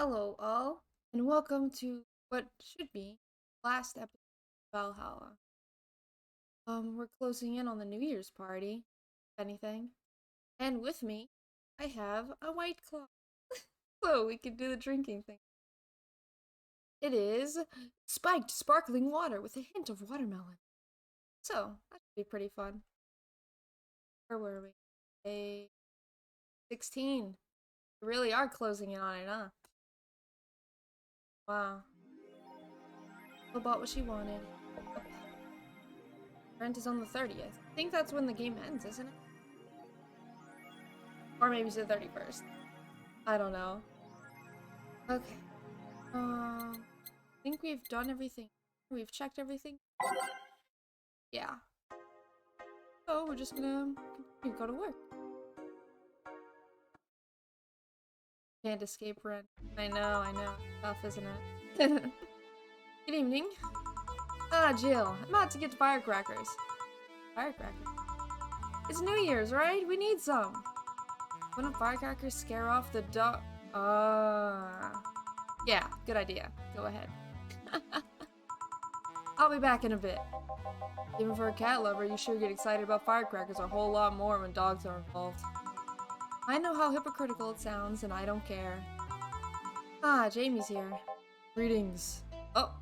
Hello, all, and welcome to what should be last episode of Valhalla. We're closing in on the New Year's party, if anything, and with me, I have a White Claw, so we can do the drinking thing. It is spiked sparkling water with a hint of watermelon. So that should be pretty fun. Where were we? Day 16. We really are closing in on it, huh? Wow. She bought what she wanted. Rent is on the 30th. I think that's when the game ends, isn't it? Or maybe it's the 31st. I don't know. Okay. I think we've done everything. We've checked everything. Yeah. So we're just gonna continue to go to work. Can't escape rent. I know. Tough, isn't it? Good evening. Ah, Jill. I'm about to get firecrackers. Firecrackers? It's New Year's, right? We need some. Wouldn't firecrackers scare off the dog? Yeah, good idea. Go ahead. I'll be back in a bit. Even for a cat lover, you sure get excited about firecrackers a whole lot more when dogs are involved. I know how hypocritical it sounds, and I don't care. Ah, Jamie's here. Greetings. Oh.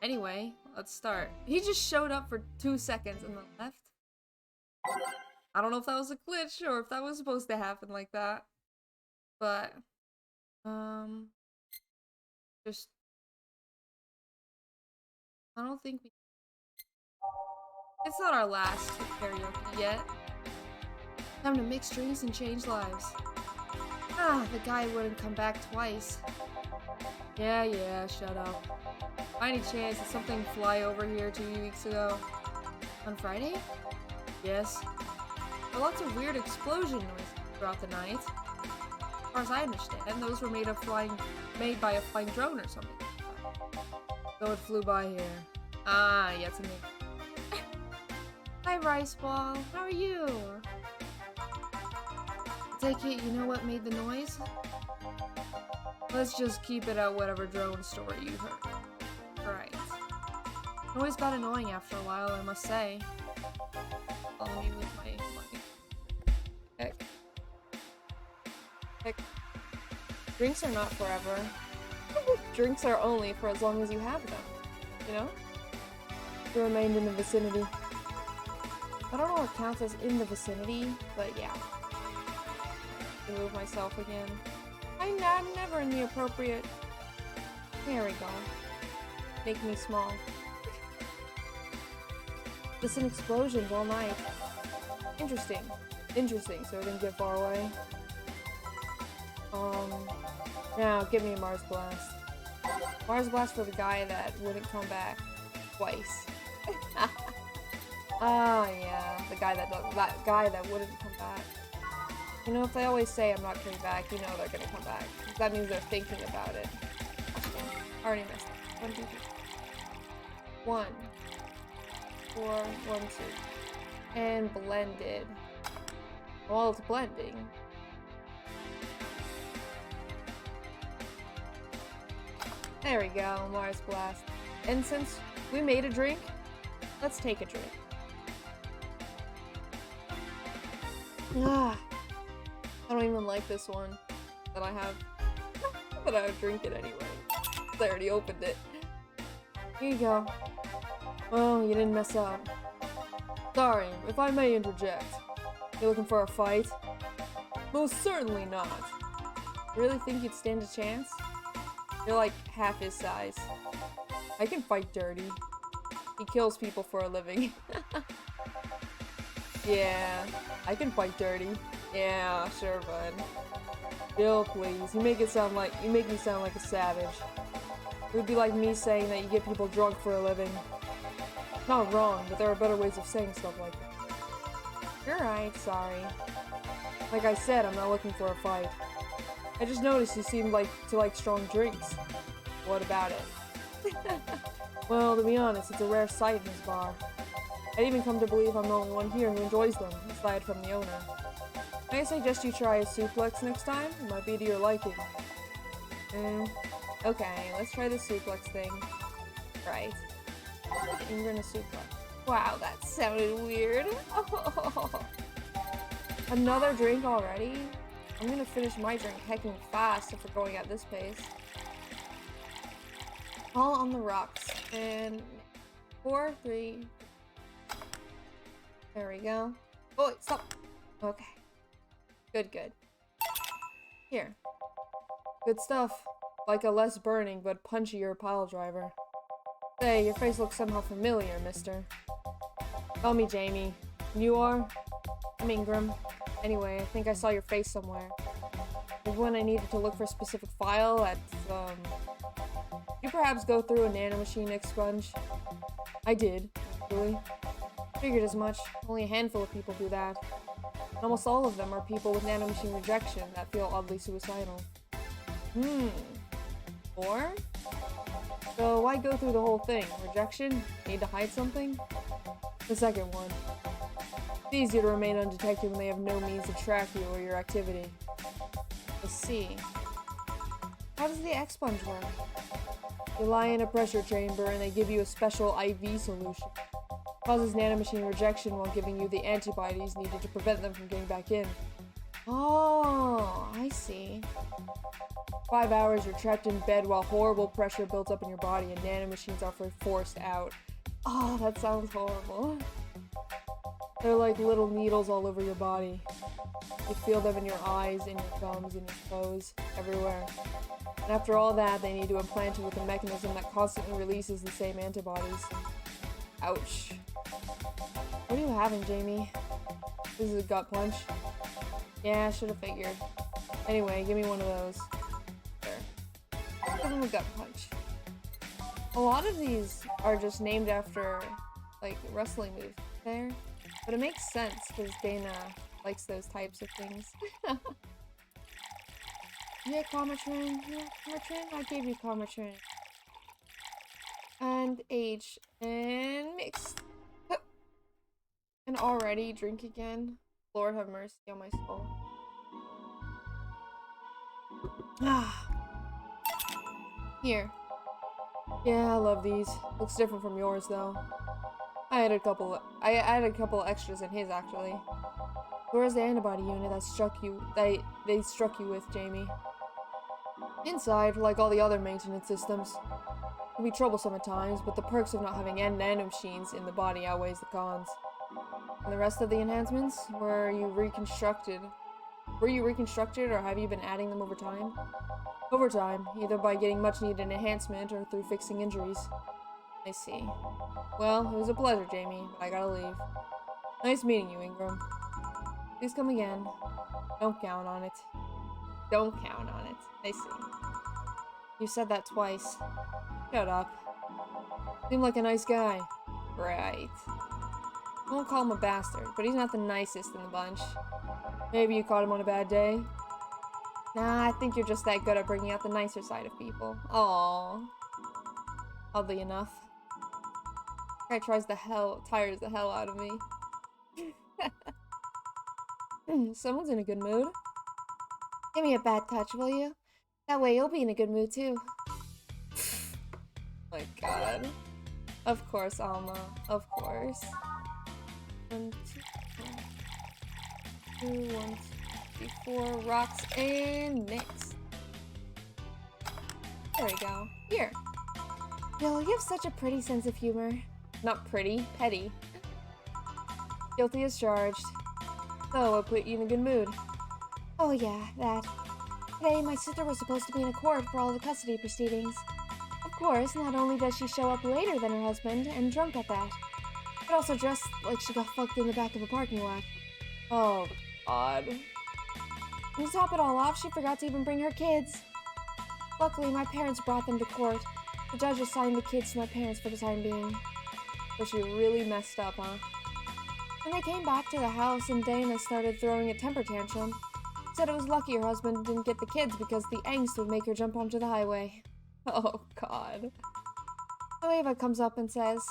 Anyway, let's start. He just showed up for 2 seconds and then left. I don't know if that was a glitch or if that was supposed to happen like that. But, just... I don't think we... It's not our last karaoke yet. Time to mix drinks and change lives. Ah, the guy wouldn't come back twice. Yeah, shut up. By any chance, did something fly over here 2 weeks ago? On Friday? Yes. There were lots of weird explosion noises throughout the night. As far as I understand, those were made by a flying drone or something. So it flew by here. Ah, yeah, it's a me. Hi, Rice Ball. How are you? I take it you know what made the noise? Let's just keep it at whatever drone story you heard. Right. Noise got annoying after a while, I must say. Follow me with my money. Heck. Drinks are not forever. Drinks are only for as long as you have them. You know? You remained in the vicinity. I don't know what counts as in the vicinity, but yeah. Remove myself again. I'm never in the appropriate... There we go. Make me small. Listen explosions all night. Interesting, so it didn't get far away. Now give me a Mars Blast. Mars Blast for the guy that wouldn't come back twice. Ah, yeah, the guy that wouldn't come back. You know, if they always say I'm not coming back, you know they're gonna come back. That means they're thinking about it. I already messed up. 1, 2, 3. 1, 4, 1, 2. And blended. While it's blending. There we go, Mars Blast. And since we made a drink, let's take a drink. Ah, I don't even like this one that I have, but I would drink it anyway. I already opened it. Here you go. Oh, you didn't mess up. Sorry, if I may interject. You looking for a fight? Most certainly not. Really think you'd stand a chance? You're like half his size. I can fight dirty. He kills people for a living. Yeah, I can fight dirty. Yeah, sure, bud. Jill, please. You make me sound like a savage. It would be like me saying that you get people drunk for a living. Not wrong, but there are better ways of saying stuff like that. You're right, sorry. Like I said, I'm not looking for a fight. I just noticed you seemed to like strong drinks. What about it? Well, to be honest, it's a rare sight in this bar. I'd even come to believe I'm the only one here who enjoys them, aside from the owner. May I suggest you try a suplex next time? It might be to your liking. Okay, let's try the suplex thing. Right. And we're gonna suplex. Wow, that sounded weird. Another drink already? I'm gonna finish my drink hecking fast if we're going at this pace. All on the rocks. And 4, 3. There we go. Oh, wait, stop. Okay. Good, good. Here. Good stuff. Like a less burning but punchier pile driver. Say, your face looks somehow familiar, mister. Call me Jamie. You are? I'm Ingram. Anyway, I think I saw your face somewhere. Maybe when I needed to look for a specific file at, you perhaps go through a nanomachine expunge? I did, actually. Figured as much. Only a handful of people do that. And almost all of them are people with nanomachine rejection that feel oddly suicidal. Or? So why go through the whole thing? Rejection? Need to hide something? The second one. It's easier to remain undetected when they have no means to track you or your activity. Let's see. How does the expunge work? You lie in a pressure chamber and they give you a special IV solution. Causes nanomachine rejection while giving you the antibodies needed to prevent them from getting back in. Oh, I see. 5 hours, you're trapped in bed while horrible pressure builds up in your body and nanomachines are forced out. Oh, that sounds horrible. They're like little needles all over your body. You feel them in your eyes, in your gums, in your toes, everywhere. And after all that, they need to implant you with a mechanism that constantly releases the same antibodies. Ouch. What are you having, Jamie? This is a gut punch. Yeah, I should have figured. Anyway, give me one of those. There. Give him a gut punch. A lot of these are just named after, like, wrestling moves there. But it makes sense, because Dana likes those types of things. Yeah, Comatrin. Yeah, Comatrin? I gave you Comatrin. And H. And mixed. And already drink again. Lord have mercy on my soul. Ah. Here. Yeah, I love these. Looks different from yours though. I added a couple extras in his actually. Where's the antibody unit that they struck you with, Jamie? Inside, like all the other maintenance systems. It can be troublesome at times, but the perks of not having nanomachines in the body outweighs the cons. And the rest of the enhancements? Were you reconstructed, or have you been adding them over time? Over time, either by getting much-needed enhancement or through fixing injuries. I see. Well, it was a pleasure, Jamie, but I gotta leave. Nice meeting you, Ingram. Please come again. Don't count on it. Don't count on it. I see. You said that twice. Shut up. Seemed like a nice guy. Right. I won't call him a bastard, but he's not the nicest in the bunch. Maybe you caught him on a bad day? Nah, I think you're just that good at bringing out the nicer side of people. Aww. Oddly enough. Guy tires the hell out of me. Someone's in a good mood. Give me a bad touch, will you? That way you'll be in a good mood too. My god. Of course, Alma. Of course. 1, 2, 1, 2, 3, 4 rocks and mix. There we go. Here. Bill, you have such a pretty sense of humor. Not pretty, petty. Guilty as charged. So, what put you in a good mood? Oh yeah, that. Today, my sister was supposed to be in a court for all the custody proceedings. Of course, not only does she show up later than her husband, and drunk at that, but also dressed like she got fucked in the back of a parking lot. Oh, God. And to top it all off, she forgot to even bring her kids. Luckily, my parents brought them to court. The judge assigned the kids to my parents for the time being. So she really messed up, huh? When they came back to the house and Dana started throwing a temper tantrum, said it was lucky her husband didn't get the kids because the angst would make her jump onto the highway. Oh, God. So Ava comes up and says,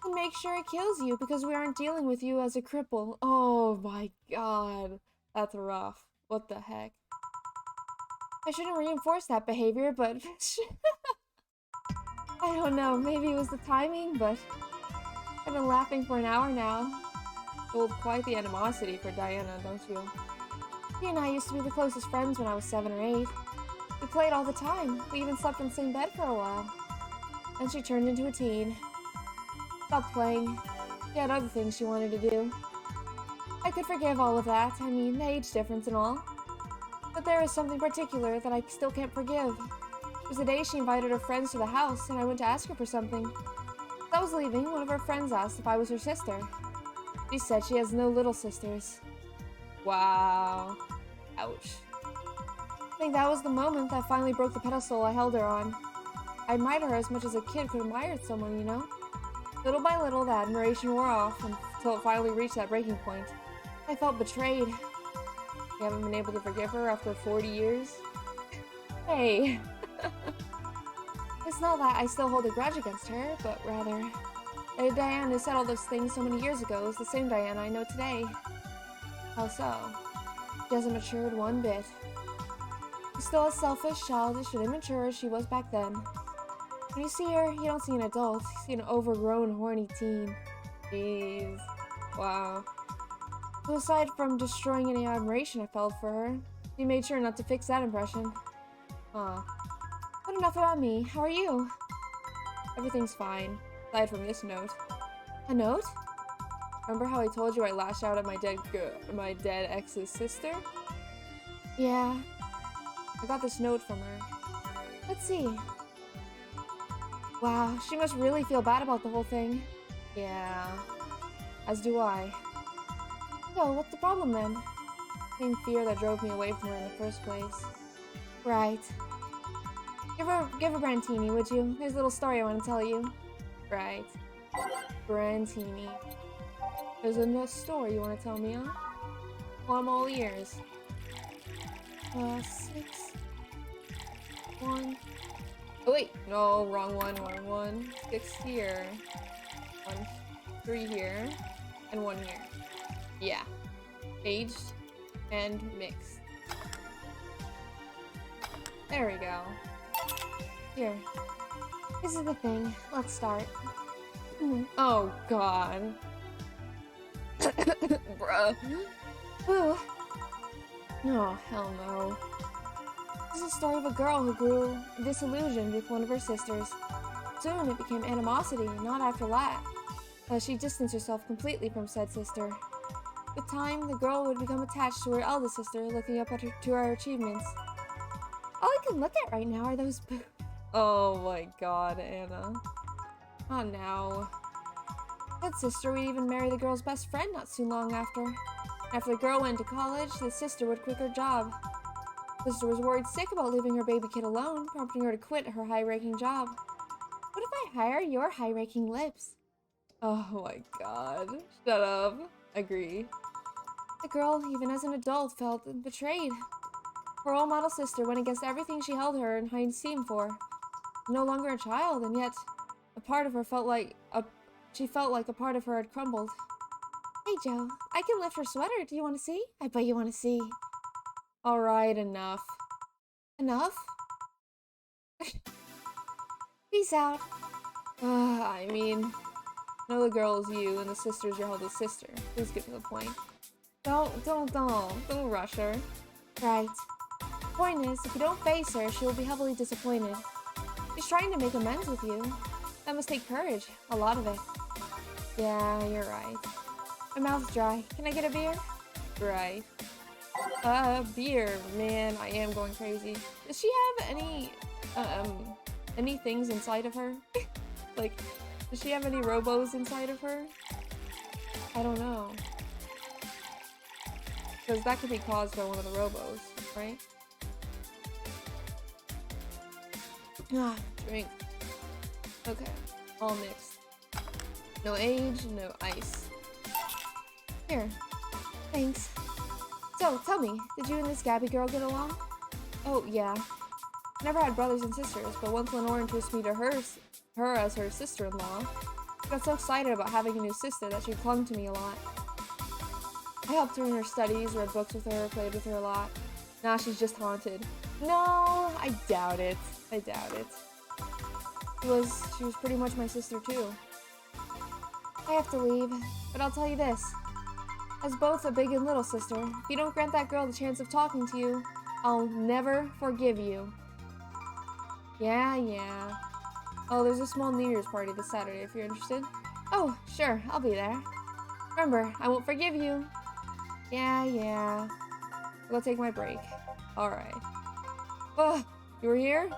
and make sure it kills you because we aren't dealing with you as a cripple. Oh my God. That's rough. What the heck? I shouldn't reinforce that behavior, but I don't know, maybe it was the timing, but I've been laughing for an hour now. Hold quite the animosity for Diana, don't you? She and I used to be the closest friends when I was 7 or 8. We played all the time. We even slept in the same bed for a while. Then she turned into a teen. Stopped playing. She had other things she wanted to do. I could forgive all of that. I mean, the age difference and all. But there is something particular that I still can't forgive. It was the day she invited her friends to the house, and I went to ask her for something. As I was leaving, one of her friends asked if I was her sister. She said she has no little sisters. Wow. Ouch. I think that was the moment that finally broke the pedestal I held her on. I admired her as much as a kid could admire someone, you know? Little by little, the admiration wore off until it finally reached that breaking point. I felt betrayed. You haven't been able to forgive her after 40 years? Hey. It's not that I still hold a grudge against her, but rather, the Diana who said all those things so many years ago is the same Diana I know today. How so? She hasn't matured one bit. She's still as selfish, childish, and immature as she was back then. When you see her, you don't see an adult, you see an overgrown, horny teen. Jeez. Wow. So aside from destroying any admiration I felt for her, she made sure not to fix that impression. But enough about me. How are you? Everything's fine, aside from this note. A note? Remember how I told you I lashed out at my dead ex's sister? Yeah. I got this note from her. Let's see. Wow, she must really feel bad about the whole thing. Yeah. As do I. So, what's the problem then? Same fear that drove me away from her in the first place. Right. Give her Brantini, would you? There's a little story I want to tell you. Right. Brantini. There's a story you want to tell me, huh? Well, I'm all ears. 6. 1. Oh wait, no, wrong one. 6 here. 3 here. And 1 here. Yeah. Aged and mixed. There we go. Here. This is the thing. Let's start. Oh god. Bruh. Ooh. Oh, hell no. This is a story of a girl who grew disillusioned with one of her sisters. Soon it became animosity, not after that. She distanced herself completely from said sister. With time, the girl would become attached to her eldest sister, looking up at her to her achievements. All I can look at right now are those boobs. Oh my god, Anna. Not now. That sister would even marry the girl's best friend not too long after. After the girl went to college, the sister would quit her job. The sister was worried sick about leaving her baby kid alone, prompting her to quit her high-ranking job. What if I hire your high-ranking lips? Oh my god. Shut up. Agree. The girl, even as an adult, felt betrayed. Her role model sister went against everything she held her in high esteem for. No longer a child, and yet a part of her felt like she felt like a part of her had crumbled. Hey Joe, I can lift her sweater. Do you want to see? I bet you want to see. Alright, enough. Enough? Peace out. I mean, I know the girl is you, and the sister's your eldest sister. Please get to the point. Don't rush her. Right. Point is, if you don't face her, she will be heavily disappointed. She's trying to make amends with you. That must take courage. A lot of it. Yeah, you're right. My mouth's dry. Can I get a beer? Right. Beer. Man, I am going crazy. Does she have any things inside of her? Like, does she have any robos inside of her? I don't know. Because that could be caused by one of the robos, right? Ah, drink. Okay, all mixed. No age, no ice. Here. Thanks. So, tell me, did you and this Gabby girl get along? Oh, yeah. I never had brothers and sisters, but once Lenore introduced me to her as her sister-in-law, I got so excited about having a new sister that she clung to me a lot. I helped her in her studies, read books with her, played with her a lot. Now she's just haunted. No, I doubt it. I doubt it. She was pretty much my sister too. I have to leave, but I'll tell you this. As both a big and little sister, if you don't grant that girl the chance of talking to you, I'll never forgive you. Yeah. Oh, there's a small New Year's party this Saturday if you're interested. Oh, sure, I'll be there. Remember, I won't forgive you. Yeah. I'll go take my break. Alright. Oh, you were here?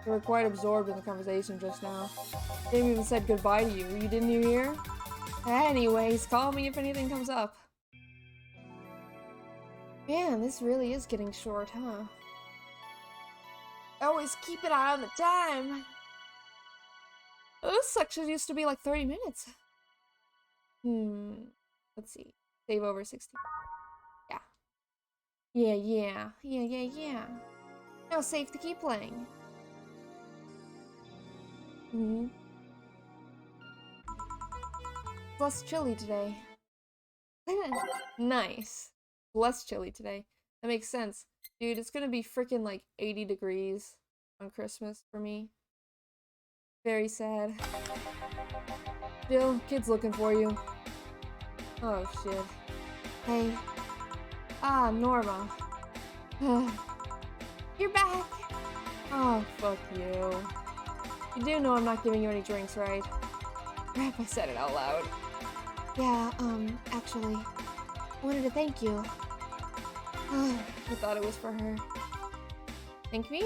You were quite absorbed in the conversation just now. Jamie even said goodbye to you. You didn't hear? Anyways, call me if anything comes up. Man, this really is getting short, huh? Always keep an eye on the time. Oh, this section used to be like 30 minutes. Let's see. Save over 60. Yeah. Now safe to keep playing. Less chilly today. Nice. Less chilly today. That makes sense. Dude, it's gonna be freaking like 80 degrees on Christmas for me. Very sad. Jill, kid's looking for you. Oh shit. Hey. Ah, Norma. You're back! Oh, fuck you. You do know I'm not giving you any drinks, right? Crap, I said it out loud. Yeah, actually, I wanted to thank you. Oh, I thought it was for her. Thank me?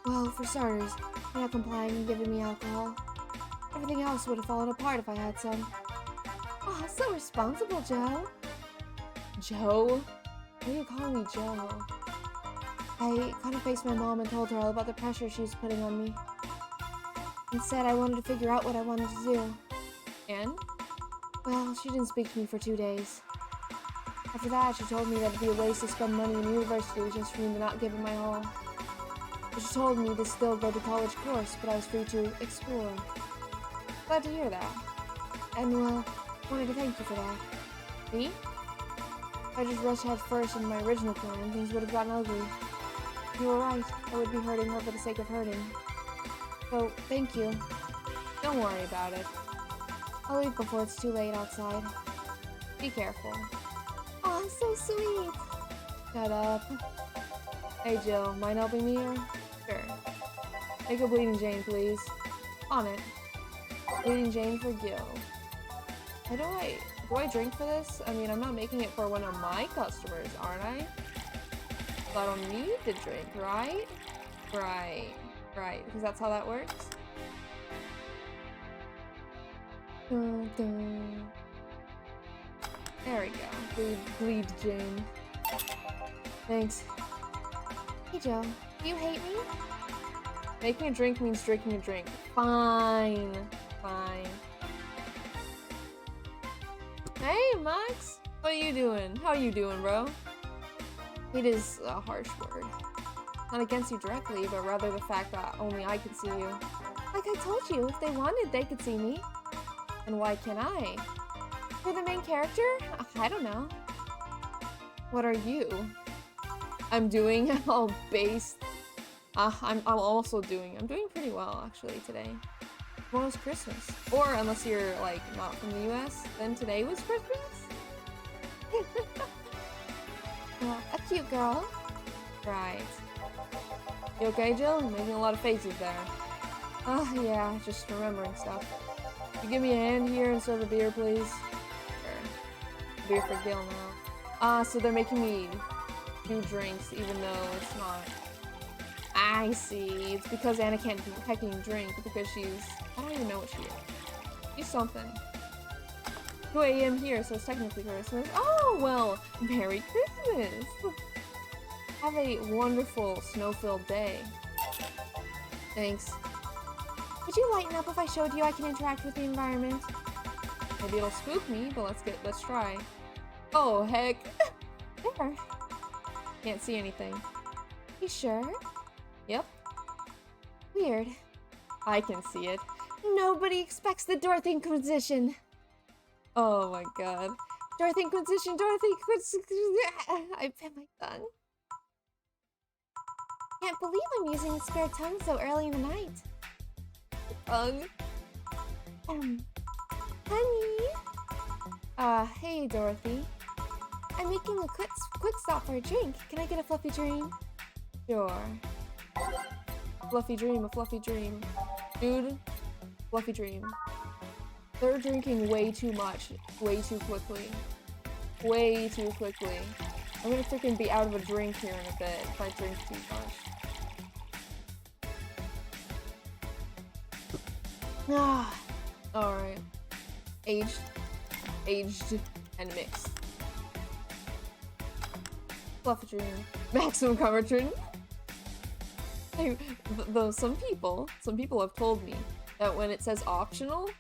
Well, for starters, you're not complying and giving me alcohol. Everything else would have fallen apart if I had some. Oh, so responsible, Joe. Joe? Why are you calling me Joe? I kind of faced my mom and told her all about the pressure she was putting on me. Instead, I wanted to figure out what I wanted to do. And? Well, she didn't speak to me for 2 days. After that, she told me that it'd be a waste to spend money in university just for me to not give it my all. But she told me to still go to college course, but I was free to explore. Glad to hear that. And, well, wanted to thank you for that. Me? If I just rushed head first into my original plan, things would have gotten ugly. You were right. I would be hurting her for the sake of hurting. So, thank you. Don't worry about it. I'll leave before it's too late outside. Be careful. Aw, so sweet! Shut up. Hey Jill, mind helping me here? Sure. Make a Bleeding Jane, please. On it. Bleeding Jane for Gil. Do I drink for this? I mean, I'm not making it for one of my customers, aren't I? So I don't need to drink, right? Right, because that's how that works. Dun, dun. There we go. Bleed Jane. Thanks. Hey Joe, do you hate me? Making a drink means drinking a drink. Fine. Hey Max, what are you doing? How are you doing, bro? Hate is a harsh word. Not against you directly, but rather the fact that only I can see you. Like I told you, if they wanted, they could see me. And why can't I? You're the main character? I don't know. What are you? I'm doing all based. I'm doing pretty well actually today. Tomorrow's Christmas. Or unless you're like not from the US, then today was Christmas? A cute girl. Right. You okay, Jill? You're making a lot of faces there. Yeah, just remembering stuff. Could you give me a hand here and serve a beer, please? Sure. Beer for Gil now. So they're making me do drinks even though it's not. I see. It's because Anna can't hecking drink because she's... I don't even know what she is. She's something. 2 a.m. here, so it's technically Christmas. Oh, well, Merry Christmas! Have a wonderful snow-filled day. Thanks. Would you lighten up if I showed you I can interact with the environment? Maybe it'll spook me, but let's try. Oh, heck. There. Can't see anything. You sure? Yep. Weird. I can see it. Nobody expects the Dorothy Inquisition. Oh my god. Dorothy Inquisition, Dorothy Inquisition. I bit my tongue. Can't believe I'm using the spare tongue so early in the night. Tongue? Honey? Hey, Dorothy. I'm making a quick stop for a drink. Can I get a fluffy dream? Sure. Fluffy dream, a fluffy dream. Dude, fluffy dream. They're drinking way too much, way too quickly. Way too quickly. I'm gonna freaking be out of a drink here in a bit if I drink too much. Ah, alright. Aged, and mixed. Fluffy dream. Maximum coverage dream. Though some people have told me that when it says optional,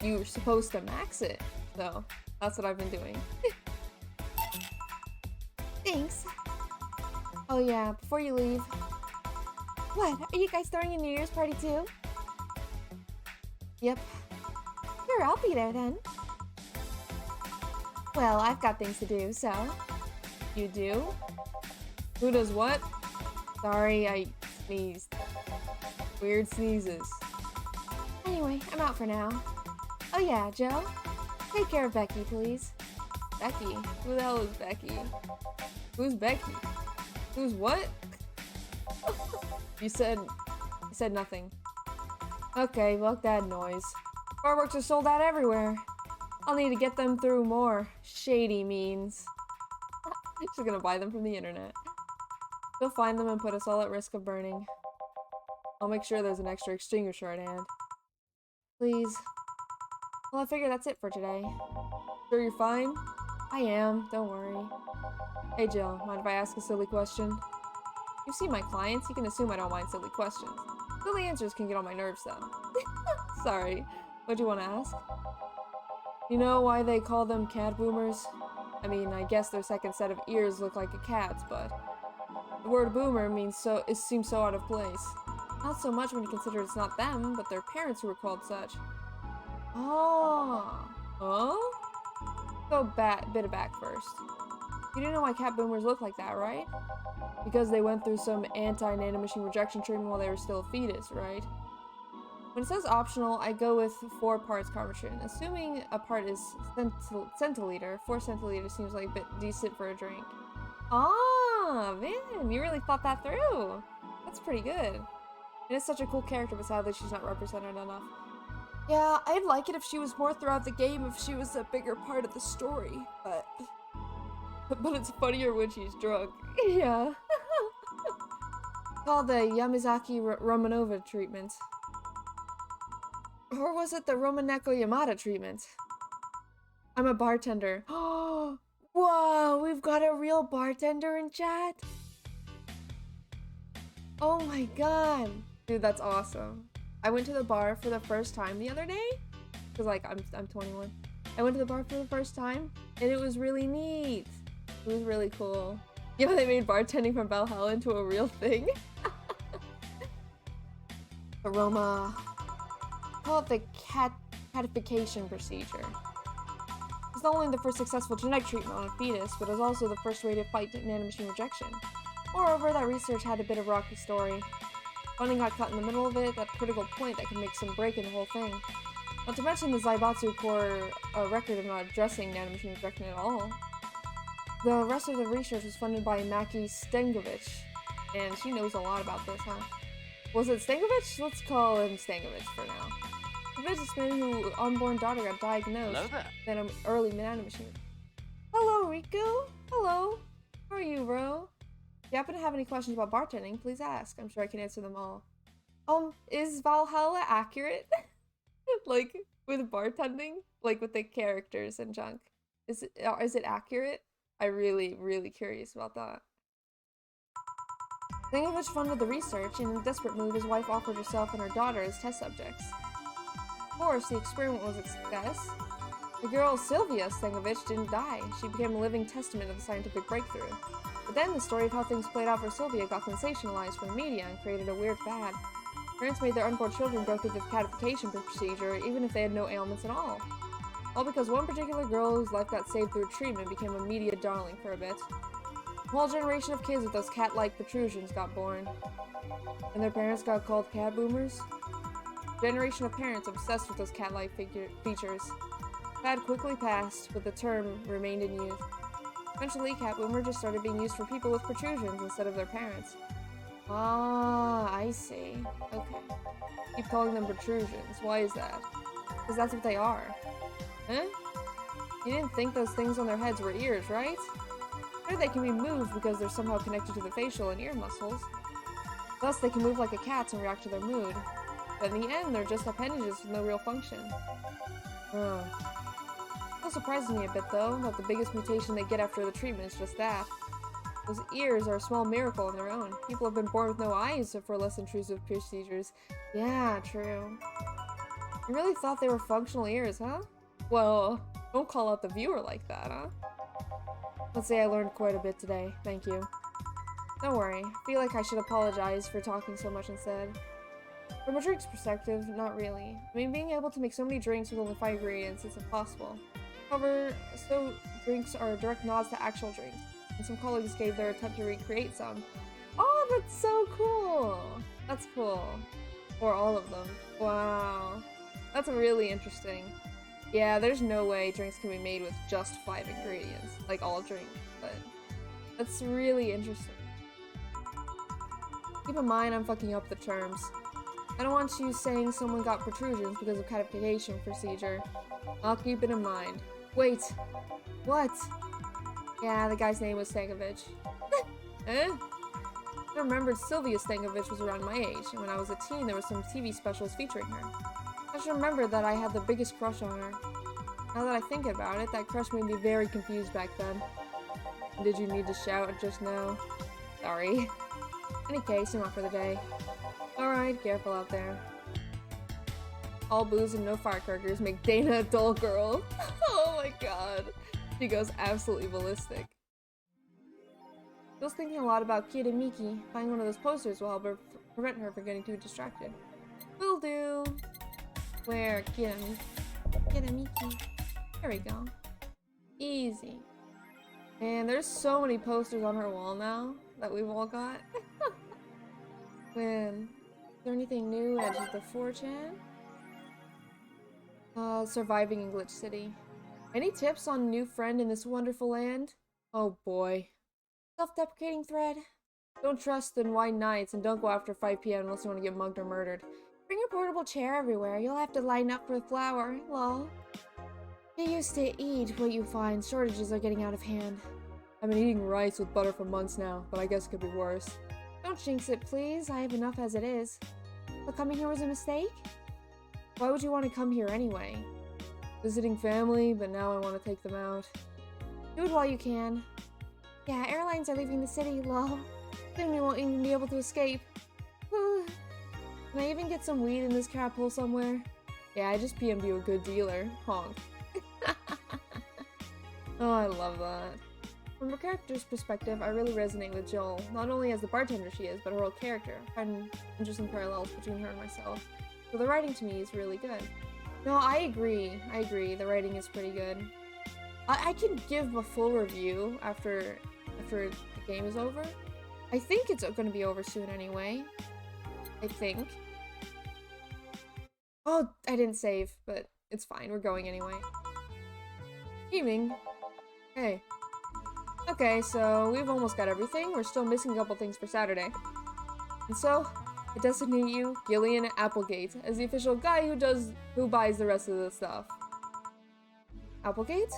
you're supposed to max it. So that's what I've been doing. Thanks. Oh yeah, before you leave. What? Are you guys throwing a New Year's party too? Yep. Sure, I'll be there then. Well, I've got things to do, so. You do? Who does what? Sorry, I sneezed. Weird sneezes. Anyway, I'm out for now. Oh yeah, Joe? Take care of Becky, please. Becky? Who the hell is Becky? Who's Becky? Who's what? You said nothing. Okay, fuck that noise. Fireworks are sold out everywhere. I'll need to get them through more shady means. Just gonna buy them from the internet. Go find them and put us all at risk of burning. I'll make sure there's an extra extinguisher at hand. Please. Well, I figure that's it for today. Sure you're fine? I am, don't worry. Hey Jill, mind if I ask a silly question? You've seen my clients, you can assume I don't mind silly questions. Silly answers can get on my nerves though. Sorry, what do you want to ask? You know why they call them cat boomers? I mean, I guess their second set of ears look like a cat's, but the word boomer seems so out of place. Not so much when you consider it's not them, but their parents who were called such. Oh. Oh? Go bit it back first. You didn't know why cat boomers look like that, right? Because they went through some anti-nanomachine rejection treatment while they were still a fetus, right? When it says optional, I go with 4 parts carbonation. Assuming a part is centiliter, 4 centiliters seems like a bit decent for a drink. Ah, man, you really thought that through. That's pretty good. And it's such a cool character, but sadly she's not represented enough. Yeah, I'd like it if she was more throughout the game, if she was a bigger part of the story, but it's funnier when she's drunk. Yeah. Called the Yamazaki Romanova treatment. Or was it the Romaneko Yamada treatment? I'm a bartender. Oh, whoa, we've got a real bartender in chat? Oh my god. Dude, that's awesome. I went to the bar for the first time the other day. Cause like, I'm 21. I went to the bar for the first time, and it was really neat. It was really cool. You know, they made bartending from Valhalla into a real thing. Aroma. Call it the catification procedure. It's not only the first successful genetic treatment on a fetus, but it's also the first way to fight nanomachine rejection. Moreover, that research had a bit of a rocky story. Funding got cut in the middle of it, that critical point that could make some break in the whole thing. Not to mention the Zaibatsu core record of not addressing nanomachine rejection at all. The rest of the research was funded by Maki Stengovich, and she knows a lot about this, huh? Was it Stengovich? Let's call him Stengovich for now. The businessman whose unborn daughter got diagnosed in an early nanomachine. Hello, Riku. Hello. How are you, bro? If you happen to have any questions about bartending, please ask. I'm sure I can answer them all. Is Valhalla accurate? Like, with bartending? Like, with the characters and junk? Is it accurate? I'm really, really curious about that. Stengovich funded the research, and in a desperate move, his wife offered herself and her daughter as test subjects. Of course, the experiment was a success. The girl, Sylvia Stengovich, didn't die. She became a living testament of the scientific breakthrough. But then the story of how things played out for Sylvia got sensationalized for the media and created a weird fad. Parents made their unborn children go through the catification procedure even if they had no ailments at all. All because one particular girl whose life got saved through treatment became a media darling for a bit. A whole generation of kids with those cat-like protrusions got born. And their parents got called cat boomers. A generation of parents obsessed with those cat-like features. Fad quickly passed, but the term remained in use. Eventually, cat boomer just started being used for people with protrusions instead of their parents. Ah, I see. Okay. Keep calling them protrusions. Why is that? Because that's what they are. Huh? You didn't think those things on their heads were ears, right? Or they can be moved because they're somehow connected to the facial and ear muscles. Thus, they can move like a cat's and react to their mood. But in the end, they're just appendages with no real function. Huh. Still surprises me a bit, though, that the biggest mutation they get after the treatment is just that. Those ears are a small miracle on their own. People have been born with no eyes for less intrusive procedures. Yeah, true. You really thought they were functional ears, huh? Well, don't call out the viewer like that, huh? Let's say I learned quite a bit today. Thank you. Don't worry. I feel like I should apologize for talking so much instead. From a drink's perspective, not really. I mean, being able to make so many drinks with only 5 ingredients is impossible. However, so drinks are direct nods to actual drinks, and some colleagues gave their attempt to recreate some. Oh, that's so cool! That's cool. Or all of them. Wow. That's really interesting. Yeah, there's no way drinks can be made with just 5 ingredients, like all drinks, but that's really interesting. Keep in mind I'm fucking up the terms. I don't want you saying someone got protrusions because of catification procedure. I'll keep it in mind. Wait! What? Yeah, the guy's name was Stankovic. Eh? I remembered Sylvia Stankovic was around my age, and when I was a teen there were some TV specials featuring her. I just remembered that I had the biggest crush on her. Now that I think about it, that crush made me very confused back then. Did you need to shout just now? Sorry. Any case, I'm out for the day. Alright, careful out there. All booze and no firecrackers make Dana a dull girl. Oh my god. She goes absolutely ballistic. Just thinking a lot about Kid and Miki. Finding one of those posters will help her prevent her from getting too distracted. Will do. Where? Kid and Miki. Kid and Miki. There we go. Easy. Man, there's so many posters on her wall now that we've all got. Man. Is there anything new at the 4chan? Surviving in Glitch City. Any tips on new friend in this wonderful land? Oh boy. Self-deprecating thread? Don't trust in white nights and don't go after 5 PM unless you want to get mugged or murdered. Bring your portable chair everywhere. You'll have to line up for the flower. Lol. Get used to eat what you find. Shortages are getting out of hand. I've been eating rice with butter for months now, but I guess it could be worse. Don't jinx it, please. I have enough as it is. But coming here was a mistake? Why would you want to come here anyway? Visiting family, but now I want to take them out. Do it while you can. Yeah, airlines are leaving the city, lol. Soon we won't even be able to escape. Can I even get some weed in this crap hole somewhere? Yeah, I just PM'd you a good dealer. Honk. Oh, I love that. From a character's perspective, I really resonate with Jill, not only as the bartender she is, but her whole character. I find interesting parallels between her and myself. So the writing to me is really good. No, I agree. The writing is pretty good. I can give a full review after the game is over. I think it's going to be over soon anyway. I think. Oh, I didn't save, but it's fine. We're going anyway. Evening. Hey. Okay, so we've almost got everything. We're still missing a couple things for Saturday. And so, I designate you, Gillian Applegate, as the official guy who buys the rest of the stuff. Applegate?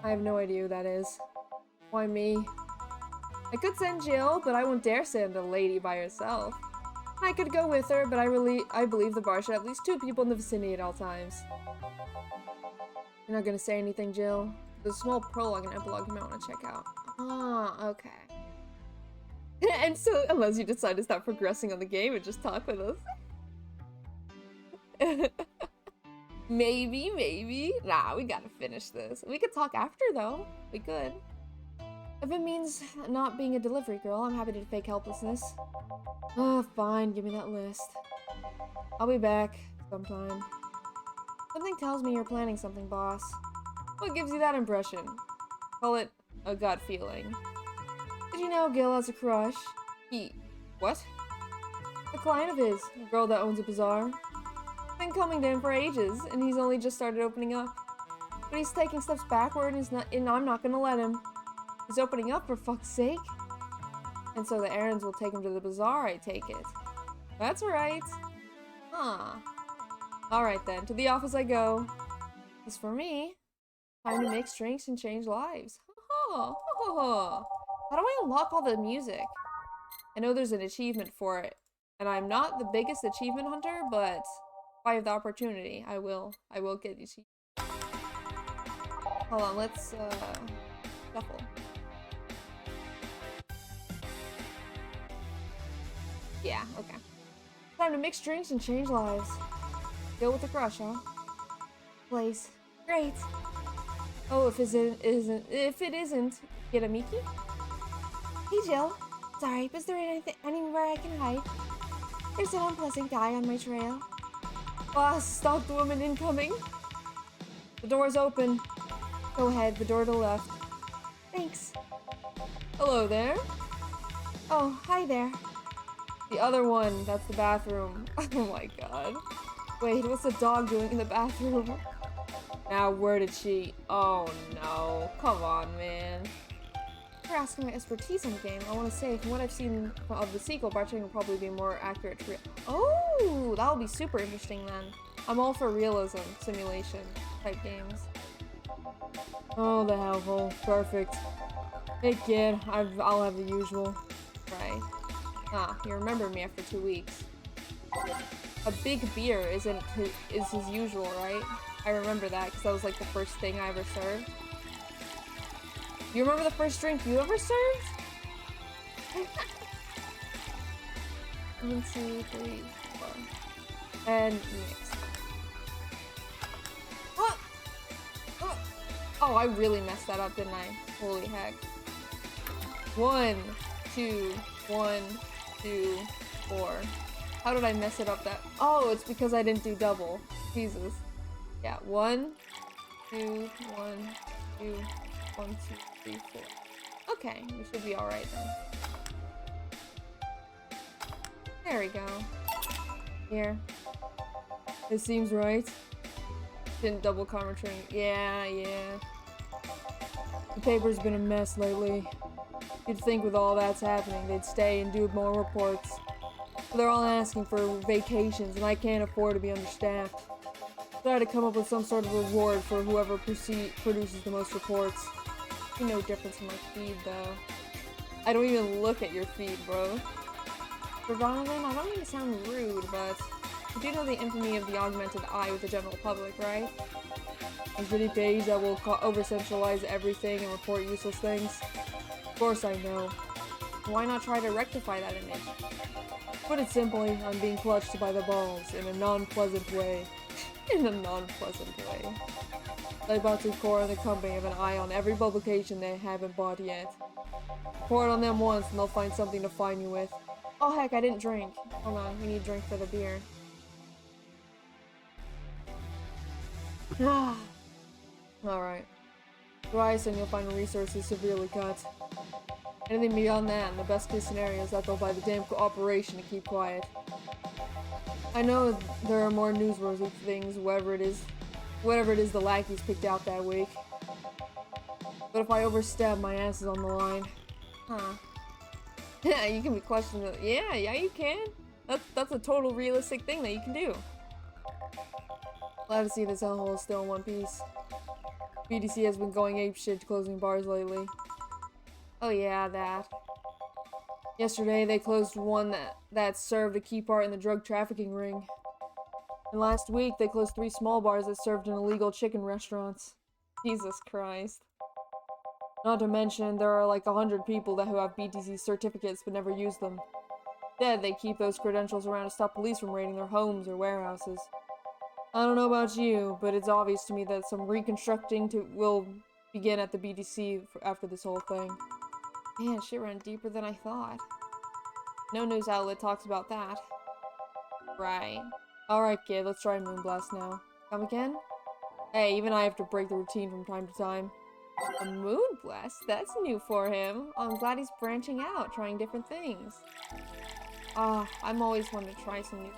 I have no idea who that is. Why me? I could send Jill, but I won't dare send a lady by herself. I could go with her, but I believe the bar should have at least 2 people in the vicinity at all times. You're not gonna say anything, Jill? There's a small prologue and epilogue you might want to check out. Ah, okay. And so, unless you decide to stop progressing on the game and just talk with us. Maybe. Nah, we gotta finish this. We could talk after, though. We could. If it means not being a delivery girl, I'm happy to fake helplessness. Oh, fine. Give me that list. I'll be back sometime. Something tells me you're planning something, boss. What gives you that impression? Call it a gut feeling. Did you know Gil has a crush? What? A client of his, a girl that owns a bazaar. Been coming to him for ages, and he's only just started opening up. But he's taking steps backward, and I'm not gonna let him. He's opening up, for fuck's sake. And so the errands will take him to the bazaar, I take it. That's right. Huh. Alright then, to the office I go. As for me, time to mix drinks and change lives. How do I unlock all the music? I know there's an achievement for it, and I'm not the biggest achievement hunter, but if I have the opportunity, I will get the achievement. Hold on, let's shuffle. Yeah, okay. Time to mix drinks and change lives. Go with the crush, huh? Place. Great. Oh, if it isn't, get a Miki? Hey Jill. Sorry, but is there anywhere I can hide? There's an unpleasant guy on my trail. Boss, stop the woman incoming. The door's open. Go ahead, the door to the left. Thanks. Hello there. Oh, hi there. The other one, that's the bathroom. Oh my god. Wait, what's the dog doing in the bathroom? Now, where did she? Oh no. Come on, man. You're asking my expertise in the game. I want to say, from what I've seen of the sequel, Bartering will probably be more accurate to Oh, that'll be super interesting then. I'm all for realism, simulation type games. Oh, the hellhole. Perfect. Hey kid, I'll have the usual. Right. Ah, you remember me after 2 weeks. A big beer is his usual, right? I remember that because that was like the first thing I ever served. You remember the first drink you ever served? 1, 2, 3, 4. And mix. What? Oh, I really messed that up, didn't I? Holy heck. 1, 2, 1, 2, 4. How did I mess it up that? Oh, it's because I didn't do double. Jesus. Yeah, 1, 2, 1, 2, 1, 2, 3, 4. Okay, we should be alright then. There we go. Here. It seems right. Didn't double karma train. Yeah. The paper's been a mess lately. You'd think with all that's happening, they'd stay and do more reports. But they're all asking for vacations, and I can't afford to be understaffed. Try to come up with some sort of reward for whoever produces the most reports. See no difference in my feed, though. I don't even look at your feed, bro. For Donovan, I don't mean to sound rude, but you do know the infamy of the augmented eye with the general public, right? A shitty page that will over-centralize everything and report useless things. Of course I know. Why not try to rectify that image? Put it simply, I'm being clutched by the balls in a non-pleasant way. In a non-pleasant way. They about to core the company of an eye on every publication they haven't bought yet. Pour it on them once and they'll find something to fine you with. Oh heck, I didn't drink. Hold on, we need a drink for the beer. Alright. Twice and you'll find the resources severely cut. Anything beyond that, and the best case scenario is that they'll buy the damn operation to keep quiet. I know there are more newsworthy things, whatever it is the lackeys picked out that week. But if I overstep, my ass is on the line. Huh. Yeah, you can be questioned. Yeah, you can. That's a total realistic thing that you can do. Glad to see this hellhole is still in one piece. BDC has been going apeshit closing bars lately. Oh yeah, that. Yesterday, they closed one that served a key part in the drug trafficking ring. And last week, they closed 3 small bars that served in illegal chicken restaurants. Jesus Christ. Not to mention, there are like 100 people who have BTC certificates but never use them. Instead, they keep those credentials around to stop police from raiding their homes or warehouses. I don't know about you, but it's obvious to me that some reconstructing will begin at the BTC after this whole thing. Man, shit ran deeper than I thought. No news outlet talks about that. Right. Alright kid, let's try Moonblast now. Come again? Hey, even I have to break the routine from time to time. A mood blast? That's new for him. Oh, I'm glad he's branching out, trying different things. Ah, I'm always wanting to try some new.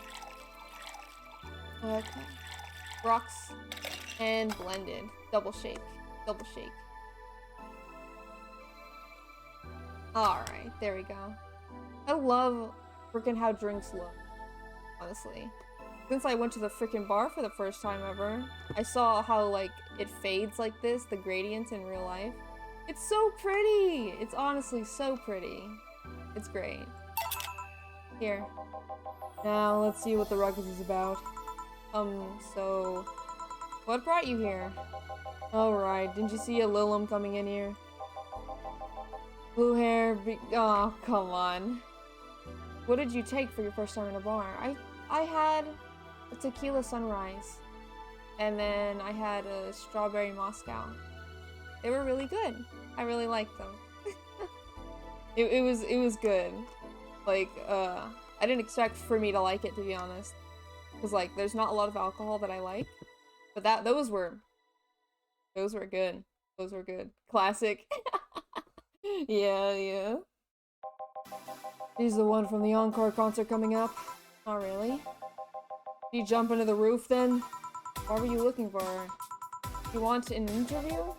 Okay. Rocks and blended. Double shake. Double shake. Alright, there we go. I love freaking how drinks look, honestly. Since I went to the freaking bar for the first time ever, I saw how, like, it fades like this, the gradients in real life. It's so pretty! It's honestly so pretty. It's great. Here. Now, let's see what the ruckus is about. So... What brought you here? Alright, didn't you see a Lilum coming in here? Blue hair, oh, come on. What did you take for your first time in a bar? I had a tequila sunrise. And then I had a strawberry Moscow. They were really good. I really liked them. it was good. Like, I didn't expect for me to like it, to be honest. Because, like, there's not a lot of alcohol that I like. But those were good. Those were good. Classic. Yeah. She's the one from the Encore concert coming up. Oh, really? Did you jump into the roof then? Why were you looking for her? You want an interview?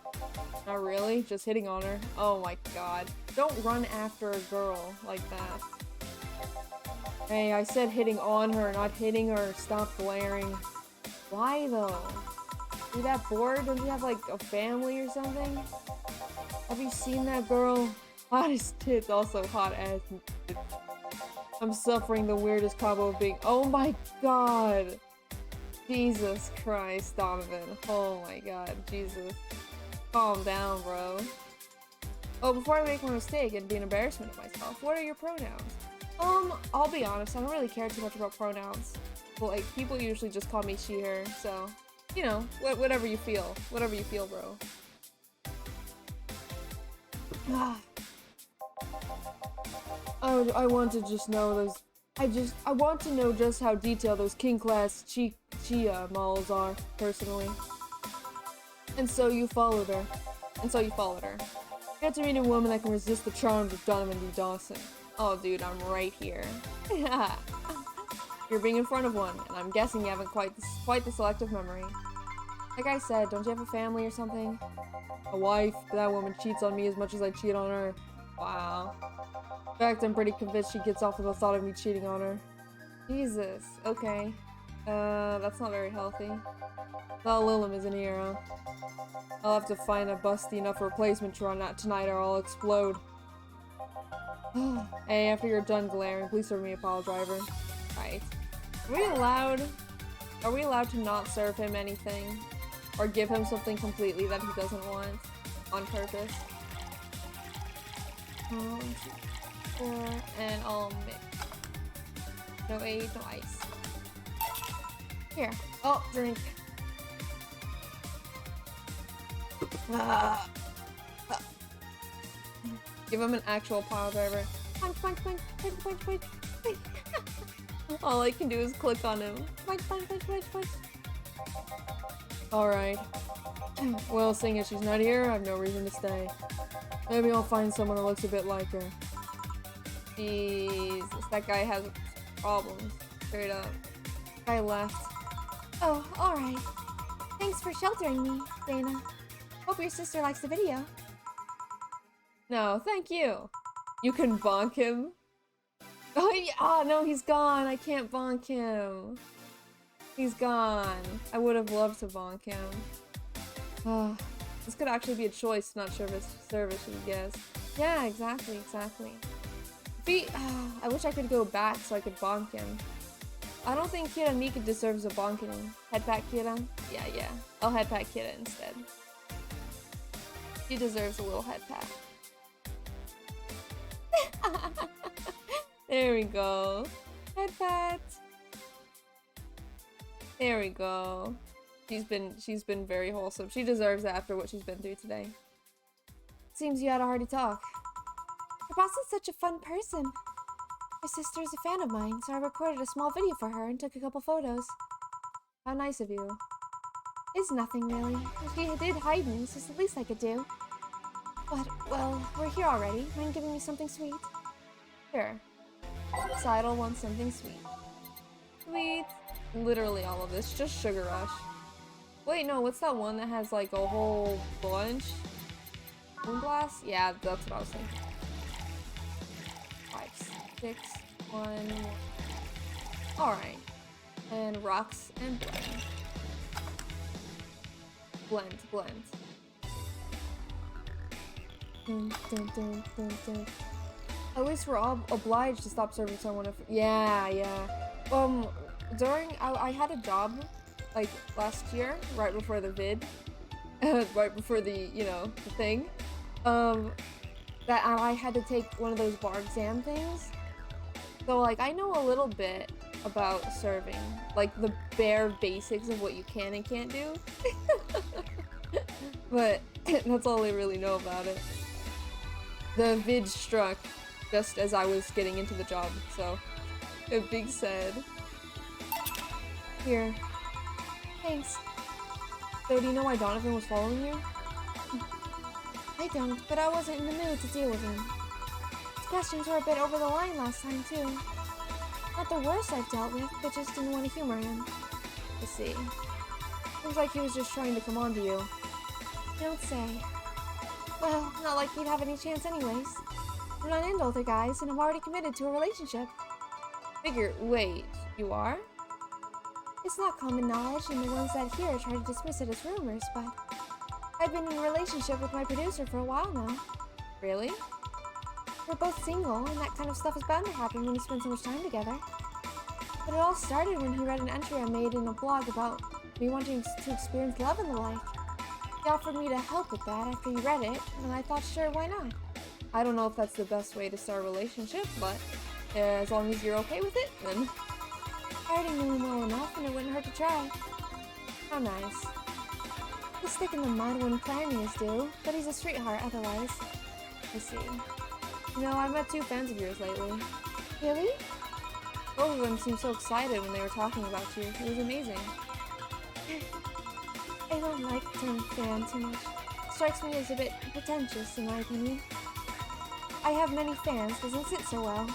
Not really, just hitting on her. Oh my god. Don't run after a girl like that. Hey, I said hitting on her, not hitting her. Stop glaring. Why though? Are you that bored? Don't you have like a family or something? Have you seen that girl? Hot as tits, also hot ass tits. I'm suffering the weirdest combo of being— oh my god! Jesus Christ, Donovan. Oh my god, Jesus. Calm down, bro. Oh, before I make one mistake and be an embarrassment of myself, what are your pronouns? I'll be honest, I don't really care too much about pronouns. But, like, people usually just call me she, her, so, you know, whatever you feel. Whatever you feel, bro. I want to just know those— I want to know just how detailed those king-class Chia models are, personally. And so you followed her. You had to meet a woman that can resist the charms of Donovan D. Dawson. Oh, dude, I'm right here. You're being in front of one, and I'm guessing you haven't quite the selective memory. Like I said, don't you have a family or something? A wife? That woman cheats on me as much as I cheat on her. Wow. In fact, I'm pretty convinced she gets off with the thought of me cheating on her. Jesus. Okay. That's not very healthy. Now Lilum isn't here, huh? I'll have to find a busty enough replacement to run out tonight or I'll explode. Hey, after you're done glaring, please serve me a pile driver. Right. Are we allowed to not serve him anything? Or give him something completely that he doesn't want? On purpose? 1, 2, 4, and I'll mix. No aid, no ice. Here. Oh, drink. Give him an actual pile driver. Punch, punch, punch, punch, punch, punch. All I can do is click on him. Punch, punch, punch, punch, punch. Alright. Well, seeing as she's not here, I have no reason to stay. Maybe I'll find someone that looks a bit like her. Jesus, that guy has problems. Straight up. Guy left. Oh, alright. Thanks for sheltering me, Dana. Hope your sister likes the video. No, thank you. You can bonk him. Oh, yeah. Oh no, he's gone. I can't bonk him. He's gone. I would have loved to bonk him. Oh, this could actually be a choice, not service, you guess. Yeah, exactly. If he— I wish I could go back so I could bonk him. I don't think Kira Nika deserves a bonking. Head pat Kira? Yeah. I'll head pat Kira instead. She deserves a little head pat. There we go. Head pat. There we go. She's been very wholesome. She deserves it after what she's been through today. Seems you had a hearty talk. Your boss is such a fun person. My sister is a fan of mine, so I recorded a small video for her and took a couple photos. How nice of you. It's nothing really. If she did hide me, so it's the least I could do. But, well, we're here already. Mind giving me something sweet? Sure. Seidel wants something sweet. Sweet. Literally all of this. Just Sugar Rush. Wait, no, what's that one that has like a whole bunch? Moonblast? Yeah, that's what I was thinking. 5, 6, 1. Alright. And rocks and blend. Blend. Dun, dun, dun, dun, dun. At least we're all obliged to stop serving someone if— yeah. I had a job, like, last year, right before the vid. Right before the, you know, the thing. That I had to take one of those bar exam things. So, like, I know a little bit about serving. Like, the bare basics of what you can and can't do. But that's all I really know about it. The vid struck just as I was getting into the job, so a big sad. Here. Thanks. So do you know why Donovan was following you? I don't, but I wasn't in the mood to deal with him. His questions were a bit over the line last time, too. Not the worst I've dealt with, but just didn't want to humor him. I see. Seems like he was just trying to come on to you. Don't say. Well, not like he'd have any chance anyways. I'm not into older guys, and I'm already committed to a relationship. Wait, you are? It's not common knowledge, and the ones that hear try to dismiss it as rumors, but I've been in a relationship with my producer for a while now. Really? We're both single, and that kind of stuff is bound to happen when you spend so much time together. But it all started when he read an entry I made in a blog about me wanting to experience love and the like. He offered me to help with that after he read it, and I thought, sure, why not? I don't know if that's the best way to start a relationship, but as long as you're okay with it, then I already knew him well enough, and it wouldn't hurt to try. how nice. He'll stick in the mud when planning is due, but he's a sweetheart otherwise. I see. You know, I've met 2 fans of yours lately. Really? Both of them seemed so excited when they were talking about you. It was amazing. I don't like the term fan too much. It strikes me as a bit pretentious, in my opinion. I have many fans doesn't sit so well.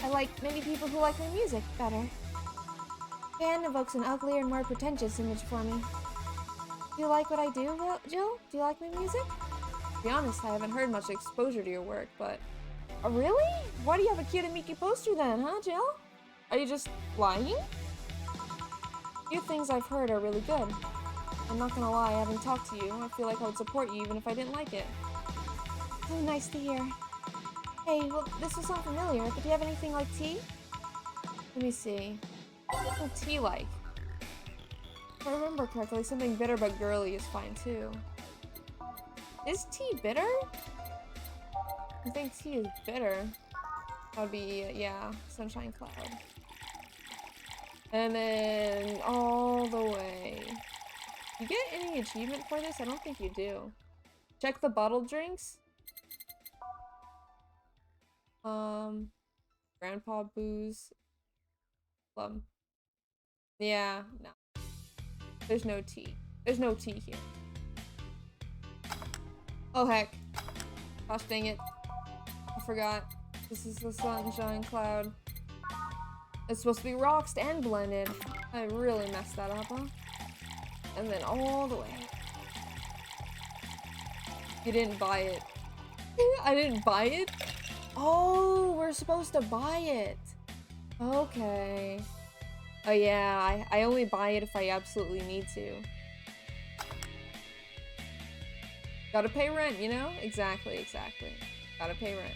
I like many people who like my music better. Fan evokes an uglier and more pretentious image for me. Do you like what I do, Jill? Do you like my music? To be honest, I haven't heard much exposure to your work, but— Oh, really? Why do you have a cute and Mickey poster then, huh, Jill? are you just lying? A few things I've heard are really good. I'm not gonna lie, having talked to you, I feel like I would support you even if I didn't like it. Oh, nice to hear. Hey, well, this will sound familiar, but do you have anything like tea? Let me see. What's tea like? If I remember correctly, something bitter but girly is fine too. Is tea bitter? I think tea is bitter. That would be, yeah, Sunshine Cloud. And then all the way. You get any achievement for this? I don't think you do. Check the bottled drinks. Grandpa Booze. Plum. Yeah, no. There's no tea. There's no tea here. Oh heck. Gosh dang it. I forgot. This is the Sunshine Cloud. It's supposed to be roxed and blended. I really messed that up, huh? And then all the way. You didn't buy it. I didn't buy it? Oh, we're supposed to buy it. Okay. Oh yeah, I only buy it if I absolutely need to. Gotta pay rent, you know? Exactly. Gotta pay rent.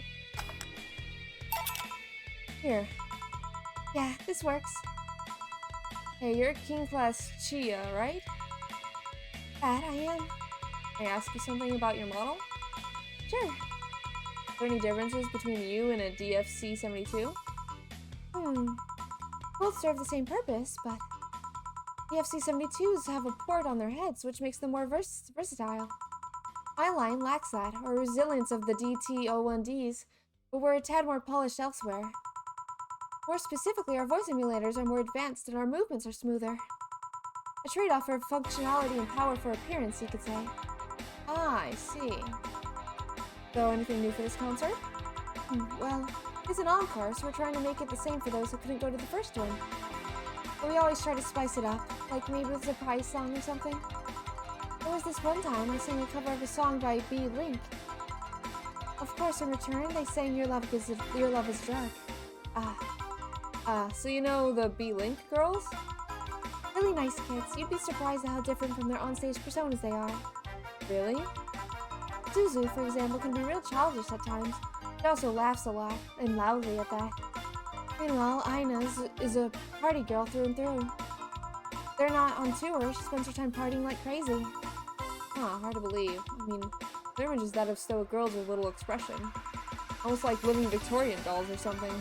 Here. Yeah, this works. Hey, you're King Class Chia, right? That I am. Can I ask you something about your model? Sure. Are there any differences between you and a DFC-72? Both serve the same purpose, but the FC-72s have a port on their heads, which makes them more versatile. My line lacks that, or resilience of the DT-01Ds, but we're a tad more polished elsewhere. More specifically, our voice emulators are more advanced and our movements are smoother. A trade-off for functionality and power for appearance, you could say. Ah, I see. So, anything new for this concert? Well, it's an encore, so we're trying to make it the same for those who couldn't go to the first one. But we always try to spice it up, like maybe with a surprise song or something. There was this one time I sang a cover of a song by B-Link. Of course, in return, they sang Your Love is a Drug. So you know the B-Link girls? Really nice kids. You'd be surprised at how different from their onstage personas they are. Really? Suzu, for example, can be real childish at times. She also laughs a lot, and loudly at that. Meanwhile, Aina is a party girl through and through. They're not on tour, she spends her time partying like crazy. Huh, hard to believe. I mean, their image is that of stoic girls with little expression. Almost like living Victorian dolls or something.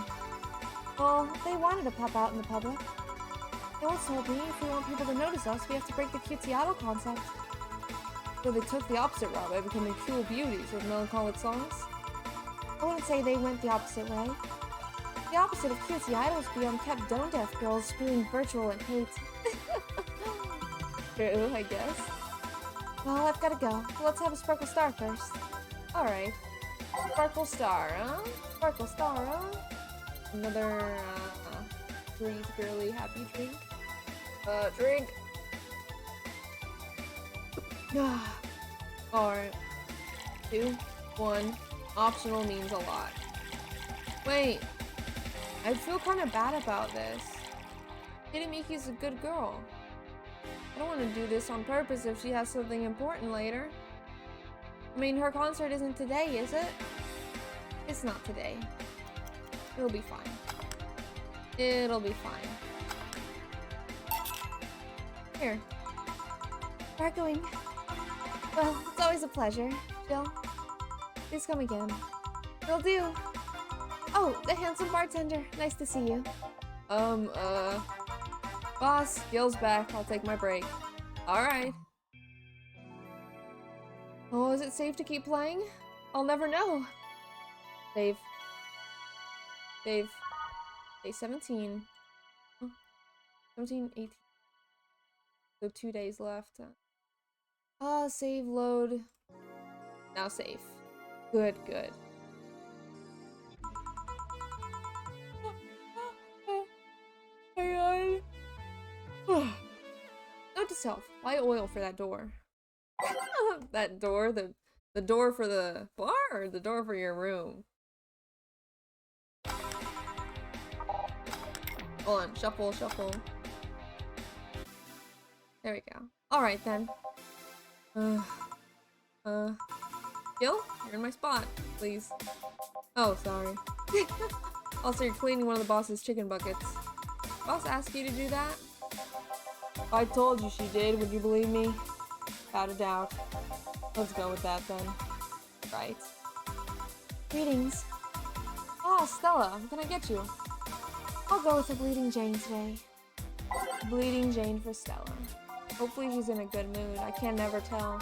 Well, they wanted to pop out in the public. They once told me if we want people to notice us, we have to break the cutesy idol concept. So they took the opposite route by becoming cool beauties with melancholic songs? I wouldn't say they went the opposite way. The opposite of cutesy idols be unkept tone-deaf girls spewing virtual and hate. True, I guess. Well, I've gotta go. So let's have a Sparkle Star first. Alright. Sparkle Star, huh? Sparkle Star, huh? Another, sweet, girly, happy drink. Drink! Alright. 2, 1. Optional means a lot. Wait. I feel kind of bad about this. Hitamiki's a good girl. I don't want to do this on purpose if she has something important later. I mean, her concert isn't today, is it? It's not today. It'll be fine. It'll be fine. Here. Sparkling. Well, it's always a pleasure. Jill, please come again. Will do. Oh, the handsome bartender. Nice to see you. Boss, Gil's back. I'll take my break. Alright. Oh, is it safe to keep playing? I'll never know. Save. Save. Day 17. Oh, 17, 18. So 2 days left. Save, load. Now save. Good, good. Hang on. Note to self, buy oil for that door. That door? The door for the bar or the door for your room? Hold on, shuffle, shuffle. There we go. Alright then. Gil? You're in my spot, please. Oh, sorry. Also, you're cleaning one of the boss's chicken buckets. Boss asked you to do that? I told you she did, would you believe me? Without a doubt. Let's go with that then. Right. Greetings. Ah, Stella, what can I get you? I'll go with the Bleeding Jane today. Bleeding Jane for Stella. Hopefully she's in a good mood. I can never tell.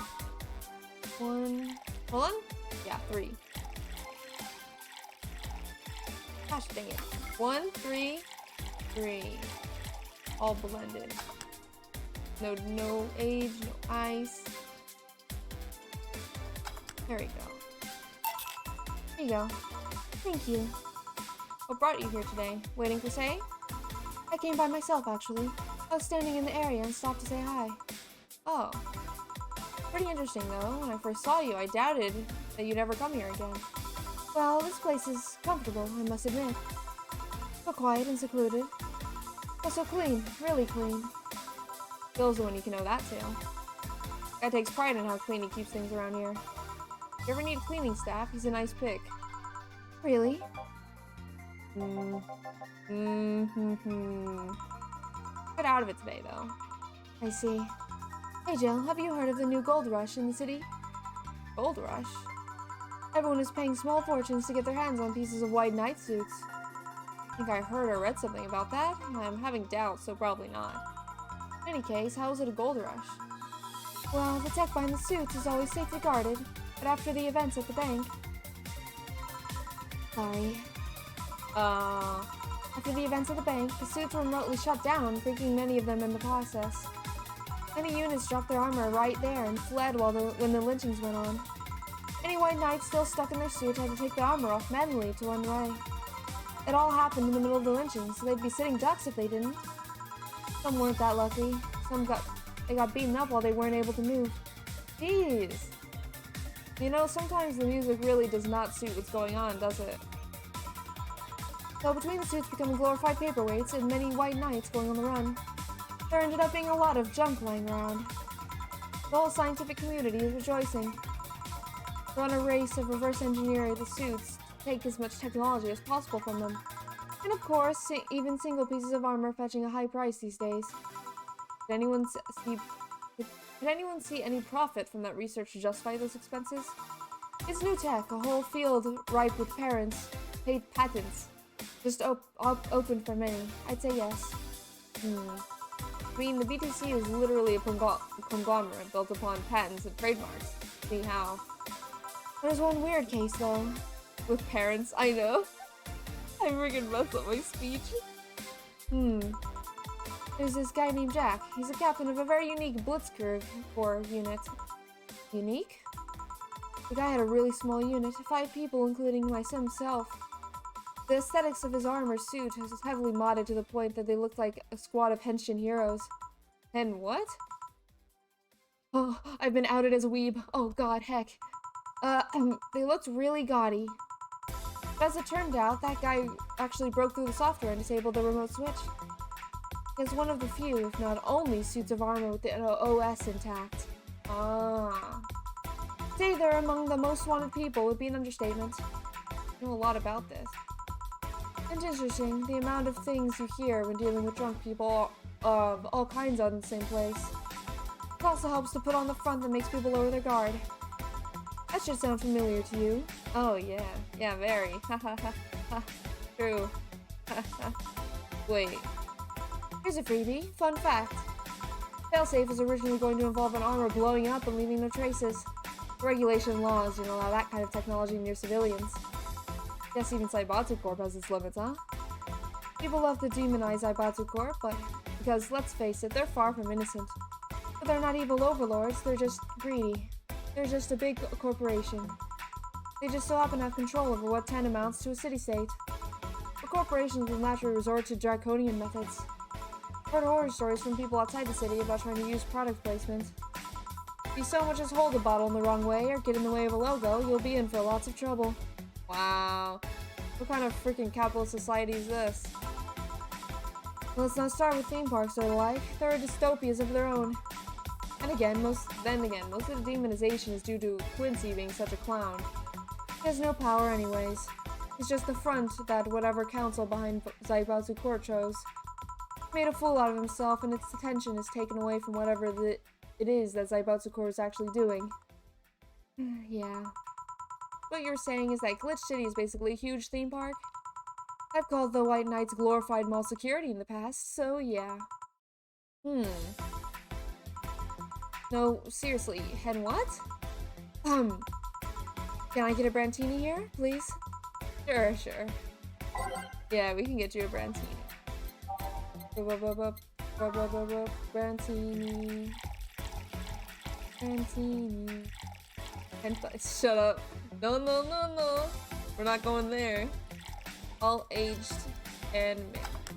1... Hold on? Yeah, 3. Gosh dang it. 1, 3, 3. All blended. No age, no ice. There we go. There you go. Thank you. What brought you here today? Waiting for Say? I came by myself, actually. I was standing in the area and stopped to say hi. Oh. Pretty interesting, though. When I first saw you, I doubted that you'd ever come here again. Well, this place is comfortable, I must admit. So quiet and secluded. Also clean, really clean. Bill's the one you can know that to. Guy takes pride in how clean he keeps things around here. If you ever need cleaning staff, he's a nice pick. Really? Get out of it today, though. I see. Hey Jill, have you heard of the new gold rush in the city? Gold rush? Everyone is paying small fortunes to get their hands on pieces of white night suits. I think I heard or read something about that. I'm having doubts, so probably not. In any case, how is it a gold rush? Well, the tech behind the suits is always safely guarded, but after the events at the bank... Sorry. After the events at the bank, the suits were remotely shut down, breaking many of them in the process. Many units dropped their armor right there and fled when the lynchings went on. Any white knights still stuck in their suit had to take their armor off manually to run away. It all happened in the middle of the lynching, so they'd be sitting ducks if they didn't. Some weren't that lucky. They got beaten up while they weren't able to move. Jeez. You know, sometimes the music really does not suit what's going on, does it? So between the suits becoming glorified paperweights and many white knights going on the run, there ended up being a lot of junk lying around. The whole scientific community is rejoicing. They're on a race of reverse engineering the suits to take as much technology as possible from them. And of course, even single pieces of armor fetching a high price these days. Did anyone see any profit from that research to justify those expenses? It's new tech, a whole field ripe with paid patents. Just open for many. I'd say yes. I mean, the BTC is literally a conglomerate built upon patents and trademarks. See how? There's one weird case, though. With parents, I know. I freaking messed up my speech. There's this guy named Jack. He's a captain of a very unique Blitzkrieg Corps unit. Unique? The guy had a really small unit, 5 people including myself. The aesthetics of his armor suit is heavily modded to the point that they looked like a squad of henshin heroes. And what? Oh, I've been outed as a weeb. Oh god, heck. They looked really gaudy. But as it turned out, that guy actually broke through the software and disabled the remote switch. He has one of the few, if not only, suits of armor with the OS intact. Say they're among the most wanted people would be an understatement. I know a lot about this. And interesting, the amount of things you hear when dealing with drunk people of all kinds on the same place. It also helps to put on the front that makes people lower their guard. That should sound familiar to you. Oh yeah. Yeah, very. Ha ha ha ha. True. Ha ha. Wait. Here's a freebie. Fun fact. Failsafe was originally going to involve an armor blowing up and leaving no traces. Regulation laws don't allow that kind of technology near civilians. Guess even Zaibatsu Corp has its limits, huh? People love to demonize Zaibatsu Corp, but because, let's face it, they're far from innocent. But they're not evil overlords, they're just greedy. They're just a big corporation. They just so happen to have control over what amounts to a city-state. But corporations will naturally resort to draconian methods. I've heard horror stories from people outside the city about trying to use product placement. If you so much as hold a bottle in the wrong way or get in the way of a logo, you'll be in for lots of trouble. Wow. What kind of freaking capitalist society is this? Let's not start with theme parks or the like. There are dystopias of their own. And again, most of the demonization is due to Quincy being such a clown. He has no power anyways. He's just the front that whatever council behind Zaibatsu Corp chose. He made a fool out of himself, and its attention is taken away from whatever it is that Zaibatsu Corp is actually doing. Yeah. What you're saying is that Glitch City is basically a huge theme park? I've called the White Knights glorified mall security in the past, so yeah. No, seriously, and what? Can I get a Brantini here, please? Sure. Yeah, we can get you a Brantini. Brantini. And shut up. No. We're not going there. All aged and mixed.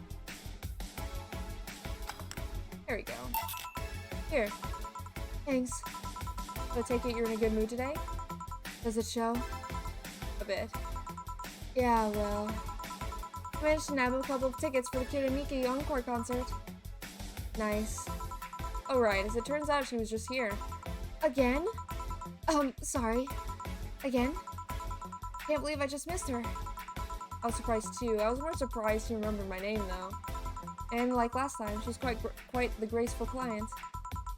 There we go. Here. Thanks. So I take it you're in a good mood today? Does it show? A bit. Yeah, well. I managed to nab a couple of tickets for the Kiramiki Encore concert. Nice. Oh right, as it turns out she was just here. Again? Sorry. Again? Can't believe I just missed her. I was surprised too. I was more surprised she remembered my name though. And like last time, she's quite the graceful client.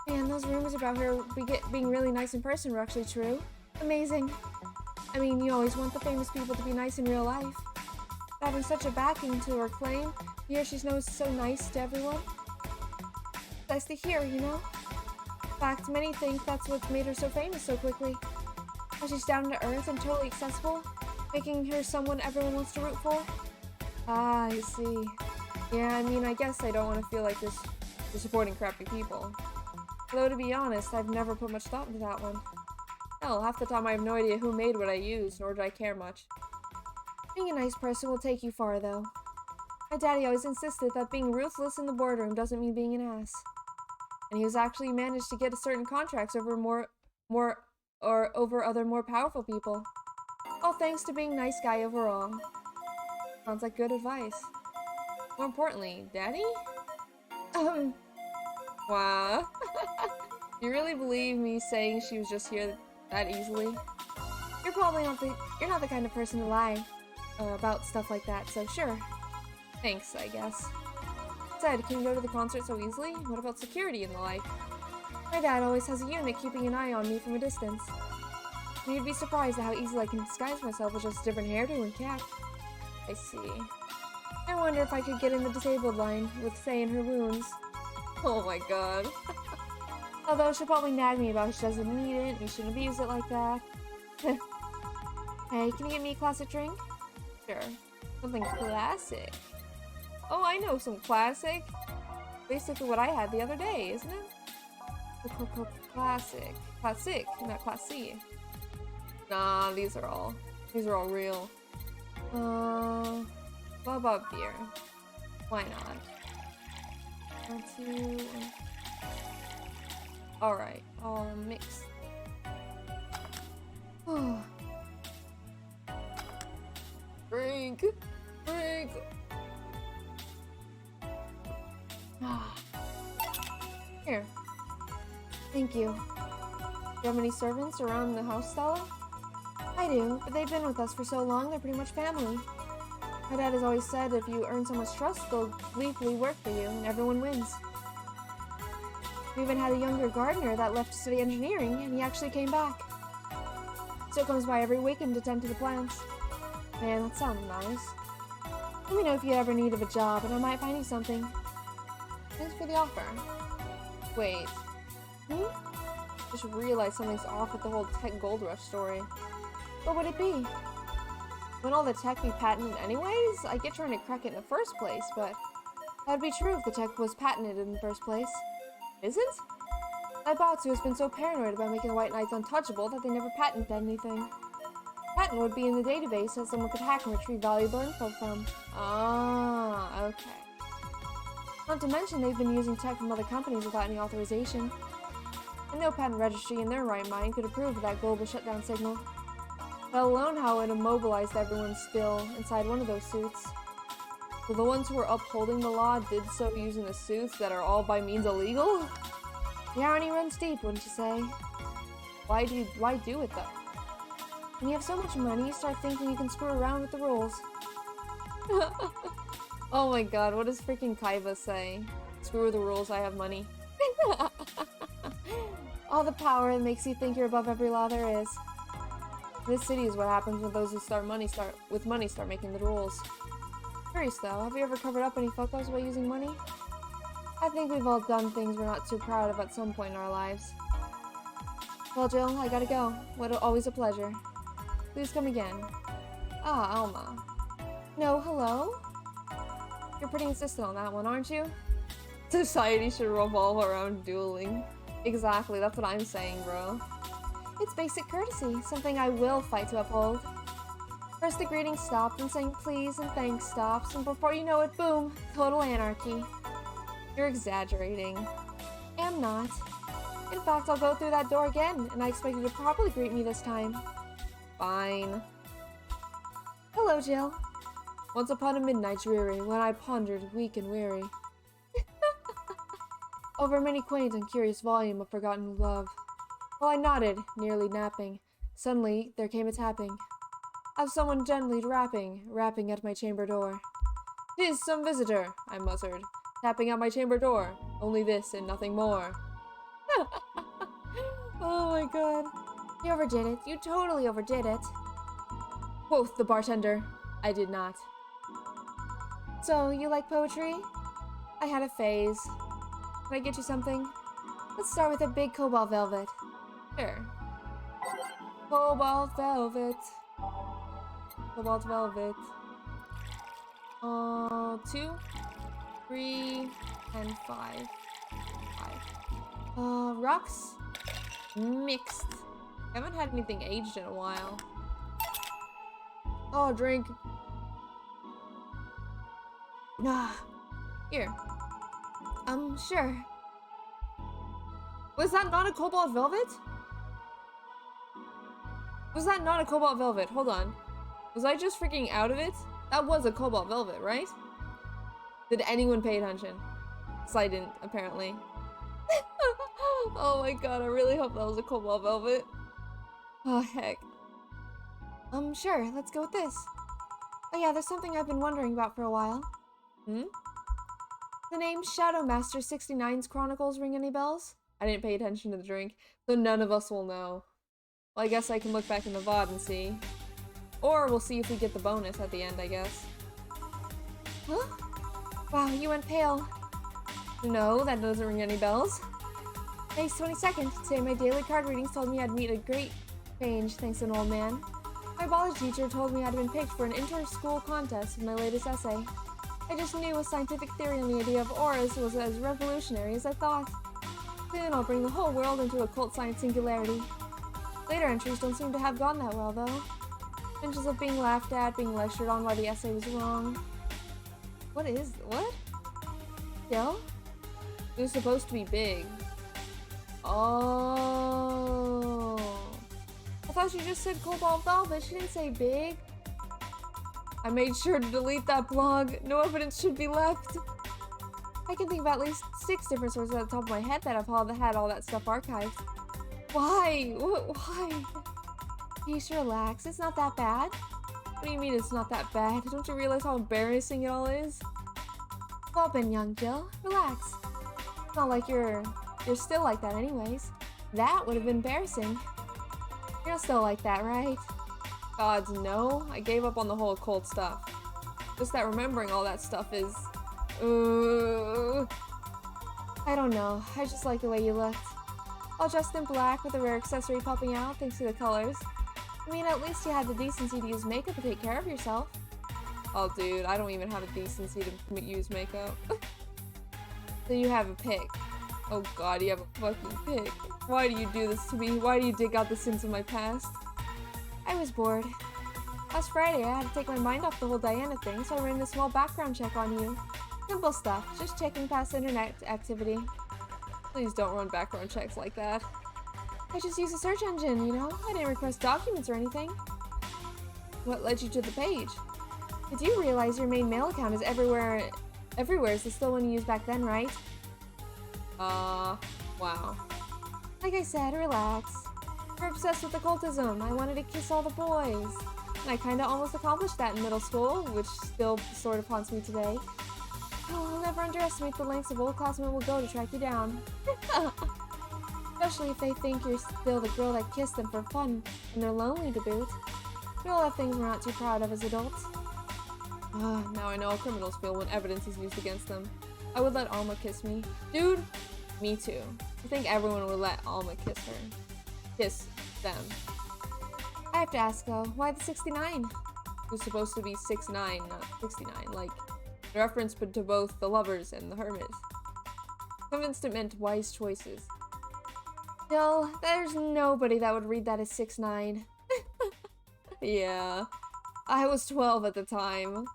Man, those rumors about her being really nice in person were actually true. Amazing. I mean, you always want the famous people to be nice in real life. But having such a backing to her claim, she's so nice to everyone. It's nice to hear, you know? In fact, many think that's what made her so famous so quickly. How she's down to earth and totally accessible, making her someone everyone wants to root for. Ah, I see. Yeah, I mean, I guess I don't want to feel like you're supporting crappy people. Although, to be honest, I've never put much thought into that one. Hell, half the time I have no idea who made what I used, nor did I care much. Being a nice person will take you far, though. My daddy always insisted that being ruthless in the boardroom doesn't mean being an ass. And he was actually managed to get certain contracts over over other more powerful people. All thanks to being nice guy overall. Sounds like good advice. More importantly, Daddy? Wow. Do you really believe me saying she was just here that easily? You're not the kind of person to lie about stuff like that, so sure. Thanks, I guess. Said, can you go to the concert so easily? What about security and the like? My dad always has a unit keeping an eye on me from a distance. And you'd be surprised at how easily I can disguise myself with just a different hairdo and cap. I see. I wonder if I could get in the disabled line with Faye and her wounds. Oh my god. Although she'll probably nag me about she doesn't need it and you shouldn't abuse it like that. Hey, can you get me a classic drink? Sure. Something classic. Oh, I know some classic. Basically what I had the other day, isn't it? Classic. Classic, not classy. Nah, these are all real. What about beer? Why not? 1, 2, 1. Alright, I'll mix. Drink! Drink! Here. Thank you. Do you have any servants around the house, Stella? I do, but they've been with us for so long, they're pretty much family. My dad has always said if you earn someone's trust, they'll gleefully work for you, and everyone wins. We even had a younger gardener that left to study engineering, and he actually came back. Still comes by every weekend to tend to the plants. Man, that sounds nice. Let me know if you ever need of a job, and I might find you something. Thanks for the offer. Wait. Just realized something's off with the whole tech gold rush story. What would it be? Wouldn't all the tech be patented anyways? I get trying to crack it in the first place, but... That'd be true if the tech was patented in the first place. Is it? My boss has been so paranoid about making the White Knights untouchable that they never patented anything. Patent would be in the database that someone could hack and retrieve valuable info from. Ah, okay. Not to mention they've been using tech from other companies without any authorization. And no patent registry in their right mind could approve of that global shutdown signal. Let alone how it immobilized everyone still inside one of those suits. So the ones who were upholding the law did so using the suits that are all by means illegal? The irony runs deep, wouldn't you say? Why do it though? When you have so much money, you start thinking you can screw around with the rules. Oh my god, what does freaking Kaiba say? Screw the rules, I have money. All the power that makes you think you're above every law there is. This city is what happens when those who start making the rules. Curious though, have you ever covered up any fuck-ups by using money? I think we've all done things we're not too proud of at some point in our lives. Well, Jill, I gotta go. Always a pleasure. Please come again. Ah, Alma. No, hello? You're pretty insistent on that one, aren't you? Society should revolve around dueling. Exactly, that's what I'm saying, bro. It's basic courtesy, something I will fight to uphold. First the greeting stopped, and saying please and thanks stops, and before you know it, boom, total anarchy. You're exaggerating. Am not. In fact, I'll go through that door again, and I expect you to properly greet me this time. Fine. Hello, Jill. Once upon a midnight dreary, when I pondered, weak and weary, over many quaint and curious volume of forgotten love. While I nodded, nearly napping, suddenly there came a tapping, of someone gently rapping at my chamber door. "'Tis some visitor," I muttered, tapping at my chamber door. Only this and nothing more. Oh my god. You overdid it. You totally overdid it. Quoth the bartender. I did not. So, you like poetry? I had a phase. Can I get you something? Let's start with a big cobalt velvet. Sure. Cobalt velvet. Cobalt velvet. 2, 3, and 5. Rocks? Mixed. I haven't had anything aged in a while. Oh, drink. Nah. Here. Sure. Was that not a cobalt velvet? Was that not a cobalt velvet? Hold on. Was I just freaking out of it? That was a cobalt velvet, right? Did anyone pay attention? Because I didn't, apparently. Oh my god, I really hope that was a cobalt velvet. Oh, heck. Sure, let's go with this. Oh yeah, there's something I've been wondering about for a while. Hmm? The name Shadow Master 69's Chronicles ring any bells? I didn't pay attention to the drink, so none of us will know. Well, I guess I can look back in the VOD and see. Or we'll see if we get the bonus at the end, I guess. Huh? Wow, you went pale. No, that doesn't ring any bells. May 22nd. Today my daily card readings told me I'd meet a great change thanks to an old man. My biology teacher told me I'd been picked for an inter-school contest with my latest essay. I just knew a scientific theory on the idea of auras was as revolutionary as I thought. Soon I'll bring the whole world into occult science singularity. Later entries don't seem to have gone that well, though. Mentions of being laughed at, being lectured on why the essay was wrong. What? Still? It was supposed to be big. Oh. I thought she just said cobalt velvet. She didn't say big. I made sure to delete that blog. No evidence should be left. I can think of at least 6 different sources at the top of my head that have had all that stuff archived. Why? Why? Please relax. It's not that bad. What do you mean it's not that bad? Don't you realize how embarrassing it all is? We've all been young, Jill. Relax. It's not like you're still like that anyways. That would have been embarrassing. You're still like that, right? Gods, no. I gave up on the whole occult stuff. Just that remembering all that stuff is... I don't know. I just like the way you looked. All dressed in black with a rare accessory popping out thanks to the colors. I mean, at least you had the decency to use makeup and take care of yourself. Oh, dude, I don't even have a decency to use makeup. So you have a pic. Oh god, you have a fucking pic. Why do you do this to me? Why do you dig out the sins of my past? I was bored. Last Friday, I had to take my mind off the whole Diana thing, so I ran a small background check on you. Simple stuff, just checking past internet activity. Please don't run background checks like that. I just use a search engine, you know? I didn't request documents or anything. What led you to the page? Did you realize your main mail account is everywhere is still one you used back then, right? Wow. Like I said, relax. We're obsessed with occultism. I wanted to kiss all the boys. And I kinda almost accomplished that in middle school, which still sort of haunts me today. Oh, I'll never underestimate the lengths of old classmen will go to track you down. Especially if they think you're still the girl that kissed them for fun and they're lonely to boot. We all have things we're not too proud of as adults. Now I know how criminals feel when evidence is used against them. I would let Alma kiss me. Dude, me too. I think everyone would let Alma kiss her. Kiss them. I have to ask though, why the 69? It was supposed to be 6'9", not 69, like the reference to both the lovers and the hermit. Convinced it meant wise choices. Jill, there's nobody that would read that as 6'9". Yeah. I was 12 at the time.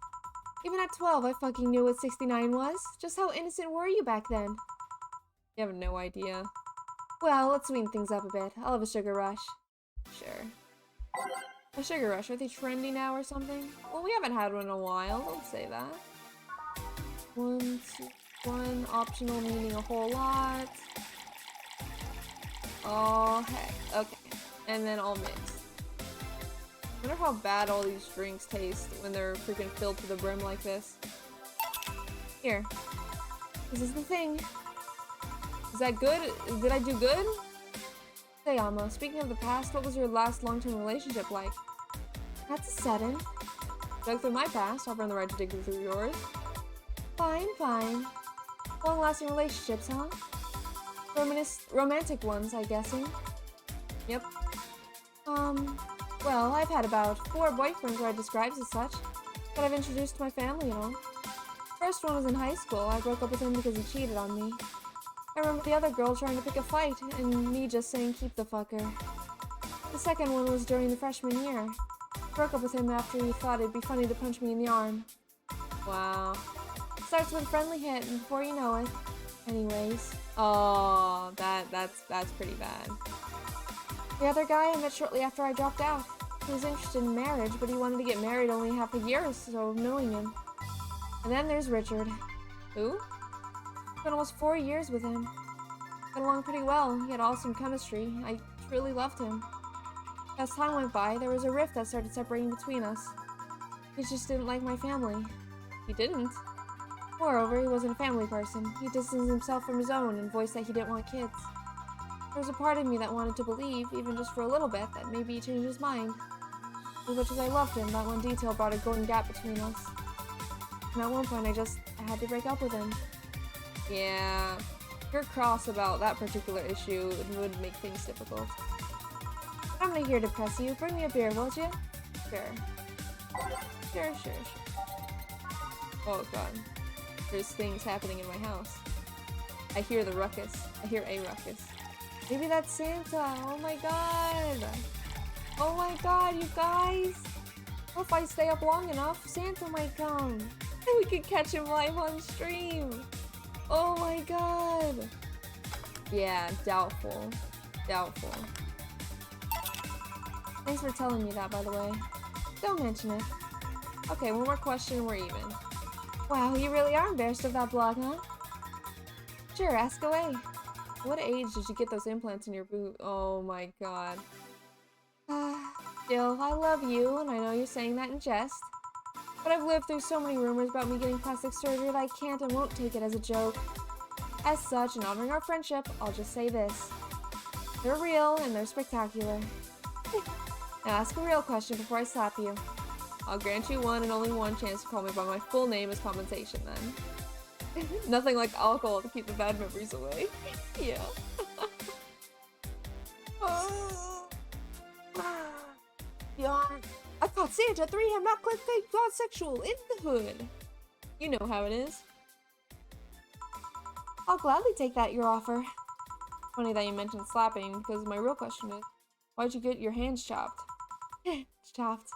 Even at 12, I fucking knew what 69 was. Just how innocent were you back then? You have no idea. Well, let's sweeten things up a bit. I'll have a sugar rush. Sure. A sugar rush, are they trendy now or something? Well, we haven't had one in a while, don't say that. 1, 2, 1, optional meaning a whole lot. Oh, heck. Okay. And then all mixed. I wonder how bad all these drinks taste when they're freaking filled to the brim like this. Here. This is the thing. Is that good? Did I do good? Say, Alma, speaking of the past, what was your last long-term relationship like? That's a sudden. Dug through my past, I'll earn the right to dig through yours. Fine, fine. Long-lasting relationships, huh? Romantic ones, I'm guessing. Yep. Well, I've had about 4 boyfriends where I described as such, that I've introduced to my family and all. First one was in high school. I broke up with him because he cheated on me. I remember the other girl trying to pick a fight, and me just saying keep the fucker. The second one was during the freshman year. Broke up with him after he thought it'd be funny to punch me in the arm. Wow. Starts with a friendly hit, and before you know it. Anyways. Oh, that's pretty bad. The other guy I met shortly after I dropped out. He was interested in marriage, but he wanted to get married only half a year or so of knowing him. And then there's Richard. Who? Spent almost 4 years with him. Got along pretty well. He had awesome chemistry. I truly loved him. As time went by, there was a rift that started separating between us. He just didn't like my family. He didn't. Moreover, he wasn't a family person. He distanced himself from his own and voiced that he didn't want kids. There was a part of me that wanted to believe, even just for a little bit, that maybe he changed his mind. As much as I loved him, that one detail brought a golden gap between us. And at one point, I had to break up with him. Yeah. If you're cross about that particular issue, it would make things difficult. I'm not here to press you. Bring me a beer, won't you? Sure. Sure. Oh god. There's things happening in my house. I hear the ruckus. I hear a ruckus. Maybe that's Santa. Oh my god. Oh my god, you guys. What if I stay up long enough? Santa might come. And we could catch him live on stream. Oh my god. Yeah, doubtful. Doubtful. Thanks for telling me that, by the way. Don't mention it. Okay, one more question and we're even. Wow, you really are embarrassed of that blog, huh? Sure, ask away. What age did you get those implants in your boot? Oh my god. Jill, I love you, and I know you're saying that in jest. But I've lived through so many rumors about me getting plastic surgery that I can't and won't take it as a joke. As such, in honoring our friendship, I'll just say this. They're real, and they're spectacular. Now ask a real question before I slap you. I'll grant you one and only one chance to call me by my full name as compensation then. Nothing like alcohol to keep the bad memories away. Yeah. Yawn. I caught Santa 3 have not clicked fake god sexual in the hood. You know how it is. I'll gladly take that, your offer. Funny that you mentioned slapping, because my real question is, why'd you get your hands chopped? Chopped.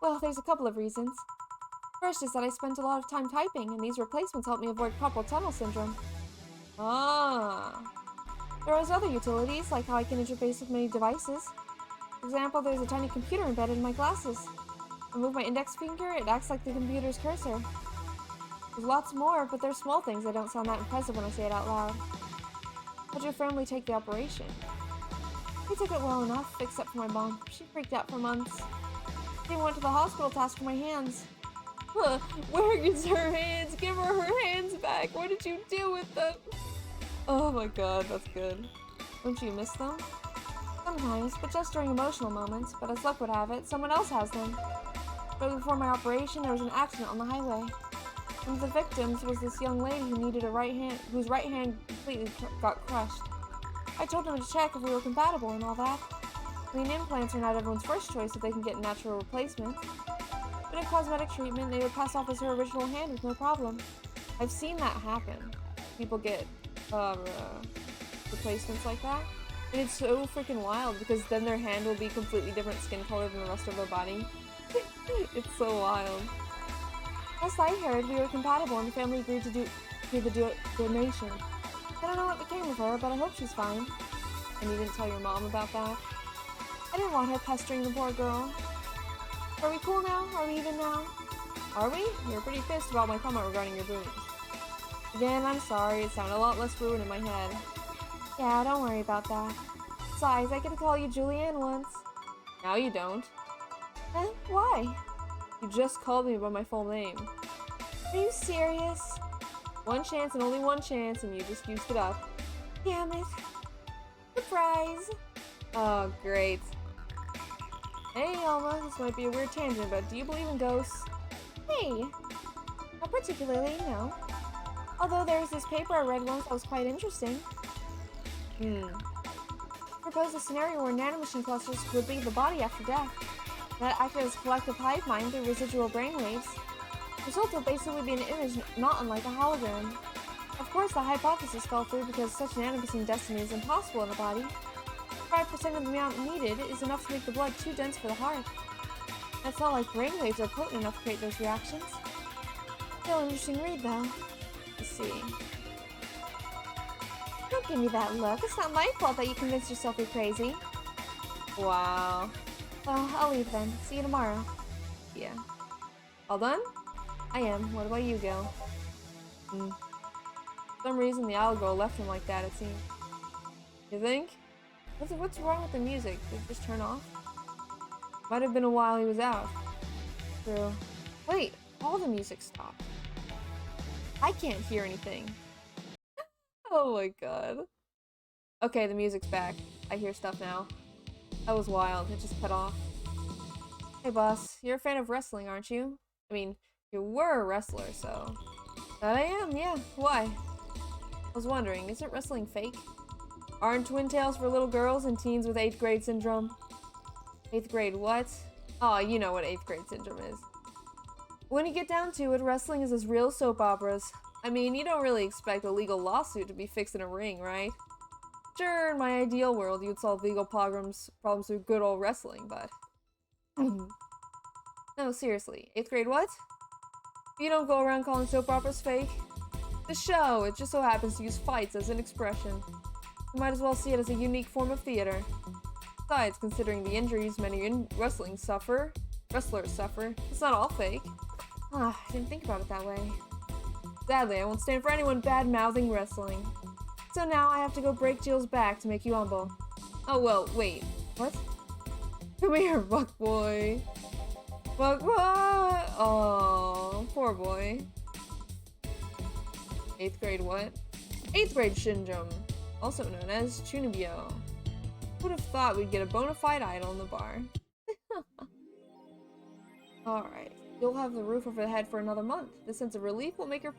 Well, there's a couple of reasons. First is that I spent a lot of time typing, and these replacements help me avoid carpal tunnel syndrome. Ah. There are other utilities, like how I can interface with many devices. For example, there's a tiny computer embedded in my glasses. I move my index finger, it acts like the computer's cursor. There's lots more, but they're small things that don't sound that impressive when I say it out loud. How'd your family take the operation? They took it well enough, except for my mom. She freaked out for months. They went to the hospital to ask for my hands. Where is her hands? Give her hands back! What did you do with them? Oh my god, that's good. Don't you miss them? Sometimes, but just during emotional moments, but as luck would have it, someone else has them. But before my operation, there was an accident on the highway. One of the victims was this young lady who needed a right hand, whose right hand completely got crushed. I told them to check if we were compatible and all that. I mean, implants are not everyone's first choice if they can get a natural replacement. But in cosmetic treatment, they would pass off as her original hand with no problem. I've seen that happen. People get replacements like that. And it's so freaking wild because then their hand will be completely different skin color than the rest of their body. It's so wild. Last I heard, we were compatible and the family agreed to do the donation. I don't know what became of her, but I hope she's fine. And you didn't tell your mom about that? I didn't want her pestering the poor girl. Are we cool now? Are we even now? Are we? You were pretty pissed about my comment regarding your boobs. Again, I'm sorry. It sounded a lot less fluent in my head. Yeah, don't worry about that. Besides, I get to call you Julianne once. Now you don't. Why? You just called me by my full name. Are you serious? One chance and only one chance, and you just used it up. Damn it. Surprise! Oh, great. Hey, Alma, this might be a weird tangent, but do you believe in ghosts? Hey! Not particularly, no. Although there was this paper I read once that was quite interesting. Proposed a scenario where nanomachine clusters would leave the body after death. That acted as a collective hive mind through residual brainwaves. The result would basically be an image not unlike a hologram. Of course, the hypothesis fell through because such nanomachine destiny is impossible in the body. 5% of the amount needed is enough to make the blood too dense for the heart. That's not like brainwaves are potent enough to create those reactions. Still an interesting read, though. Let's see. Don't give me that look. It's not my fault that you convinced yourself you're crazy. Wow. Well, I'll leave then. See you tomorrow. Yeah. All done? I am. What about you, Gil? For some reason, the owl girl left him like that, it seems. You think? What's wrong with the music? Did it just turn off? Might have been a while he was out. True. Wait, all the music stopped. I can't hear anything. Oh my god. Okay, the music's back. I hear stuff now. That was wild. It just cut off. Hey, boss. You're a fan of wrestling, aren't you? I mean, you were a wrestler, so... That I am, yeah. Why? I was wondering, isn't wrestling fake? Aren't twin tails for little girls and teens with 8th grade syndrome? 8th grade what? Oh, you know what 8th grade syndrome is. When you get down to it, wrestling is as real soap operas. I mean, you don't really expect a legal lawsuit to be fixed in a ring, right? Sure, in my ideal world, you'd solve legal problems through good old wrestling, but... No, seriously. 8th grade what? You don't go around calling soap operas fake. The show, it just so happens to use fights as an expression. You might as well see it as a unique form of theater. Besides, considering the injuries many wrestlers suffer, it's not all fake. Ah, I didn't think about it that way. Sadly, I won't stand for anyone bad-mouthing wrestling. So now I have to go break Jill's back to make you humble. Oh, well, wait. What? Come here, buck boy. Buck boy! Oh, poor boy. 8th grade what? 8th grade syndrome, also known as Chunibyo. Would have thought we'd get a bona fide idol in the bar. Alright, you'll have the roof over the head for another month. This sense of relief will make her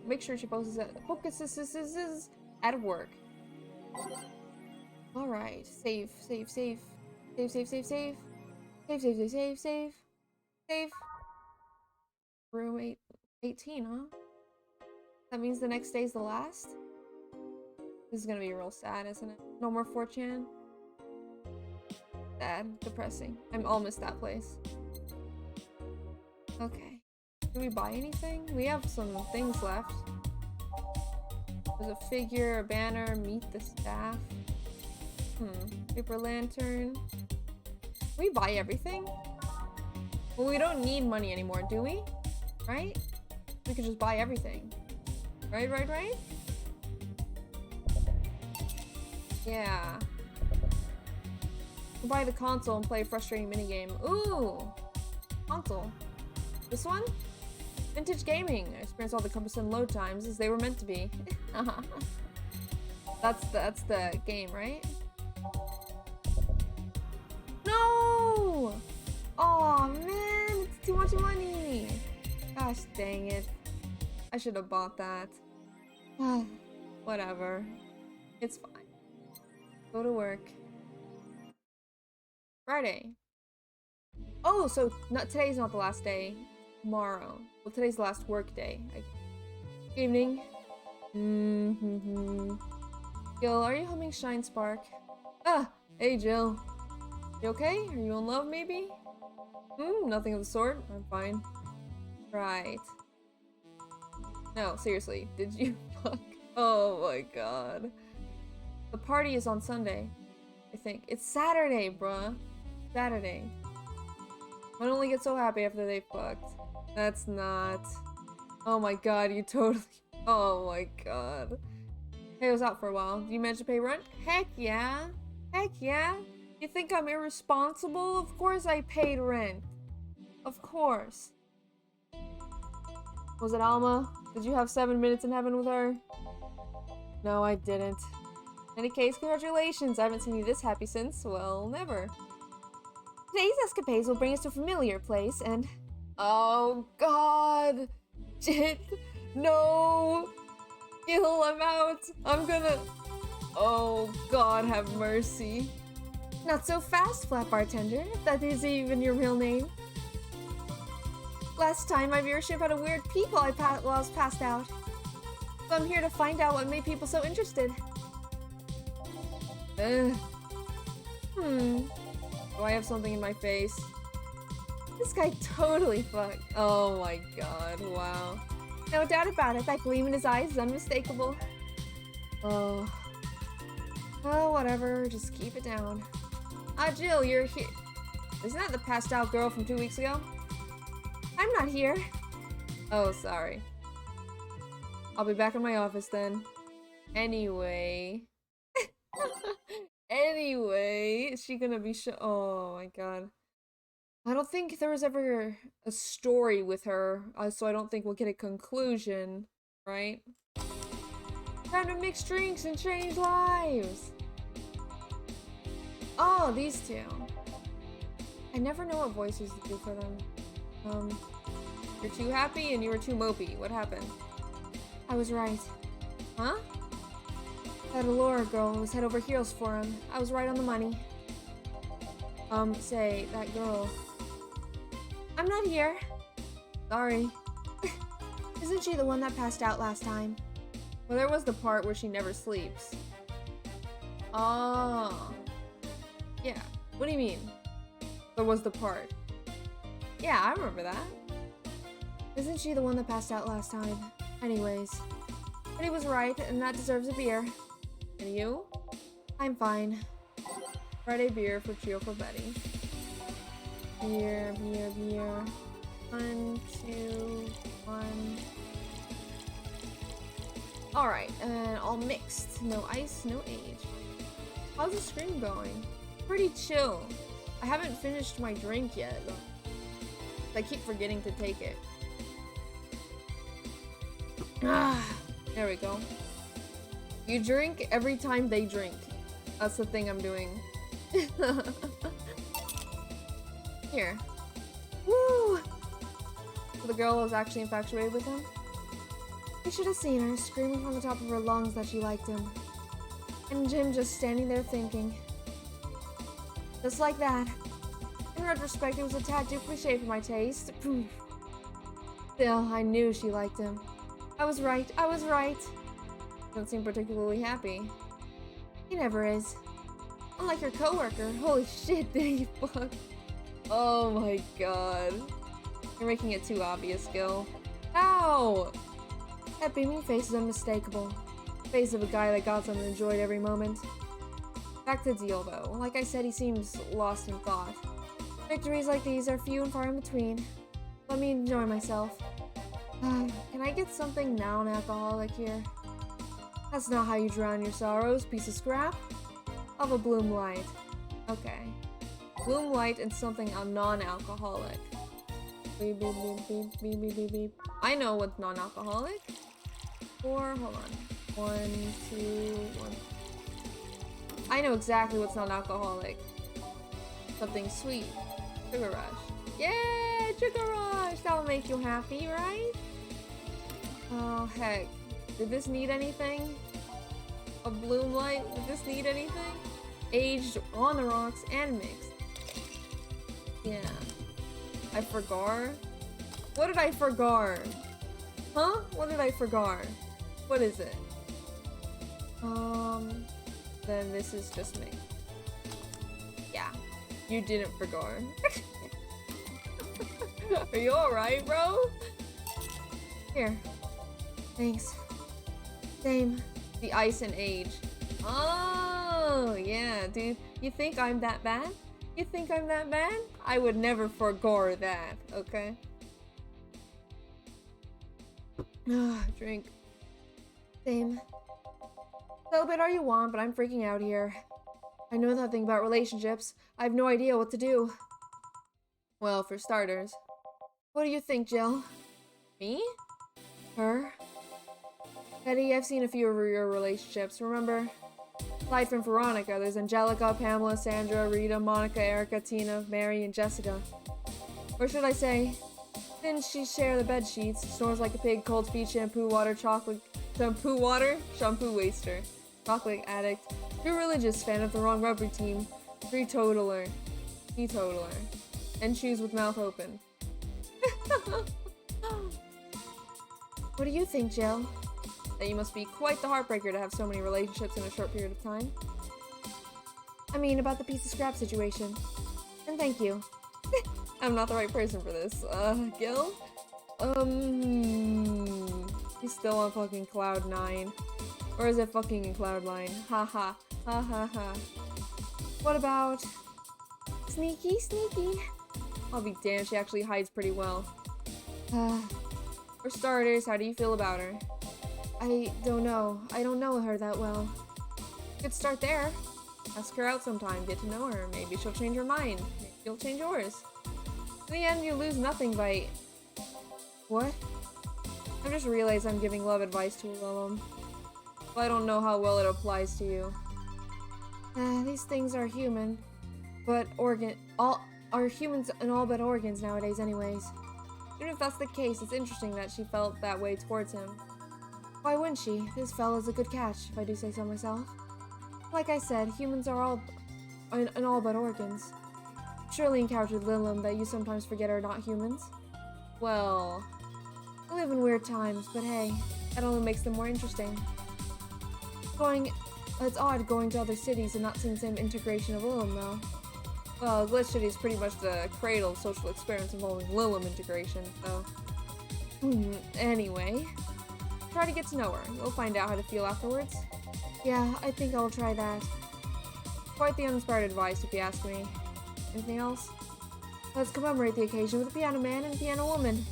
make sure she focuses at work. Alright, save. Save. Room 18, huh? That means the next day's the last? This is gonna be real sad, isn't it? No more 4chan? Sad, depressing. I'm almost that place. Okay. Did we buy anything? We have some things left. There's a figure, a banner, meet the staff. Paper lantern. Can we buy everything? Well, we don't need money anymore, do we? Right? We could just buy everything. Right? Yeah. We'll buy the console and play a frustrating minigame. Ooh! Console. This one? Vintage gaming. I experienced all the cumbersome load times as they were meant to be. That's the game, right? No! Aw, man! It's too much money! Gosh dang it. I should have bought that. Whatever. It's fine. Go to work. Friday. Oh, so today's not the last day. Tomorrow. Well, today's the last work day. Evening. Jill, are you humming Shine Spark? Ah! Hey, Jill. You okay? Are you in love, maybe? Nothing of the sort. I'm fine. Right. No, seriously. Did you fuck? Oh my god. The party is on Sunday, I think. It's Saturday, bruh. Saturday. I only get so happy after they fucked. That's not... Oh my god, you totally... Oh my god. Hey, I was out for a while. Did you manage to pay rent? Heck yeah. Heck yeah. You think I'm irresponsible? Of course I paid rent. Of course. Was it Alma? Did you have 7 minutes in heaven with her? No, I didn't. In any case, congratulations. I haven't seen you this happy since, well, never. Today's escapades will bring us to a familiar place, and... Oh, God! Shit! No! Gil, I'm out! I'm gonna... Oh, God, have mercy. Not so fast, Flat Bartender, if that is even your real name. Last time, my viewership had a weird peak while I was passed out. So I'm here to find out what made people so interested. Hmm. Do I have something in my face? This guy totally fucked. Oh my god, wow. No doubt about it. That gleam in his eyes is unmistakable. Oh. Oh, whatever. Just keep it down. Ah, Jill, you're here. Isn't that the passed out girl from 2 weeks ago? I'm not here. Oh, sorry. I'll be back in my office then. Anyway. Anyway, is she gonna be oh my god. I don't think there was ever a story with her, so I don't think we'll get a conclusion, right? Time to mix drinks and change lives! Oh, these two. I never know what voices to do for them. You're too happy and you were too mopey. What happened? I was right. Huh? That Allura girl was head over heels for him. I was right on the money. Say, that girl. I'm not here. Sorry. Isn't she the one that passed out last time? Well, there was the part where she never sleeps. Oh. Yeah. What do you mean? There was the part. Yeah, I remember that. Isn't she the one that passed out last time? Anyways. But he was right, and that deserves a beer. And you? I'm fine. Friday beer for Gio for Betty. Beer, beer, beer. 1, 2, 1. Alright, and all mixed. No ice, no age. How's the stream going? Pretty chill. I haven't finished my drink yet, though. I keep forgetting to take it. Ah, there we go. You drink every time they drink. That's the thing I'm doing. Here. Woo! So the girl was actually infatuated with him? You should have seen her screaming from the top of her lungs that she liked him. And Jim just standing there thinking. Just like that. In retrospect, it was a tad too cliche for my taste. Still, I knew she liked him. I was right. I was right. Don't seem particularly happy. He never is. Unlike your coworker. Holy shit, did he fuck? Oh my god. You're making it too obvious, Gil. Ow! That beaming face is unmistakable. Face of a guy that got something and enjoyed every moment. Back to deal though. Like I said, he seems lost in thought. Victories like these are few and far in between. Let me enjoy myself. Can I get something non-alcoholic here? That's not how you drown your sorrows, piece of scrap. I'll have a Bloom Light. Okay. Bloom Light and something non-alcoholic. Beep, beep, beep, beep, beep, beep, beep, beep. I know what's non-alcoholic. 4, hold on. 1, 2, 1. I know exactly what's non-alcoholic. Something sweet. Sugar Rush. Yeah, Sugar Rush! That'll make you happy, right? Oh, heck. Did this need anything? A Bloom Light? Did this need anything? Aged on the rocks and mixed. Yeah. I forgot? What did I forgot? Huh? What did I forgot? What is it? Then this is just me. Yeah. You didn't forget. Are you alright, bro? Here. Thanks. Same. The ice and age. Oh, yeah, dude. You think I'm that bad? You think I'm that bad? I would never forgo that, okay? Drink. Same. Celebrate all you want, but I'm freaking out here. I know nothing about relationships. I have no idea what to do. Well, for starters. What do you think, Jill? Me? Her? Betty, I've seen a few of your relationships, remember? Aside from Veronica, there's Angelica, Pamela, Sandra, Rita, Monica, Erica, Tina, Mary, and Jessica. Or should I say, didn't she share the bed sheets? Snores like a pig, cold feet, shampoo water, shampoo waster, chocolate addict, true religious, fan of the wrong rugby team, teetotaler, and shoes with mouth open. What do you think, Jill? That you must be quite the heartbreaker to have so many relationships in a short period of time. I mean, about the piece of scrap situation. And thank you. I'm not the right person for this. Gil? He's still on fucking Cloud 9. Or is it fucking in Cloud 9? Haha. Ha ha ha. What about... Sneaky, sneaky. I'll be damned, she actually hides pretty well. For starters, how do you feel about her? I don't know. I don't know her that well. Could start there. Ask her out sometime, get to know her. Maybe she'll change her mind. Maybe you'll change yours. In the end, you lose nothing by... What? I just realized I'm giving love advice to Willem. But I don't know how well it applies to you. These things are human. But are humans and all but organs nowadays anyways. Even if that's the case, it's interesting that she felt that way towards him. Why wouldn't she? This fella's a good catch, if I do say so myself. Like I said, humans are all but organs. Surely encountered Lilum that you sometimes forget are not humans. Well... We live in weird times, but hey, that only makes them more interesting. It's odd going to other cities and not seeing the same integration of Lilum, though. Well, Glitch City is pretty much the cradle of social experiments involving Lilum integration, so... Anyway, try to get to know her. You'll find out how to feel afterwards. Yeah, I think I'll try that. Quite the uninspired advice, if you ask me. Anything else? Let's commemorate the occasion with a piano man and a piano woman.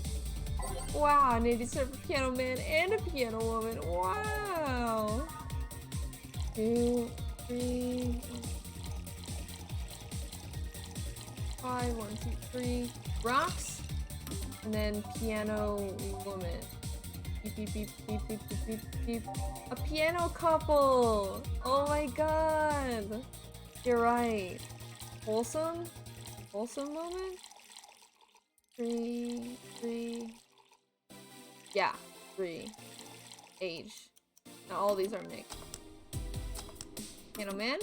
Wow, I need to serve a piano man and a piano woman. Wow! 2, 3... 5, 1, 2, 3. Rocks, and then piano woman. Beep, beep, beep, beep, beep, beep, beep, beep. A piano couple! Oh my god! You're right. Wholesome? Wholesome moment? 3. Yeah, 3. Age. Now all these are mixed. Piano man?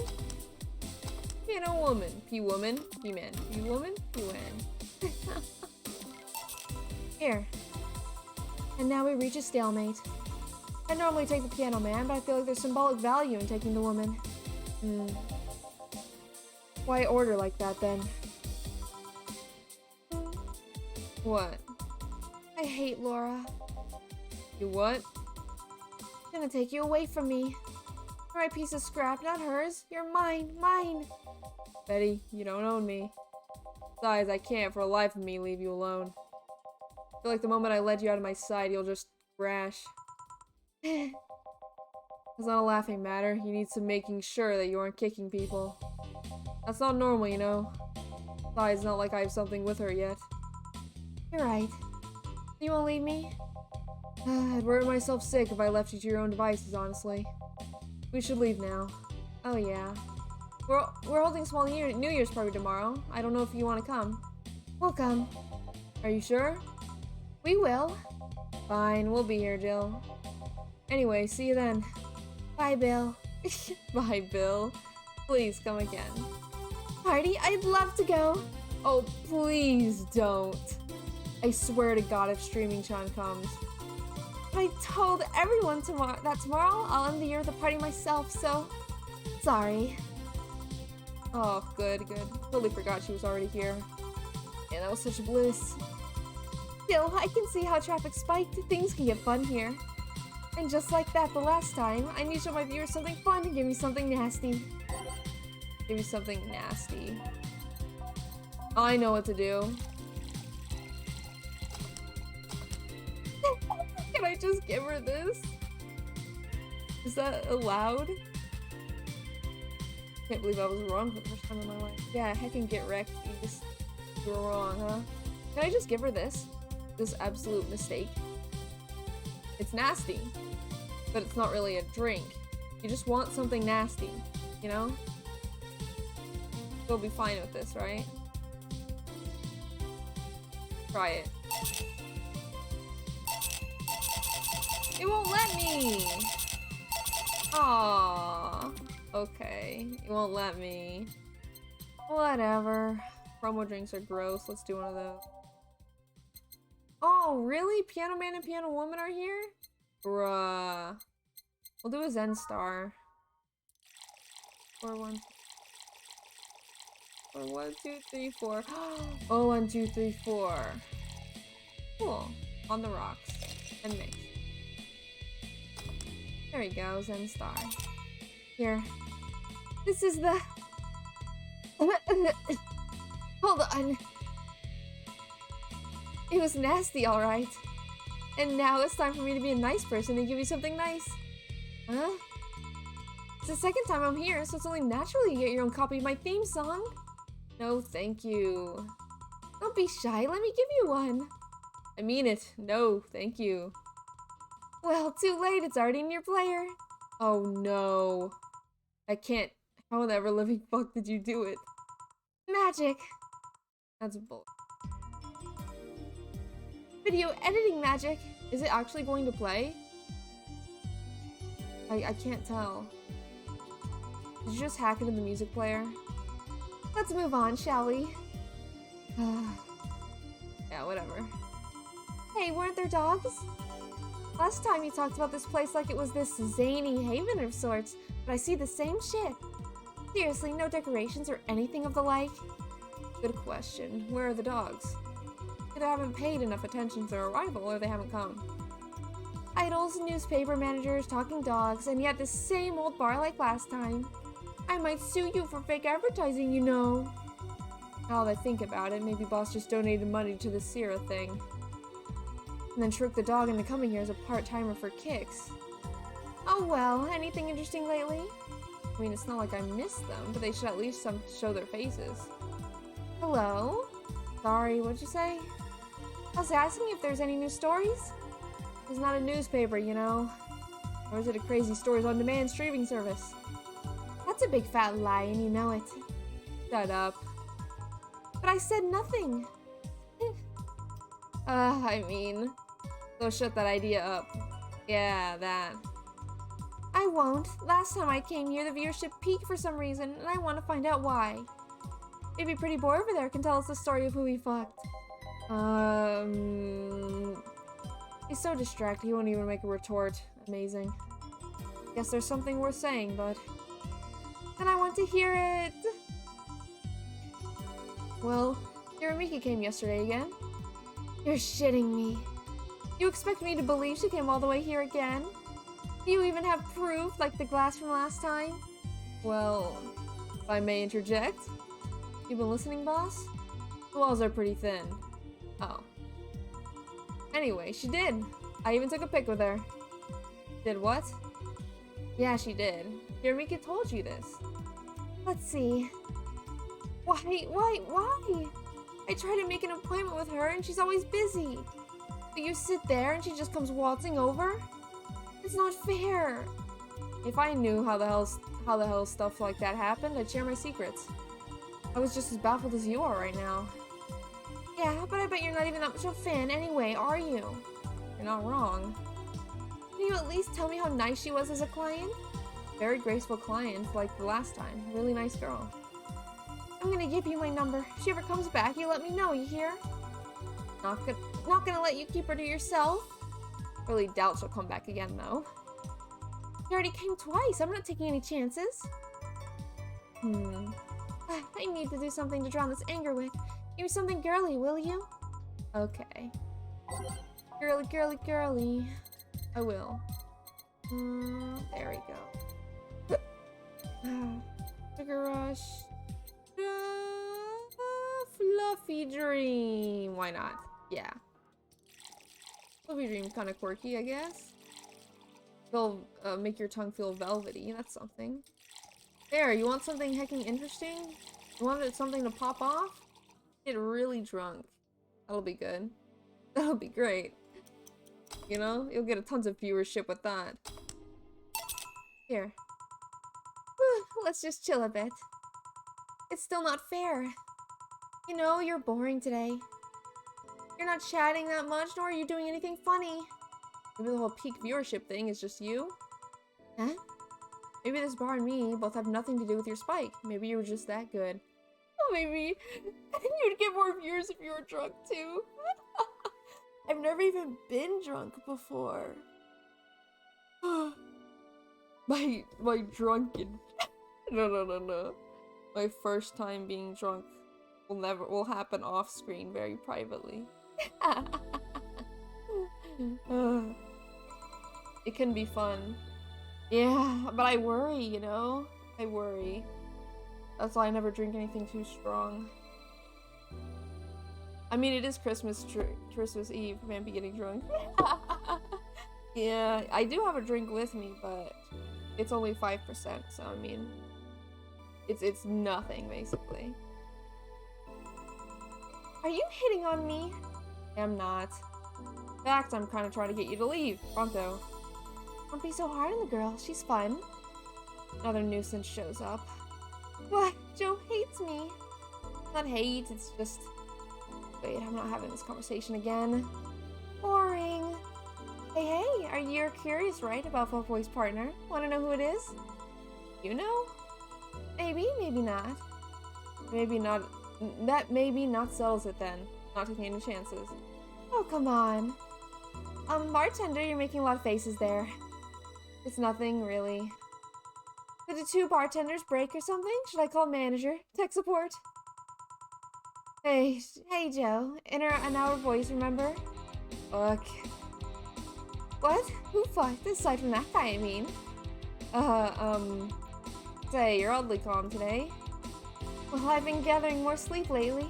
Piano woman. P-woman. P-man. P-woman. P-wan. Here. And now we reach a stalemate. I normally take the piano man, but I feel like there's symbolic value in taking the woman. Why order like that then? What? I hate Laura. You what? Gonna take you away from me. You're my piece of scrap, not hers. You're mine, mine. Betty, you don't own me. Besides, I can't for the life of me leave you alone. I feel like the moment I let you out of my sight, you'll just crash. It's not a laughing matter. You need some making sure that you aren't kicking people. That's not normal, you know. Besides, it's not like I have something with her yet. You're right. You won't leave me? I'd worry myself sick if I left you to your own devices, honestly. We should leave now. Oh yeah. We're holding a small New Year's party tomorrow. I don't know if you want to come. We'll come. Are you sure? We will. Fine, we'll be here, Jill. Anyway, see you then. Bye, Bill. Bye, Bill. Please come again. Party? I'd love to go. Oh, please don't. I swear to God if Streaming Chan comes. But I told everyone that tomorrow I'll end the year with a party myself, so... Sorry. Oh, good. Totally forgot she was already here. Yeah, that was such bliss. Still, I can see how traffic spiked. Things can get fun here. And just like that the last time, I need to show my viewers something fun and give me something nasty. Give me something nasty. I know what to do. Can I just give her this? Is that allowed? Can't believe I was wrong for the first time in my life. Yeah, heckin' get wrecked. You were wrong, huh? Can I just give her this? This absolute mistake. It's nasty, but it's not really a drink. You just want something nasty, you know? You'll be fine with this, right? Try it. It won't let me! Aww. Okay. It won't let me. Whatever. Promo drinks are gross. Let's do one of those. Oh, really? Piano Man and Piano Woman are here? Bruh. We'll do a Zen Star. 4, 1. Or 1, 2, 3, 4. Oh, 1, 2, 3, 4. Cool. On the rocks. And mix. There we go, Zen Star. Here. This is the... Hold on. It was nasty, alright. And now it's time for me to be a nice person and give you something nice. Huh? It's the second time I'm here, so it's only natural you get your own copy of my theme song. No, thank you. Don't be shy, let me give you one. I mean it. No, thank you. Well, too late, it's already in your player. Oh no. I can't. How in the ever living fuck did you do it? Magic. That's bull. Video editing magic. Is it actually going to play? I can't tell. Did you just hack it in the music player? Let's move on, shall we? Yeah, whatever. Hey, weren't there dogs? Last time you talked about this place like it was this zany haven of sorts, but I see the same shit. Seriously, no decorations or anything of the like? Good question. Where are the dogs? Either haven't paid enough attention to their arrival or they haven't come. Idols, newspaper managers, talking dogs, and yet the same old bar like last time. I might sue you for fake advertising, you know. Now that I think about it, maybe boss just donated money to the Sierra thing. And then tricked the dog into coming here as a part-timer for kicks. Oh well, anything interesting lately? I mean, it's not like I missed them, but they should at least show their faces. Hello? Sorry, what'd you say? I was asking if there's any new stories. It's not a newspaper, you know. Or is it a crazy stories on demand streaming service? That's a big fat lie and you know it. Shut up. But I said nothing. I mean, so shut that idea up. Yeah, that. I won't. Last time I came here, the viewership peaked for some reason, and I want to find out why. Maybe Pretty Boy over there can tell us the story of who he fucked. He's so distracted he won't even make a retort. Amazing. Guess there's something worth saying, but... Then I want to hear it! Well, Hiramiki came yesterday again. You're shitting me. You expect me to believe she came all the way here again? Do you even have proof, like the glass from last time? Well, if I may interject. You been listening, boss? The walls are pretty thin. Oh. Anyway, she did. I even took a pic with her. Did what? Yeah, she did. Hiramiki told you this. Let's see. Why? I try to make an appointment with her and she's always busy. But you sit there and she just comes waltzing over? It's not fair. If I knew how the hell stuff like that happened, I'd share my secrets. I was just as baffled as you are right now. Yeah, but I bet you're not even that much of a fan anyway, are you? You're not wrong. Can you at least tell me how nice she was as a client? Very graceful client, like the last time. Really nice girl. I'm gonna give you my number. If she ever comes back, you let me know, you hear? Not gonna let you keep her to yourself. Really doubt she'll come back again, though. She already came twice. I'm not taking any chances. I need to do something to drown this anger with. Give me something girly, will you? Okay. Girly. I will. There we go. Sugar Rush. Fluffy Dream. Why not? Yeah. Fluffy Dream's kind of quirky, I guess. They'll make your tongue feel velvety. That's something. There, you want something hecking interesting? You want something to pop off? Get really drunk. That'll be good. That'll be great. You know, you'll get a tons of viewership with that. Here. Let's just chill a bit. It's still not fair. You know, you're boring today. You're not chatting that much, nor are you doing anything funny. Maybe the whole peak viewership thing is just you? Huh? Maybe this bar and me both have nothing to do with your spike. Maybe you were just that good. Oh, maybe you'd get more viewers if you were drunk too. I've never even been drunk before. my drunken... No. My first time being drunk will happen off screen very privately. It can be fun. Yeah, but I worry, you know? I worry. That's why I never drink anything too strong. I mean, it is Christmas Eve, man, be getting drunk. Yeah, I do have a drink with me, but it's only 5%, so I mean, it's nothing, basically. Are you hitting on me? I'm not. In fact, I'm kind of trying to get you to leave, pronto. Don't be so hard on the girl. She's fun. Another nuisance shows up. What? Joe hates me. Not hate, it's just... Wait, I'm not having this conversation again. Boring. Hey, are you curious, right, about Fuckboy's partner? Want to know who it is? You know? Maybe, maybe not. Maybe not. That maybe not settles it then. Not taking any chances. Oh, come on. Bartender, you're making a lot of faces there. It's nothing, really. Did the two bartenders break or something? Should I call manager? Tech support? Hey, Joe. An hour voice, remember? Fuck. What? Who fucked? Aside from that guy, I mean. Say, you're oddly calm today. Well, I've been gathering more sleep lately.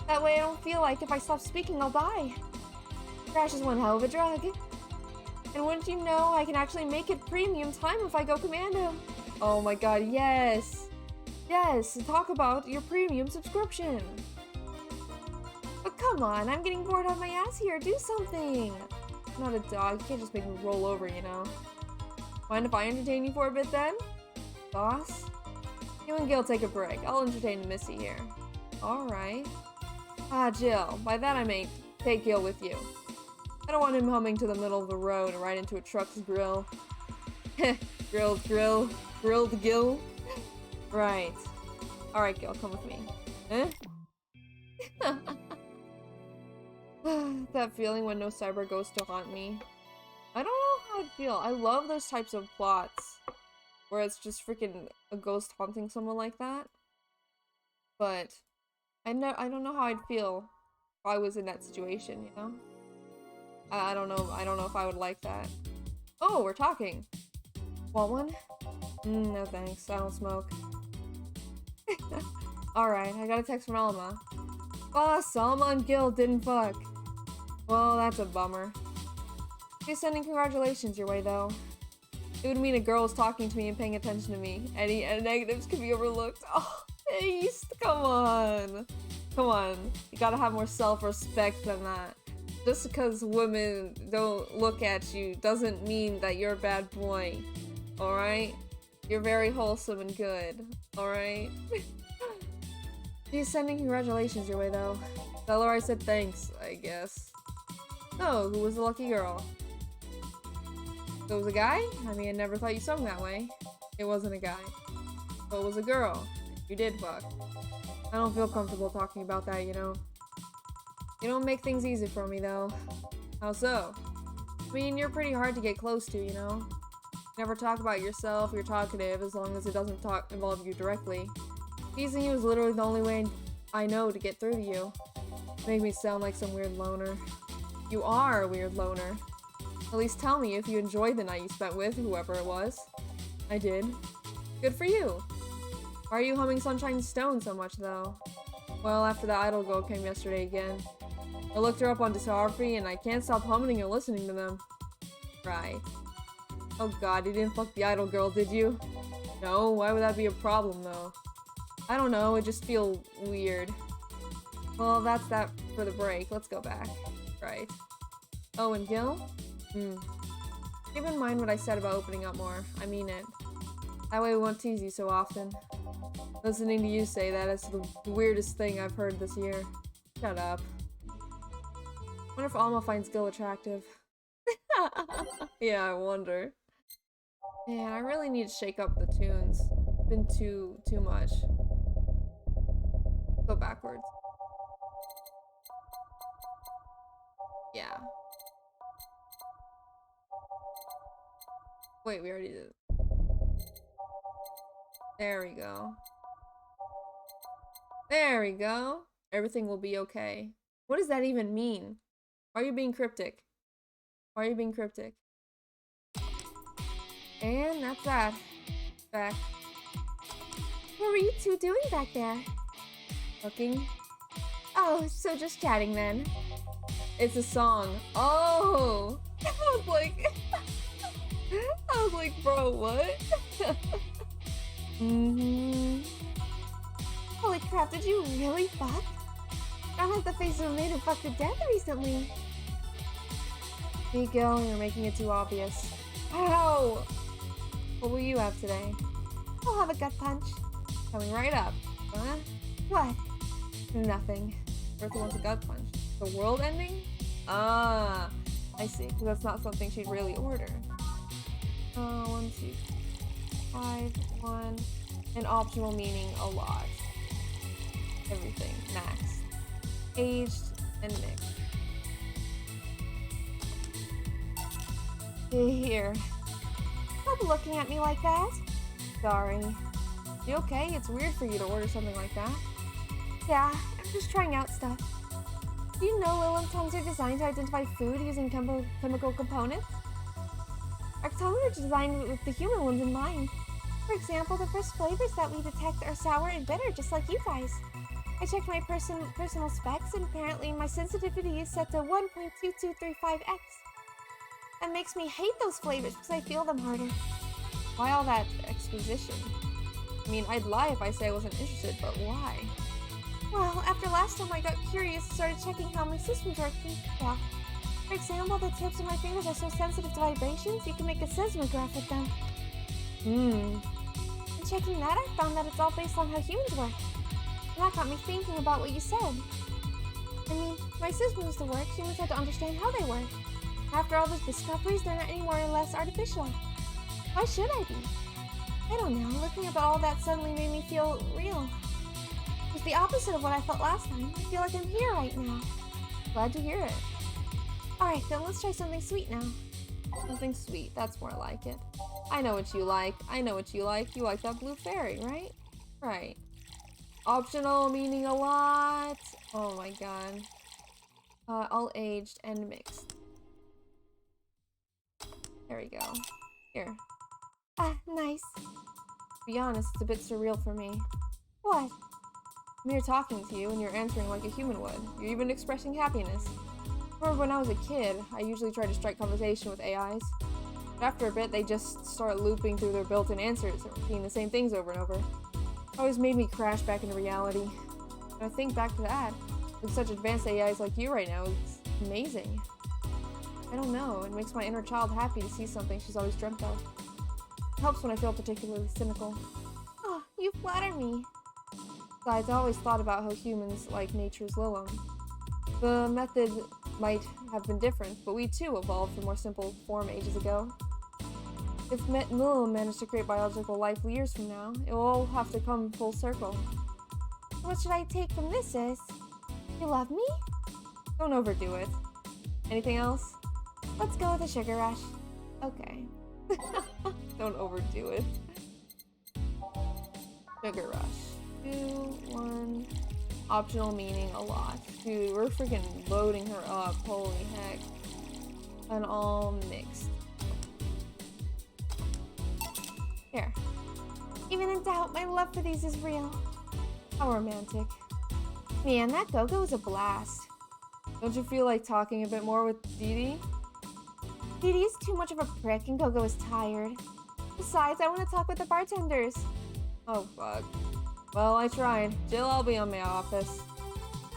That way I don't feel like if I stop speaking, I'll die. Crash is one hell of a drug. And wouldn't you know, I can actually make it premium time if I go commando. Oh my god, yes! Yes, talk about your premium subscription. But come on, I'm getting bored out of my ass here. Do something. I'm not a dog. You can't just make me roll over, you know? Mind if I entertain you for a bit then? Boss? You and Gil take a break. I'll entertain Missy here. Alright. Ah, Jill. By that I mean, take Gil with you. I don't want him humming to the middle of the road and right into a truck's grill. Heh, grilled Gil. Right. Alright, Gil, come with me. Eh? That feeling when no cyber ghosts to haunt me. I don't know how I'd feel. I love those types of plots where it's just freaking a ghost haunting someone like that. But I don't know how I'd feel if I was in that situation, you know? I don't know if I would like that. Oh, we're talking. Want one? No thanks. I don't smoke. Alright, I got a text from Alma. Boss, Alma and Gil didn't fuck. Well, that's a bummer. She's sending congratulations your way, though. It would mean a girl was talking to me and paying attention to me. Any negatives could be overlooked. Oh, Ace, come on. Come on. You gotta have more self-respect than that. Just because women don't look at you doesn't mean that you're a bad boy. Alright? You're very wholesome and good. Alright? She's sending congratulations your way, though. Tell her I said thanks, I guess. So, who was the lucky girl? So it was a guy? I mean, I never thought you sung that way. It wasn't a guy. So it was a girl. You did fuck. I don't feel comfortable talking about that, you know? You don't make things easy for me, though. How so? I mean, you're pretty hard to get close to, you know? You never talk about yourself, you're talkative, as long as it doesn't involve you directly. Teasing you is literally the only way I know to get through to you. Make me sound like some weird loner. You are a weird loner. At least tell me if you enjoyed the night you spent with whoever it was. I did. Good for you. Why are you humming Sunshine Stone so much, though? Well, after the Idol girl came yesterday again. I looked her up on discography and I can't stop humming and listening to them. Right. Oh god, you didn't fuck the Idol girl, did you? No, why would that be a problem, though? I don't know, it just feels weird. Well, that's that for the break. Let's go back. Right. Oh, and Gil? Keep in mind what I said about opening up more. I mean it. That way we won't tease you so often. Listening to you say that is the weirdest thing I've heard this year. Shut up. Wonder if Alma finds Gil attractive. Yeah, I wonder. Man, I really need to shake up the tunes. It's been too much. Go backwards. Yeah. Wait, we already did. There we go. There we go. Everything will be okay. What does that even mean? Why are you being cryptic? Why are you being cryptic? And that's that. Back. What were you two doing back there? Looking. Oh, so just chatting then. It's a song. Oh! I was like... I was like, bro, what? Holy crap, did you really fuck? That has the face of a man who fucked to death recently. Nico, you're making it too obvious. Ow! What will you have today? I'll have a gut punch. Coming right up. Huh? What? Nothing. Bertha wants a gut punch. The world ending? Ah, I see. Because that's not something she'd really order. 1, 2, 5, 1. An optional meaning a lot. Everything. Max. Aged and mixed. Here. Stop looking at me like that. Sorry. You okay? It's weird for you to order something like that. Yeah, I'm just trying out stuff. Do you know Lilith's tongues are designed to identify food using chemical components? Our tongues are designed with the human ones in mind. For example, the first flavors that we detect are sour and bitter, just like you guys. I checked my personal specs, and apparently my sensitivity is set to 1.2235x. That makes me hate those flavors because I feel them harder. Why all that exposition? I mean, I'd lie if I say I wasn't interested, but why? Well, after last time I got curious and started checking how my systems work. Yeah. For example, the tips of my fingers are so sensitive to vibrations, you can make a seismograph with them. And checking that, I found that it's all based on how humans work. And that got me thinking about what you said. I mean, my systems to work, humans had to understand how they work. After all those discoveries, they're not any more or less artificial. Why should I be? I don't know, looking at all that suddenly made me feel real. It was the opposite of what I felt last time. I feel like I'm here right now. Glad to hear it. Alright, then let's try something sweet now. Something sweet, that's more like it. I know what you like. I know what you like. You like that blue fairy, right? Right. Optional, meaning a lot. Oh my god. All aged and mixed. There we go. Here. Ah, nice. To be honest, it's a bit surreal for me. What? I'm here talking to you and you're answering like a human would. You're even expressing happiness. Remember when I was a kid, I usually tried to strike conversation with AIs. But after a bit, they just start looping through their built-in answers and repeating the same things over and over. It always made me crash back into reality. And I think back to that. With such advanced AIs like you right now, it's amazing. I don't know, it makes my inner child happy to see something she's always dreamt of. It helps when I feel particularly cynical. Oh, you flatter me. Besides, I always thought about how humans like nature's Lilum. The method might have been different, but we too evolved from more simple form ages ago. If Lilum managed to create biological life years from now, it will all have to come full circle. What should I take from this, sis? You love me? Don't overdo it. Anything else? Let's go with a sugar rush. Okay. Don't overdo it. Sugar rush. 2, 1. Optional meaning a lot. Dude, we're freaking loading her up. Holy heck. And all mixed. Here. Even in doubt, my love for these is real. How romantic. Man, that go-go was a blast. Don't you feel like talking a bit more with Dee Dee? Dee Dee is too much of a prick and Go-Go is tired. Besides, I want to talk with the bartenders. Oh, fuck. Well, I tried. Jill, I'll be on my office.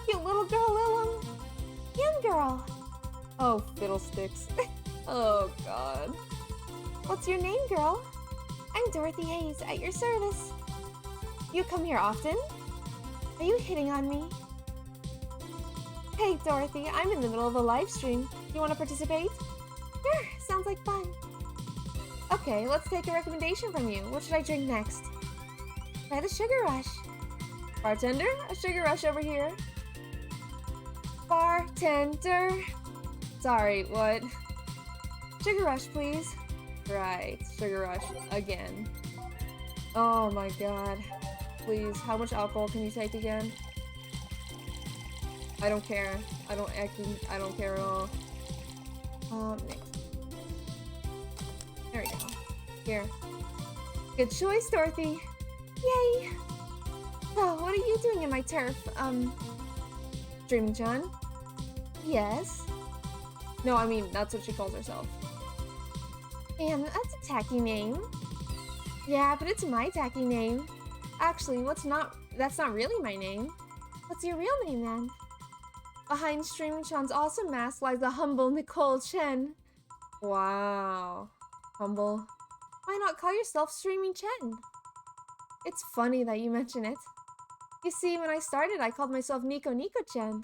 Cute little girl, Lilum. Young girl. Oh, fiddlesticks. Oh, God. What's your name, girl? I'm Dorothy Hayes, at your service. You come here often? Are you hitting on me? Hey, Dorothy, I'm in the middle of a live stream. Do you want to participate? Sure, sounds like fun. Okay, let's take a recommendation from you. What should I drink next? Try the Sugar Rush. Bartender, a Sugar Rush over here. Bartender. Sorry, what? Sugar Rush, please. Right, Sugar Rush again. Oh my god. Please, how much alcohol can you take again? I don't care. I don't care at all. Next. There we go. Here. Good choice, Dorothy. Yay! So, what are you doing in my turf? Dreaming Chan? Yes. No, I mean, that's what she calls herself. Man, that's a tacky name. Yeah, but it's my tacky name. Actually, that's not really my name. What's your real name then? Behind Streaming Chan's awesome mask lies the humble Nicole Chen. Wow. Humble. Why not call yourself Streaming Chen? It's funny that you mention it. You see, when I started, I called myself Nico Chen.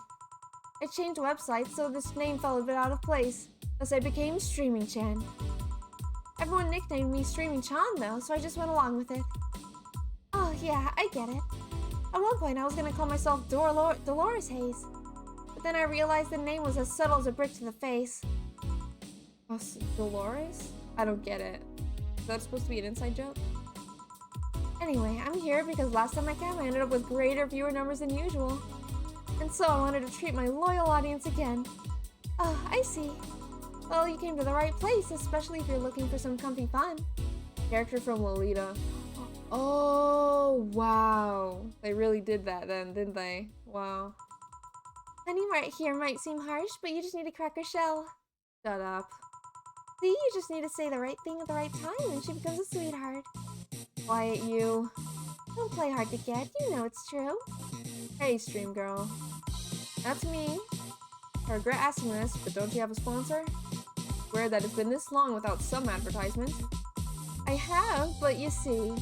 I changed websites, so this name fell a bit out of place. Thus I became Streaming Chen. Everyone nicknamed me Streaming Chan though, so I just went along with it. Oh yeah, I get it. At one point I was gonna call myself Dolores Hayes. But then I realized the name was as subtle as a brick to the face. Oh, Dolores? I don't get it. Is that supposed to be an inside joke? Anyway, I'm here because last time I came I ended up with greater viewer numbers than usual. And so I wanted to treat my loyal audience again. Oh, I see. Well, you came to the right place, especially if you're looking for some comfy fun. Character from Lolita. Oh, wow. They really did that then, didn't they? Wow. Honey right here might seem harsh, but you just need to crack her shell. Shut up. See, you just need to say the right thing at the right time and she becomes a sweetheart. Quiet you. Don't play hard to get, you know it's true. Hey, Stream Girl. That's me. I regret asking this, but don't you have a sponsor? Swear that it's been this long without some advertisement. I have, but you see,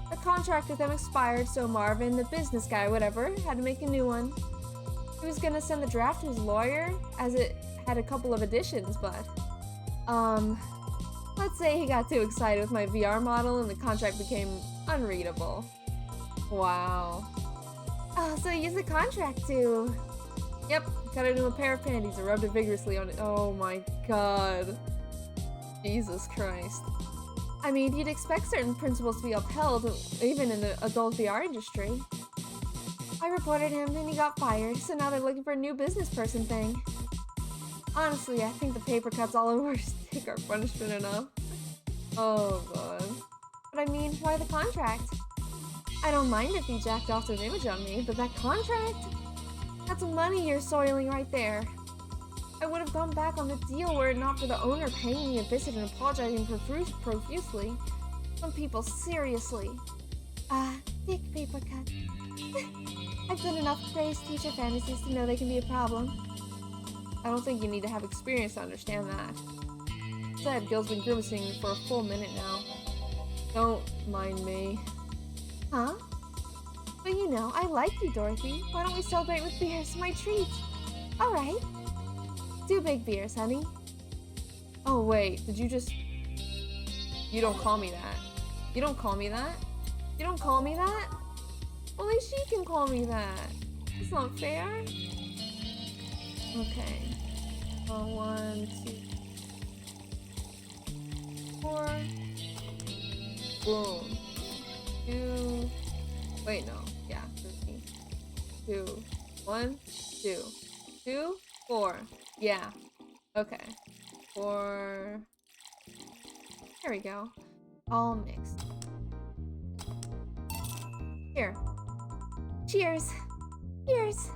the contract with them expired, so Marvin, the business guy, whatever, had to make a new one. He was gonna send the draft to his lawyer, as it had a couple of additions, but, let's say he got too excited with my VR model and the contract became unreadable. Wow. Oh, so you used the contract to... Yep, cut it into a pair of panties and rubbed it vigorously on it. Oh my god. Jesus Christ. I mean, you'd expect certain principles to be upheld, even in the adult VR industry. I reported him and he got fired, so now they're looking for a new business person thing. Honestly, I think the paper cuts all over stick are punishment enough. Oh god. But I mean, why the contract? I don't mind if he jacked off his image on me, but that contract? That's money you're soiling right there. I would have gone back on the deal were it not for the owner paying me a visit and apologizing profusely. Some people, seriously. Thick paper cut. I've done enough crazed teacher fantasies to know they can be a problem. I don't think you need to have experience to understand that. Said, Gil's been grimacing for a full minute now. Don't mind me. Huh? But you know, I like you, Dorothy. Why don't we celebrate with beers? My treat. Alright. 2 big beers, honey. Oh wait, did you just... You don't call me that. You don't call me that? You don't call me that? Only she can call me that. It's not fair. Okay. 1, 2, 4. Boom. 2. Wait, no. Yeah, 13. 2. 1, 2. 2, 4. Yeah. Okay. 4. There we go. All mixed. Here. Cheers. Cheers.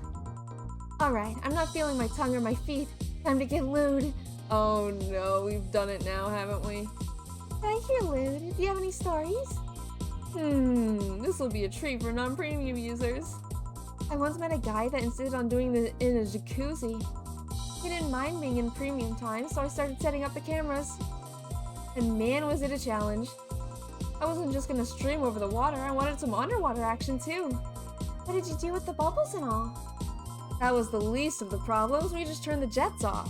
Alright, I'm not feeling my tongue or my feet. Time to get lewd. Oh no, we've done it now, haven't we? Did I hear lewd? Do you have any stories? This will be a treat for non-premium users. I once met a guy that insisted on doing this in a jacuzzi. He didn't mind being in premium time, so I started setting up the cameras. And man, was it a challenge. I wasn't just gonna stream over the water, I wanted some underwater action too. What did you do with the bubbles and all? That was the least of the problems, we just turned the jets off.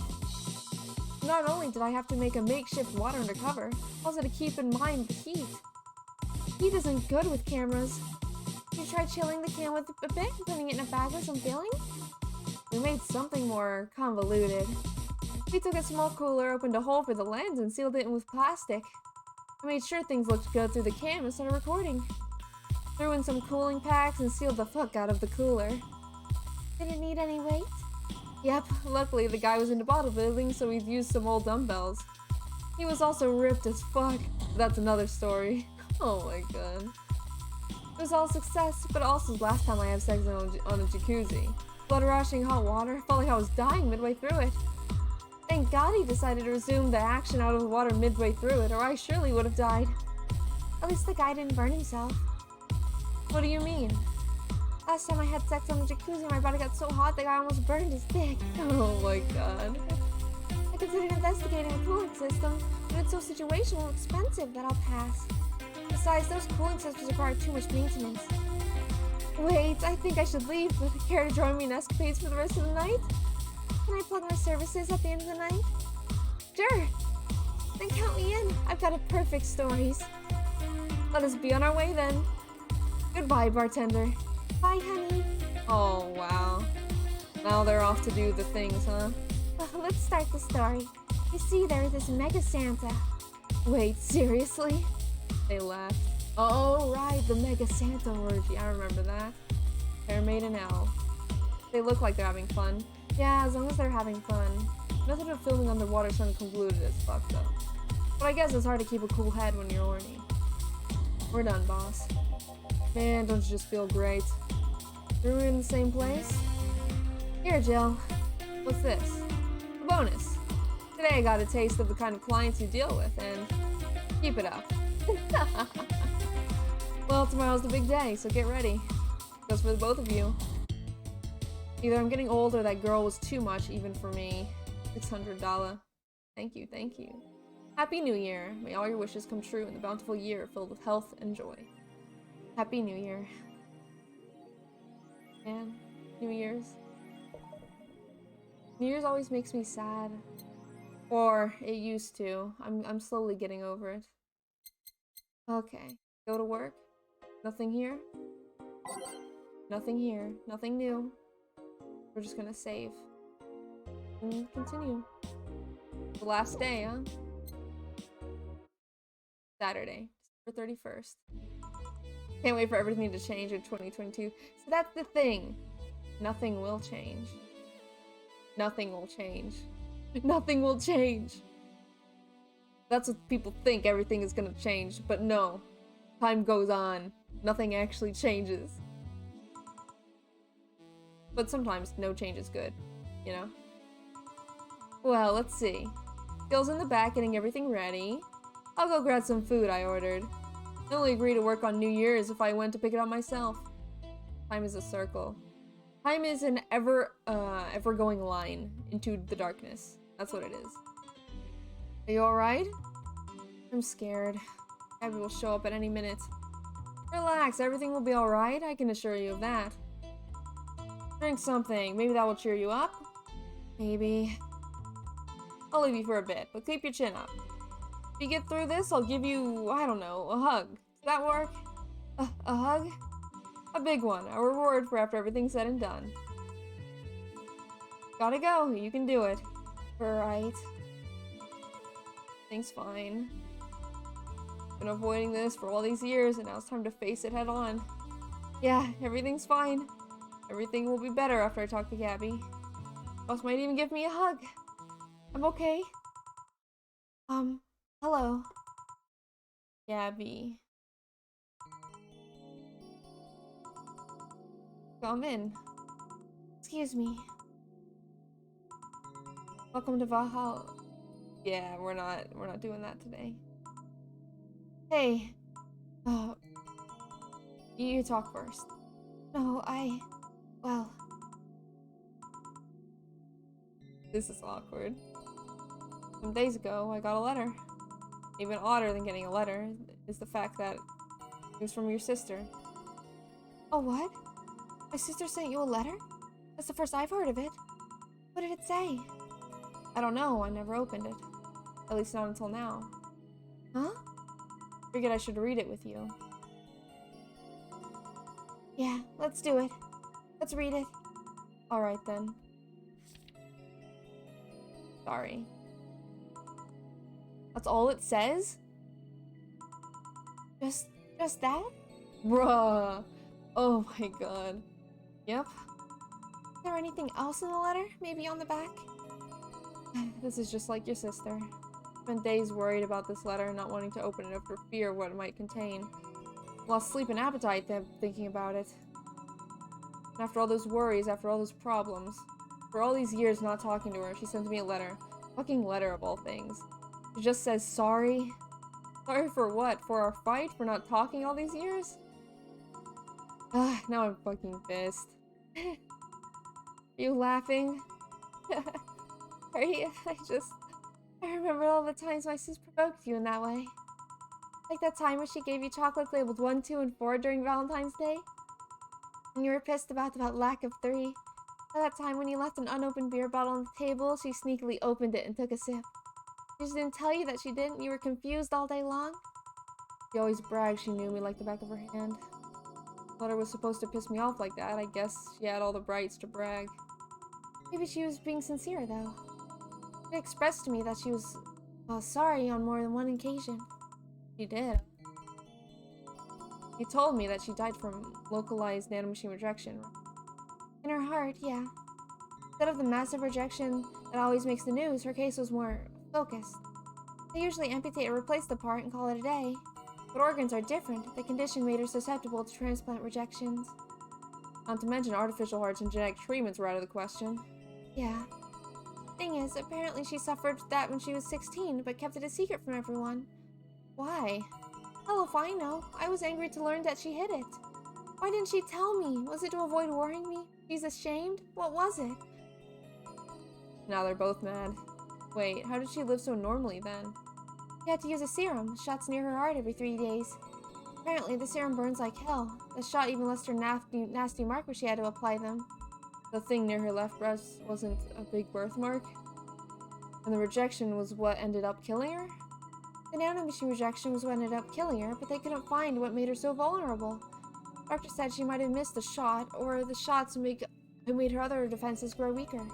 Not only did I have to make a makeshift water undercover, I also had to keep in mind the heat. Heat isn't good with cameras. Did you try chilling the cam with a bit and putting it in a bag with some filling? We made something more convoluted. We took a small cooler, opened a hole for the lens, and sealed it in with plastic. I made sure things looked good through the cam and started recording. Threw in some cooling packs and sealed the fuck out of the cooler. Didn't need any weight? Yep, luckily the guy was into bodybuilding, so he'd used some old dumbbells. He was also ripped as fuck. That's another story. Oh my god. It was all success, but also the last time I had sex on a jacuzzi. Blood rushing, hot water, felt like I was dying midway through it. Thank God he decided to resume the action out of the water midway through it, or I surely would have died. At least the guy didn't burn himself. What do you mean? Last time I had sex on the jacuzzi, my body got so hot the guy almost burned his dick. Oh my god. I considered investigating a cooling system, but it's so situational and expensive that I'll pass. Besides, those cooling systems require too much maintenance. Wait, I think I should leave, but care to join me in escapades for the rest of the night? Can I plug my services at the end of the night? Sure! Then count me in. I've got a perfect stories. Let us be on our way then. Goodbye, bartender. Bye, honey. Oh, wow. Now they're off to do the things, huh? Well, let's start the story. You see, there's this Mega Santa. Wait, seriously? They laughed. Oh, right, the Mega Santa orgy. I remember that. Fair maiden L. They look like they're having fun. Yeah, as long as they're having fun. Method of filming underwater is unconcluded as fuck, though. But I guess it's hard to keep a cool head when you're horny. We're done, boss. Man, don't you just feel great? Are we in the same place? Here, Jill. What's this? A bonus. Today I got a taste of the kind of clients you deal with, and keep it up. Well, tomorrow's the big day, so get ready. Goes for the both of you. Either I'm getting old or that girl was too much even for me. $600. Thank you, thank you. Happy New Year. May all your wishes come true in the bountiful year filled with health and joy. Happy New Year. Man, New Year's. New Year's always makes me sad. Or it used to. I'm slowly getting over it. Okay. Go to work. Nothing here. Nothing here. Nothing new. We're just gonna save. And continue. The last day, huh? Saturday, December 31st. Can't wait for everything to change in 2022. So that's the thing. Nothing will change. Nothing will change. Nothing will change. That's what people think, everything is gonna change, but no. Time goes on. Nothing actually changes. But sometimes no change is good, you know? Well, let's see. Gil's in the back getting everything ready. I'll go grab some food I ordered. I only agree to work on New Year's if I went to pick it up myself. Time is a circle. Time is an ever-going line into the darkness. That's what it is. Are you alright? I'm scared. Abby will show up at any minute. Relax, everything will be alright, I can assure you of that. Drink something, maybe that will cheer you up? Maybe. I'll leave you for a bit, but keep your chin up. If you get through this, I'll give you, I don't know, a hug. Does that work? A hug? A big one, a reward for after everything's said and done. Gotta go, you can do it. Right. Things fine. Been avoiding this for all these years, and now it's time to face it head on. Yeah, everything's fine. Everything will be better after I talk to Gabby. Boss might even give me a hug. I'm okay. Hello. Gabby. Come in. Excuse me. Welcome to Valhalla. Yeah, we're not doing that today. Hey. You talk first. No, well... This is awkward. Some days ago, I got a letter. Even odder than getting a letter is the fact that it was from your sister. Oh, what? My sister sent you a letter? That's the first I've heard of it. What did it say? I don't know, I never opened it. At least not until now. Huh? Figured I should read it with you. Yeah, let's do it. Let's read it. Alright then. Sorry. That's all it says? Just that? Bruh. Oh my god. Yep. there anything else in the letter? Maybe on the back? This is just like your sister. Spent days worried about this letter, not wanting to open it up for fear of what it might contain. Lost sleep and appetite thinking about it. And after all those worries, after all those problems, for all these years not talking to her, she sends me a letter. Fucking letter of all things. She just says sorry. Sorry for what? For our fight? For not talking all these years? Now I'm fucking pissed. Are you laughing? Are you? I remember all the times my sis provoked you in that way. Like that time when she gave you chocolates labeled 1, 2, and 4 during Valentine's Day? And you were pissed about the lack of 3. Or that time when you left an unopened beer bottle on the table, she sneakily opened it and took a sip. She just didn't tell you that she didn't, you were confused all day long? She always bragged she knew me like the back of her hand. The letter was supposed to piss me off like that. I guess she had all the rights to brag. Maybe she was being sincere, though. She expressed to me that she was, sorry on more than one occasion. She did. She told me that she died from localized nanomachine rejection. In her heart, yeah. Instead of the massive rejection that always makes the news, her case was more focused. They usually amputate or replace the part and call it a day. But organs are different. The condition made her susceptible to transplant rejections. Not to mention artificial hearts and genetic treatments were out of the question. Yeah. Thing is, apparently she suffered that when she was 16, but kept it a secret from everyone. Why? Hell if I know. I was angry to learn that she hid it. Why didn't she tell me? Was it to avoid worrying me? She's ashamed? What was it? Now they're both mad. Wait, how did she live so normally then? She had to use a serum, shots near her heart every 3 days. Apparently, the serum burns like hell. The shot even left her nasty mark where she had to apply them. The thing near her left breast wasn't a big birthmark? And the rejection was what ended up killing her? The nanomachine rejection was what ended up killing her, but they couldn't find what made her so vulnerable. Doctor said she might have missed the shot, or the shots made her other defenses grow weaker.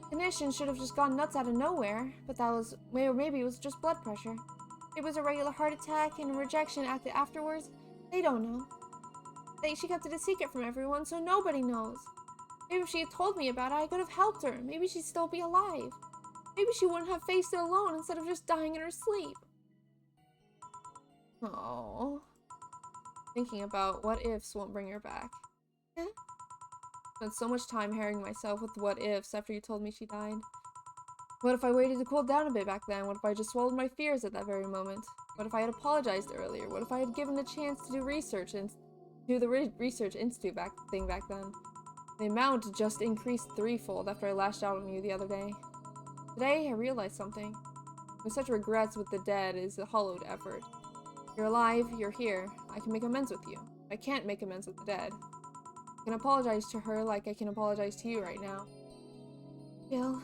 The condition should have just gone nuts out of nowhere, but that was, or maybe it was just blood pressure. It was a regular heart attack and a rejection acted afterwards. They don't know. She kept it a secret from everyone, so nobody knows. Maybe if she had told me about it, I could have helped her. Maybe she'd still be alive. Maybe she wouldn't have faced it alone instead of just dying in her sleep. Oh. Thinking about what ifs won't bring her back. Eh? Spent so much time harrying myself with what ifs after you told me she died. What if I waited to cool down a bit back then? What if I just swallowed my fears at that very moment? What if I had apologized earlier? What if I had given a chance to do research and do the research institute back then? The amount just increased threefold after I lashed out on you the other day. Today, I realized something. With such regrets with the dead is a hollowed effort. You're alive, you're here. I can make amends with you. I can't make amends with the dead. I can apologize to her like I can apologize to you right now. Jill.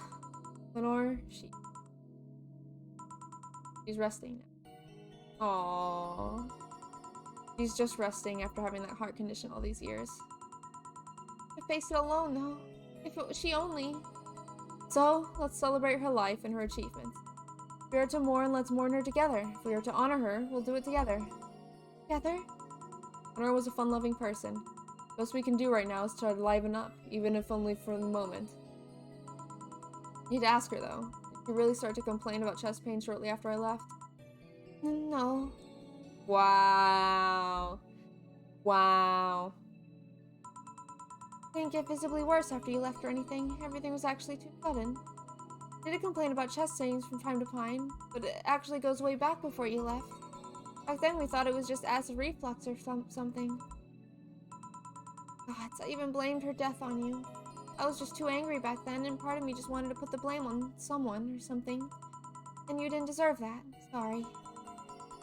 Lenore, she's resting now. Aww. She's just resting after having that heart condition all these years. I faced it alone, though. If it was she only. So, let's celebrate her life and her achievements. If we are to mourn, let's mourn her together. If we are to honor her, we'll do it together. Together? Lenore was a fun-loving person. The best we can do right now is try to liven up, even if only for the moment. I need to ask her, though. Did you really start to complain about chest pain shortly after I left? No. Wow. Wow. Didn't get visibly worse after you left or anything. Everything was actually too sudden. I did complain about chest pains from time to time, but it actually goes way back before you left. Back then we thought it was just acid reflux or something. Gods, I even blamed her death on you. I was just too angry back then, and part of me just wanted to put the blame on someone or something. And you didn't deserve that. Sorry.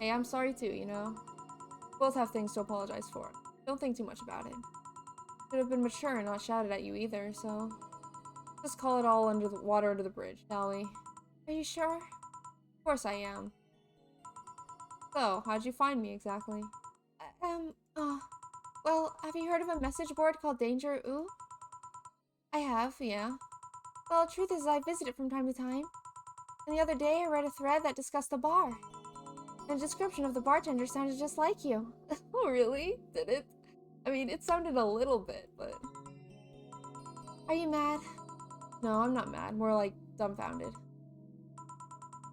Hey, I'm sorry too, you know. Both have things to apologize for. Don't think too much about it. Should have been mature and not shouted at you either, so... Just call it all under the water under the bridge, shall we? Are you sure? Of course I am. So, how'd you find me exactly? Well, have you heard of a message board called Danger Ooh? I have, yeah. Well, the truth is I visit it from time to time. And the other day I read a thread that discussed the bar. And the description of the bartender sounded just like you. Oh, really? Did it? I mean, it sounded a little bit, but... Are you mad? No, I'm not mad. More like dumbfounded.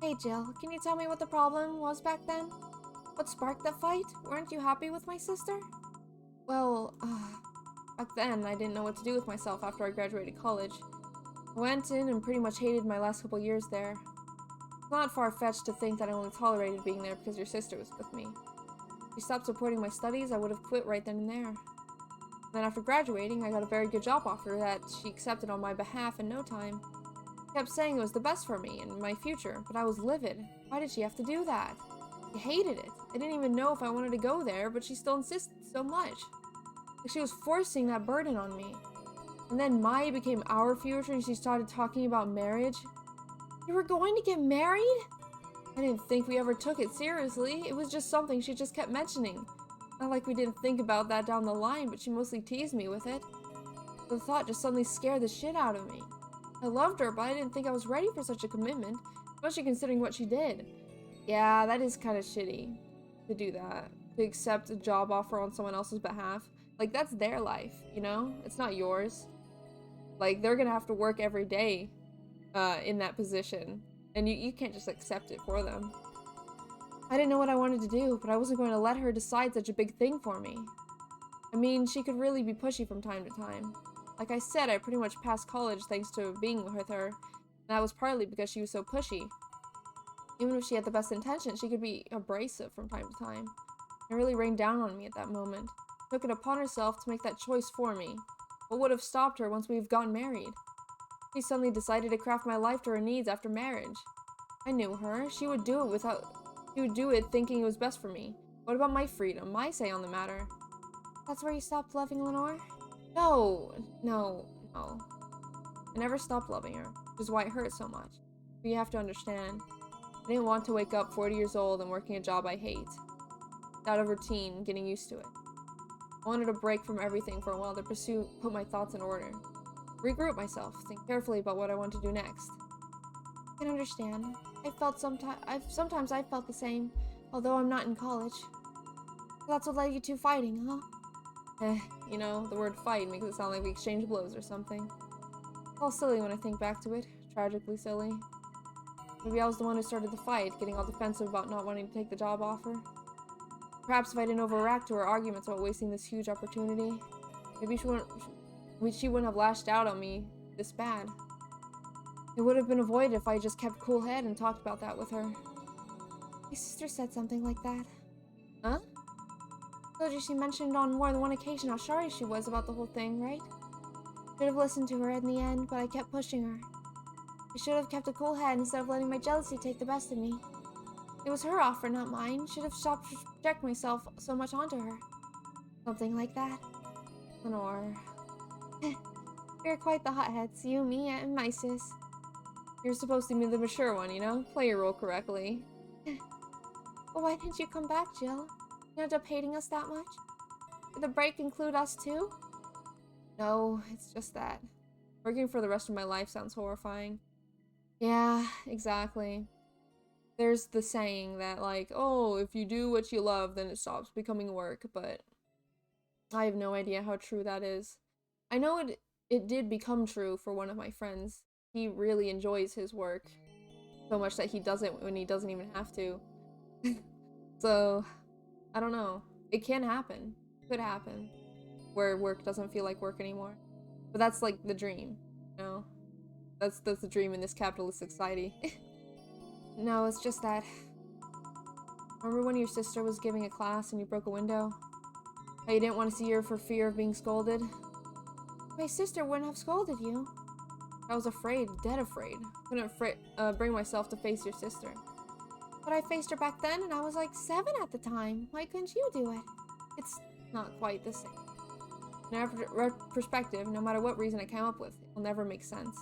Hey Jill, can you tell me what the problem was back then? What sparked that fight? Weren't you happy with my sister? Well, back then I didn't know what to do with myself after I graduated college. I went in and pretty much hated my last couple years there. It's not far-fetched to think that I only tolerated being there because your sister was with me. If she stopped supporting my studies, I would have quit right then and there. Then after graduating, I got a very good job offer that she accepted on my behalf in no time. She kept saying it was the best for me and my future, but I was livid. Why did she have to do that? I hated it. I didn't even know if I wanted to go there, but she still insisted so much. Like she was forcing that burden on me. And then Mai became our future and she started talking about marriage. You were going to get married? I didn't think we ever took it seriously. It was just something she just kept mentioning. Not like we didn't think about that down the line, but she mostly teased me with it. The thought just suddenly scared the shit out of me. I loved her, but I didn't think I was ready for such a commitment, especially considering what she did. Yeah, that is kind of shitty to do that. To accept a job offer on someone else's behalf. Like, that's their life, you know? It's not yours. Like, they're gonna have to work every day in that position. And you can't just accept it for them. I didn't know what I wanted to do, but I wasn't going to let her decide such a big thing for me. I mean, she could really be pushy from time to time. Like I said, I pretty much passed college thanks to being with her, and that was partly because she was so pushy. Even if she had the best intentions, she could be abrasive from time to time. It really rained down on me at that moment. She took it upon herself to make that choice for me. What would have stopped her once we've gotten married? She suddenly decided to craft my life to her needs after marriage. I knew her. She would do it thinking it was best for me. What about my freedom, my say on the matter? That's where you stopped loving Lenore? No. I never stopped loving her, which is why it hurt so much. But you have to understand, I didn't want to wake up 40 years old and working a job I hate. Out of routine, getting used to it. I wanted a break from everything for a while to put my thoughts in order. Regroup myself, think carefully about what I want to do next. I can understand. Sometimes I felt the same, although I'm not in college. That's what led you to fighting, huh? You know, the word fight makes it sound like we exchanged blows or something. It's all silly when I think back to it. Tragically silly. Maybe I was the one who started the fight, getting all defensive about not wanting to take the job offer. Perhaps if I didn't overreact to her arguments about wasting this huge opportunity, maybe she wouldn't have lashed out on me this bad. It would have been avoided if I just kept cool head and talked about that with her. My sister said something like that. Huh? I told you she mentioned on more than one occasion how sorry she was about the whole thing, right? Should have listened to her in the end, but I kept pushing her. I should have kept a cool head instead of letting my jealousy take the best of me. It was her offer, not mine. Should have stopped to project myself so much onto her. Something like that. Lenore. We're quite the hotheads, you, me, and my sis. You're supposed to be the mature one, you know? Play your role correctly. Well, why didn't you come back, Jill? You end up hating us that much? Did the break include us too? No, it's just that. Working for the rest of my life sounds horrifying. Yeah, exactly. There's the saying that, like, oh, if you do what you love, then it stops becoming work, but I have no idea how true that is. I know it did become true for one of my friends. He really enjoys his work so much that he does it when he doesn't even have to. So, I don't know. It can happen. It could happen. Where work doesn't feel like work anymore. But that's like the dream, you know? That's the dream in this capitalistic society. No, it's just that. Remember when your sister was giving a class and you broke a window? How you didn't want to see her for fear of being scolded? My sister wouldn't have scolded you. I was afraid, dead afraid. Couldn't bring myself to face your sister. But I faced her back then and I was like 7 at the time. Why couldn't you do it? It's not quite the same. In retrospective, no matter what reason I came up with, it will never make sense.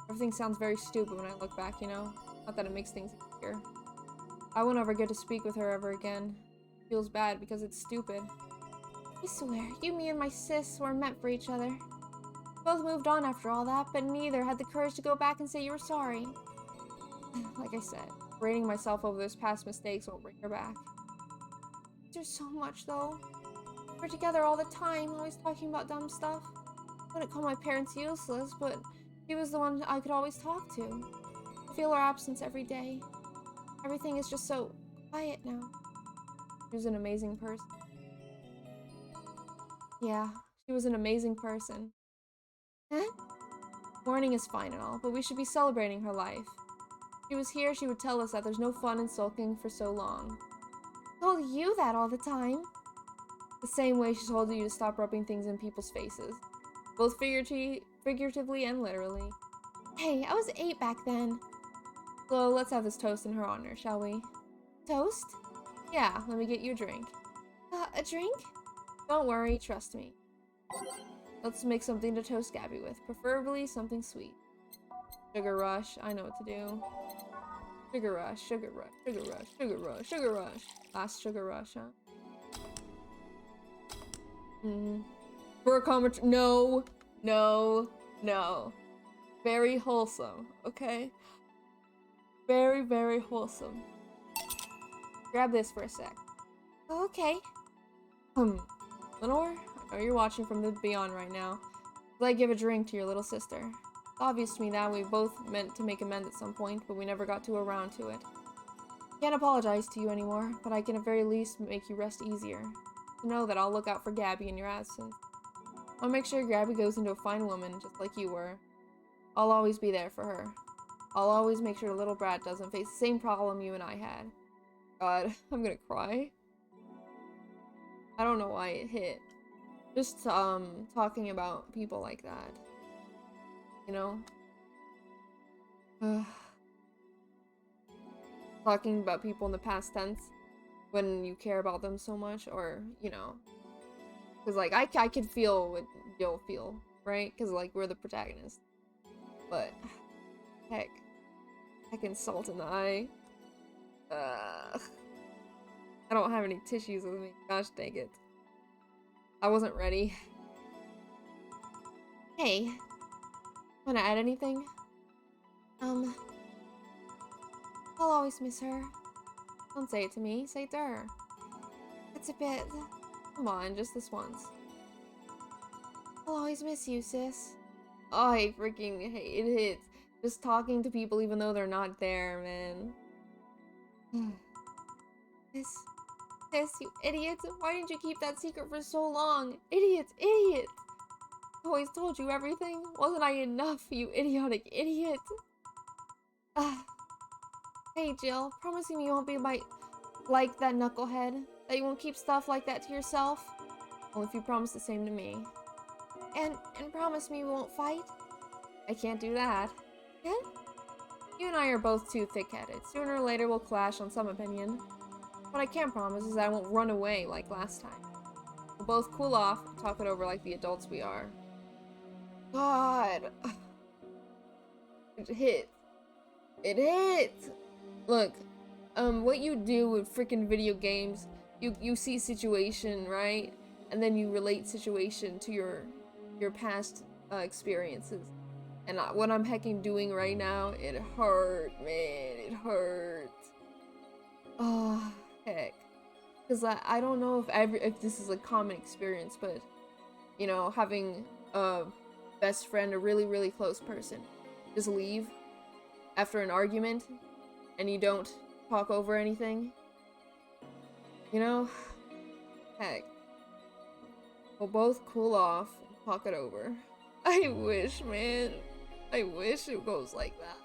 Everything sounds very stupid when I look back, you know? Not that it makes things easier. I won't ever get to speak with her ever again. It feels bad because it's stupid. I swear, you, me, and my sis were meant for each other. Both moved on after all that, but neither had the courage to go back and say you were sorry. Like I said, rating myself over those past mistakes won't bring her back. There's so much, though. We're together all the time, always talking about dumb stuff. I wouldn't call my parents useless, but she was the one I could always talk to. I feel her absence every day. Everything is just so quiet now. She was an amazing person. Yeah, She was an amazing person. huh? Mourning is fine and all, but we should be celebrating her life. If she was here, she would tell us that there's no fun in sulking for so long. I told you that all the time. The same way she told you to stop rubbing things in people's faces. Both figuratively and literally. Hey, I was 8 back then. So let's have this toast in her honor, shall we? Toast? Yeah, let me get you a drink. A drink? Don't worry, trust me. Let's make something to toast Gabby with, preferably something sweet. Sugar rush, I know what to do. Sugar rush, sugar rush, sugar rush, sugar rush, sugar rush. Last sugar rush, huh? For a comment, no, no, no. Very wholesome, okay? Very, very wholesome. Grab this for a sec. Oh, okay. Lenore, I know you're watching from the beyond right now. Will I give a drink to your little sister? It's obvious to me that we both meant to make amends at some point, but we never got around to it. Can't apologize to you anymore, but I can at very least make you rest easier. To know that I'll look out for Gabby in your absence. I'll make sure Gabby goes into a fine woman, just like you were. I'll always be there for her. I'll always make sure the little brat doesn't face the same problem you and I had. God, I'm gonna cry. I don't know why it hit. Just, talking about people like that. You know? Talking about people in the past tense when you care about them so much, or, you know. Because, like, I could feel what you'll feel, right? Because, like, we're the protagonists. But, heck insult in the eye. I don't have any tissues with me. Gosh dang it. I wasn't ready. Hey, Wanna add anything? I'll always miss her. Don't say it to me. Say it to her. It's a bit. Come on, just this once. I'll always miss you, sis. Oh, I freaking hate it. Just talking to people even though they're not there, man. Sis, you idiot. Why didn't you keep that secret for so long? Idiot, idiot. I always told you everything. Wasn't I enough, you idiotic idiot? Hey, Jill, promise me you won't be like that knucklehead. That you won't keep stuff like that to yourself. Well, if you promise the same to me. And promise me we won't fight. I can't do that. Yeah? You and I are both too thick-headed. Sooner or later we'll clash on some opinion. What I can promise is that I won't run away like last time. We'll both cool off and talk it over like the adults we are. God. It hit. It hit! Look, what you do with freaking video games, you see situation, right? And then you relate situation to your past experiences. And what I'm hecking doing right now, it hurt, man. It hurt. Oh, heck. Because I don't know if this is a common experience, but, you know, having a best friend, a really, really close person, just leave after an argument and you don't talk over anything. You know? Heck. We'll both cool off and talk it over. I wish, man. I wish it goes like that.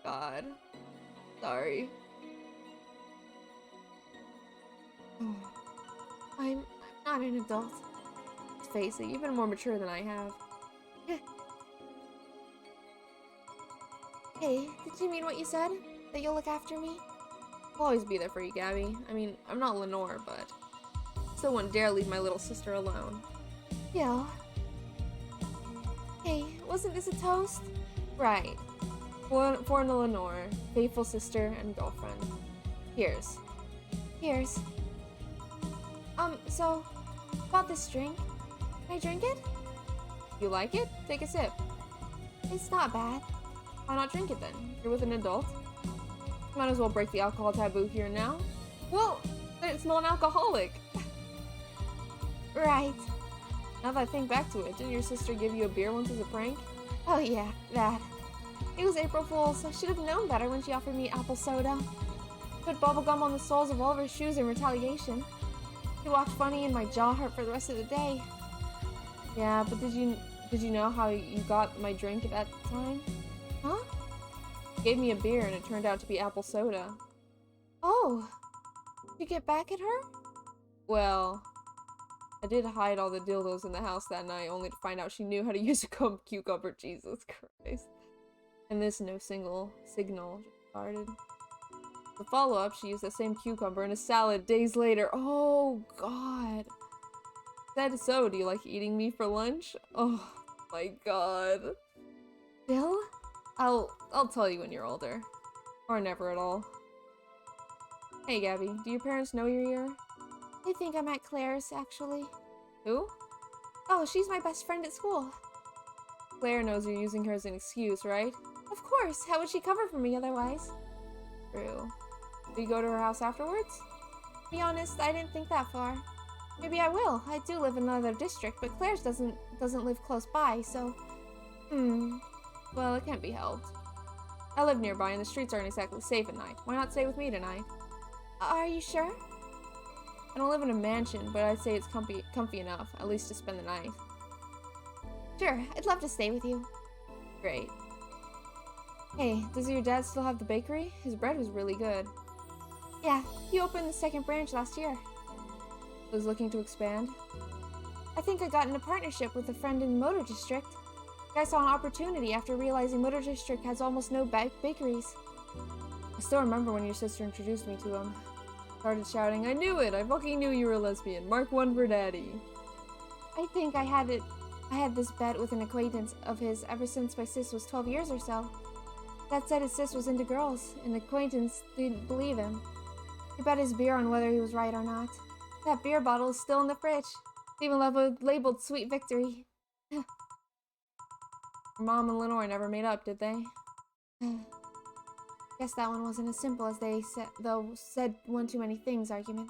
God. Sorry. I'm not an adult. Let's face it, you've been more mature than I have. Hey, did you mean what you said? That you'll look after me? I'll always be there for you, Gabby. I mean, I'm not Lenore, but still wouldn't dare leave my little sister alone. Jill. Hey, wasn't this a toast? Right. For Lenore, faithful sister and girlfriend. Here's. Here's. So, about this drink. Can I drink it? You like it? Take a sip. It's not bad. Why not drink it then? You're with an adult. Might as well break the alcohol taboo here and now. Well, then it's non-alcoholic. Right. Now that I think back to it, didn't your sister give you a beer once as a prank? Oh yeah, that. It was April Fool's. I should have known better when she offered me apple soda. Put bubblegum on the soles of all of her shoes in retaliation. She walked funny and my jaw hurt for the rest of the day. Yeah, but did you know how you got my drink at that time? Huh? You gave me a beer and it turned out to be apple soda. Oh. Did you get back at her? Well, I did hide all the dildos in the house that night, only to find out she knew how to use a cucumber. Jesus Christ. And this no signal just started. The follow-up, she used the same cucumber in a salad days later. Oh, God. Said so, do you like eating me for lunch? Oh, my God. Bill? I'll tell you when you're older. Or never at all. Hey, Gabby, do your parents know you're here? They think I'm at Claire's, actually. Who? Oh, she's my best friend at school. Claire knows you're using her as an excuse, right? Of course, how would she cover for me otherwise? True. Do you go to her house afterwards? To be honest, I didn't think that far. Maybe I will. I do live in another district, but Claire's doesn't live close by, so... Well, it can't be helped. I live nearby and the streets aren't exactly safe at night. Why not stay with me tonight? Are you sure? I don't live in a mansion, but I'd say it's comfy enough, at least to spend the night. Sure, I'd love to stay with you. Great. Hey, does your dad still have the bakery? His bread was really good. Yeah, he opened the second branch last year. Was looking to expand? I think I got in a partnership with a friend in Motor District. I saw an opportunity after realizing Motor District has almost no bakeries. I still remember when your sister introduced me to him. Started shouting, I knew it! I fucking knew you were a lesbian. Mark 1 for daddy. I think I had this bet with an acquaintance of his ever since my sis was 12 years or so. That said, his sis was into girls, and the acquaintance didn't believe him. He bet his beer on whether he was right or not. That beer bottle is still in the fridge. It's even labeled Sweet Victory. Mom and Lenore never made up, did they? Guess that one wasn't as simple as they said one too many things argument.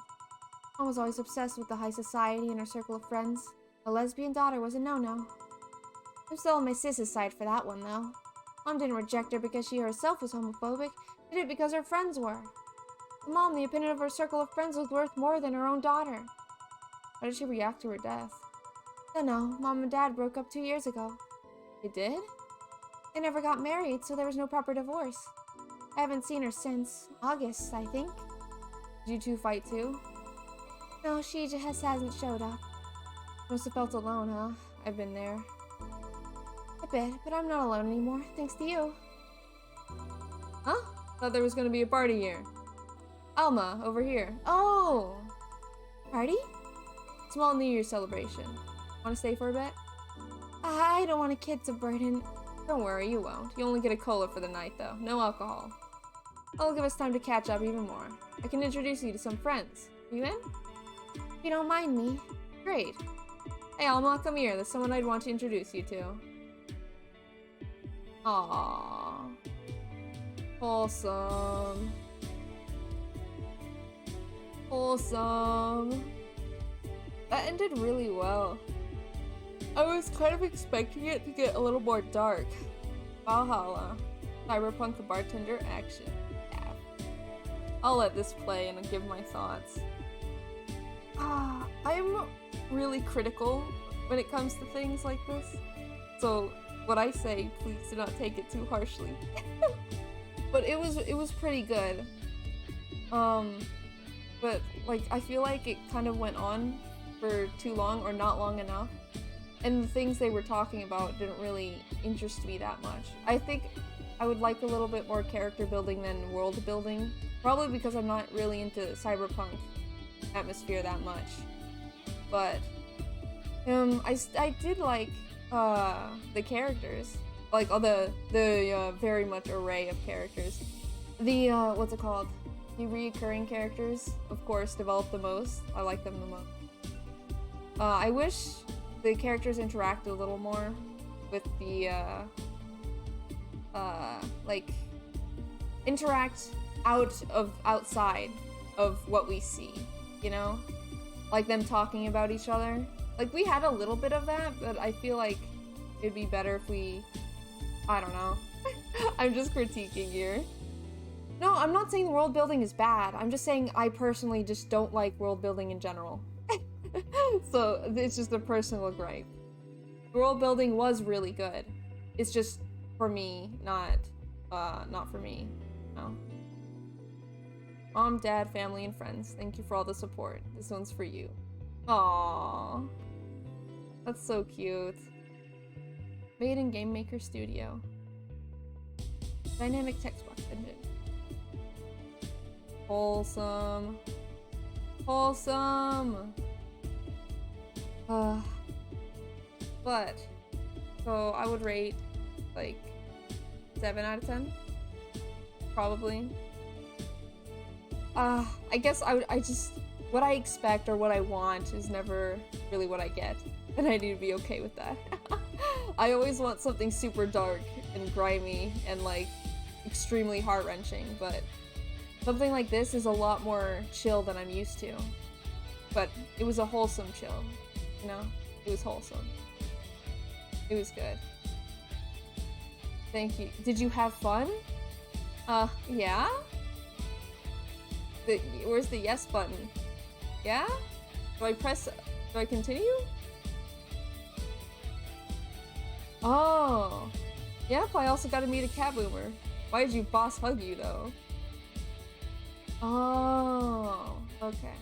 Mom was always obsessed with the high society and her circle of friends. A lesbian daughter was a no-no. I'm still on my sis's side for that one, though. Mom didn't reject her because she herself was homophobic. She did it because her friends were. For Mom, the opinion of her circle of friends was worth more than her own daughter. How did she react to her death? Dunno. Mom and Dad broke up 2 years ago. They did? They never got married, so there was no proper divorce. I haven't seen her since August, I think. Did you two fight too? No, she just hasn't showed up. Must have felt alone, huh? I've been there. A bit, but I'm not alone anymore, thanks to you. Huh? Thought there was gonna be a party here. Alma, over here. Oh! Party? Small New Year's celebration. Wanna stay for a bit? I don't want a kid to burden. Don't worry, you won't. You only get a cola for the night, though. No alcohol. That'll give us time to catch up even more. I can introduce you to some friends. You in? If you don't mind me. Great. Hey, Alma, come here. There's someone I'd want to introduce you to. Aww. Wholesome. Wholesome. That ended really well. I was kind of expecting it to get a little more dark. Valhalla. Cyberpunk bartender action. Yeah. I'll let this play and give my thoughts. I'm really critical when it comes to things like this. So what I say, please do not take it too harshly. But it was pretty good. But like I feel like it kind of went on for too long or not long enough. And the things they were talking about didn't really interest me that much. I think I would like a little bit more character building than world building. Probably because I'm not really into cyberpunk atmosphere that much. But I did like the characters. Like all the very much array of characters. The what's it called? The reoccurring characters, of course, developed the most. I like them the most. I wish the characters interact a little more with the like interact outside of what we see, you know? Like them talking about each other. Like, we had a little bit of that, but I feel like it'd be better if we... I don't know. I'm just critiquing here. No, I'm not saying world building is bad. I'm just saying I personally just don't like world building in general. So, it's just a personal gripe. World building was really good. It's just, for me, not for me. No. Mom, dad, family, and friends, thank you for all the support. This one's for you. Aww. That's so cute. Made in Game Maker Studio. Dynamic text box engine. Wholesome. Wholesome! But, so I would rate, like, 7 out of 10? Probably. I guess what I expect or what I want is never really what I get. And I need to be okay with that. I always want something super dark and grimy and, like, extremely heart-wrenching, but something like this is a lot more chill than I'm used to. But it was a wholesome chill, you know? It was wholesome. It was good. Thank you. Did you have fun? Yeah? Where's the yes button? Yeah? Do I continue? Oh. Yep, I also got to meet a cat boomer. Why did you boss hug you, though? Oh. Okay.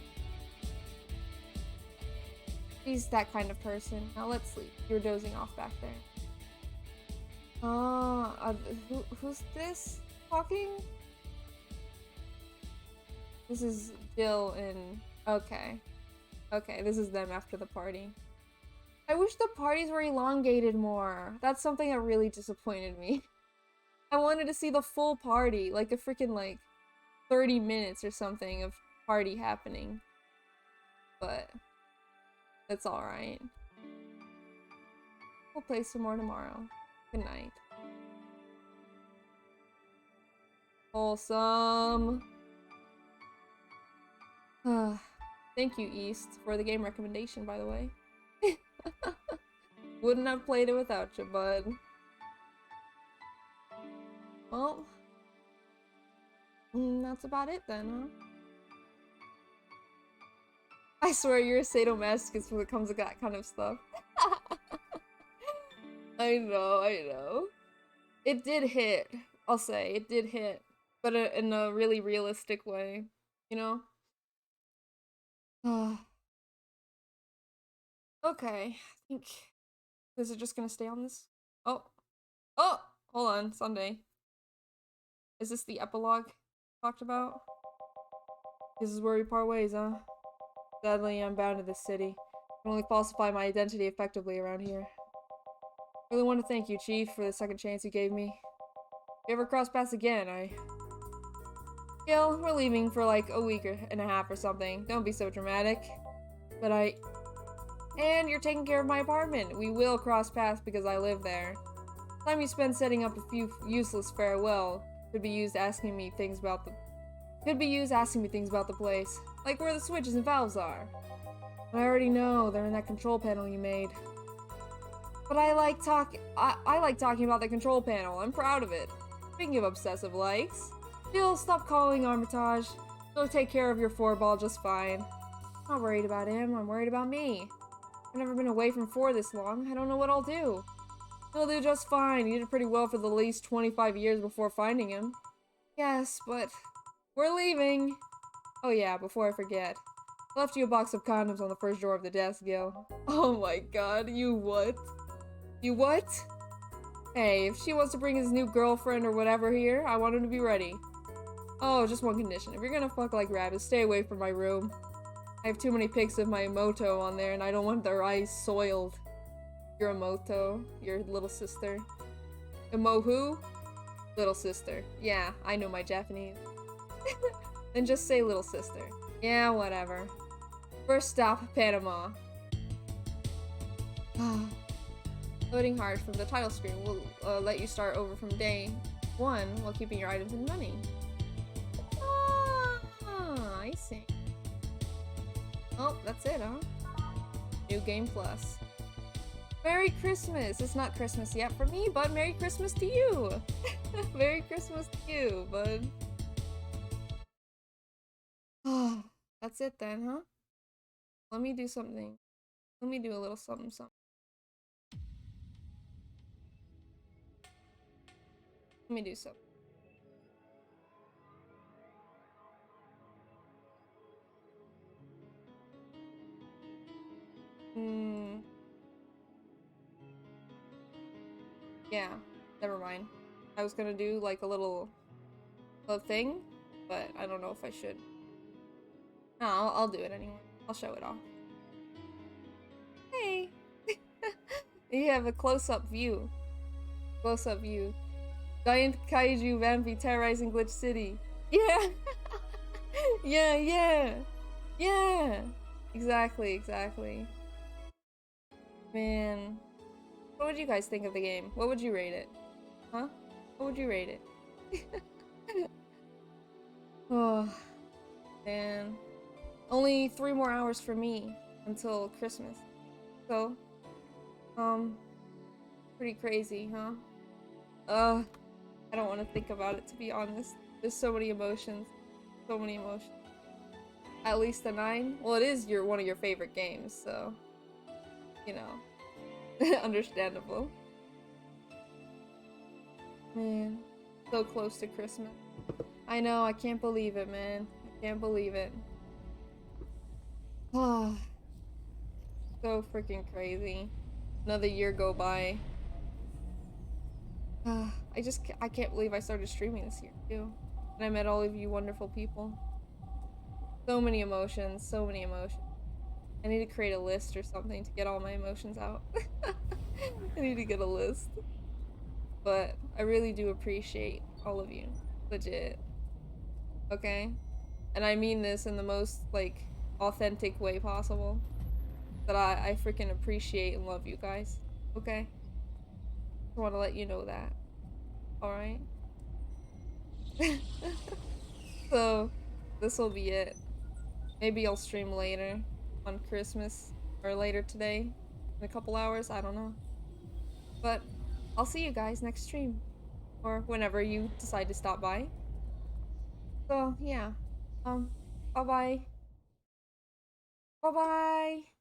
He's that kind of person. Now let's sleep. You're dozing off back there. Who's this talking? This is Jill and... Okay. Okay, this is them after the party. I wish the parties were elongated more. That's something that really disappointed me. I wanted to see the full party, like a freaking, like, 30 minutes or something of party happening. But... it's alright. We'll play some more tomorrow. Good night. Wholesome. Thank you, East, for the game recommendation, by the way. Wouldn't have played it without you, bud. Well, that's about it then, huh? I swear you're a sadomasochist when it comes to that kind of stuff. I know. It did hit. I'll say, it did hit. But in a really realistic way, you know? Okay, I think... is it just gonna stay on this? Oh! Hold on, Sunday. Is this the epilogue talked about? This is where we part ways, huh? Sadly, I'm bound to this city. I can only falsify my identity effectively around here. I really want to thank you, Chief, for the second chance you gave me. If you ever cross paths again, Gil, we're leaving for like a week and a half or something. Don't be so dramatic. But and you're taking care of my apartment. We will cross paths because I live there. The time you spend setting up a few useless farewell could be used asking me things about the place. Like where the switches and valves are. I already know, they're in that control panel you made. But I like talking about the control panel. I'm proud of it. Speaking of obsessive likes, Jill, stop calling Armitage. She'll take care of your 4-ball just fine. I'm not worried about him, I'm worried about me. I've never been away from 4 this long. I don't know what I'll do. He'll do just fine. You did pretty well for the least 25 years before finding him. Yes, but we're leaving. Oh yeah, before I forget. I left you a box of condoms on the first drawer of the desk, Gil. Oh my god, you what? You what? Hey, if she wants to bring his new girlfriend or whatever here, I want him to be ready. Oh, just one condition. If you're gonna fuck like rabbits, stay away from my room. I have too many pics of my Emoto on there and I don't want their eyes soiled. Your Emoto, your little sister. Emo who? Little sister. Yeah, I know my Japanese. Then just say little sister. Yeah, whatever. First stop, Panama. Loading hard from the title screen will let you start over from day 1 while keeping your items and money. Ah, I see. Oh, that's it, huh? New Game Plus. Merry Christmas! It's not Christmas yet for me, but Merry Christmas to you! Merry Christmas to you, bud. That's it then, huh? Let me do something. Let me do a little something something. Let me do something. Yeah, never mind. I was gonna do like a little thing, but I don't know if I should. No, I'll do it anyway. I'll show it off. Hey! You have a close-up view. Close-up view. Giant kaiju vampy terrorizing Glitch City. Yeah! Yeah, yeah! Yeah! Exactly, exactly. Man. What would you guys think of the game? What would you rate it? Huh? What would you rate it? Oh, man. Only 3 more hours for me until Christmas. So, pretty crazy, huh? I don't want to think about it, to be honest. There's so many emotions. So many emotions. At least a 9? Well, it is one of your favorite games, so, you know, understandable. Man, so close to Christmas. I know, I can't believe it, man. I can't believe it. Ah, so freaking crazy. Another year go by. I can't believe I started streaming this year, too. And I met all of you wonderful people. So many emotions, so many emotions. I need to create a list or something to get all my emotions out. I need to get a list. But I really do appreciate all of you. Legit. Okay? And I mean this in the most, like, authentic way possible. That I freaking appreciate and love you guys. Okay? I want to let you know that. Alright? So, this will be it. Maybe I'll stream later on Christmas or later today in a couple hours, I don't know. But I'll see you guys next stream or whenever you decide to stop by. So, yeah. Bye-bye. Bye-bye.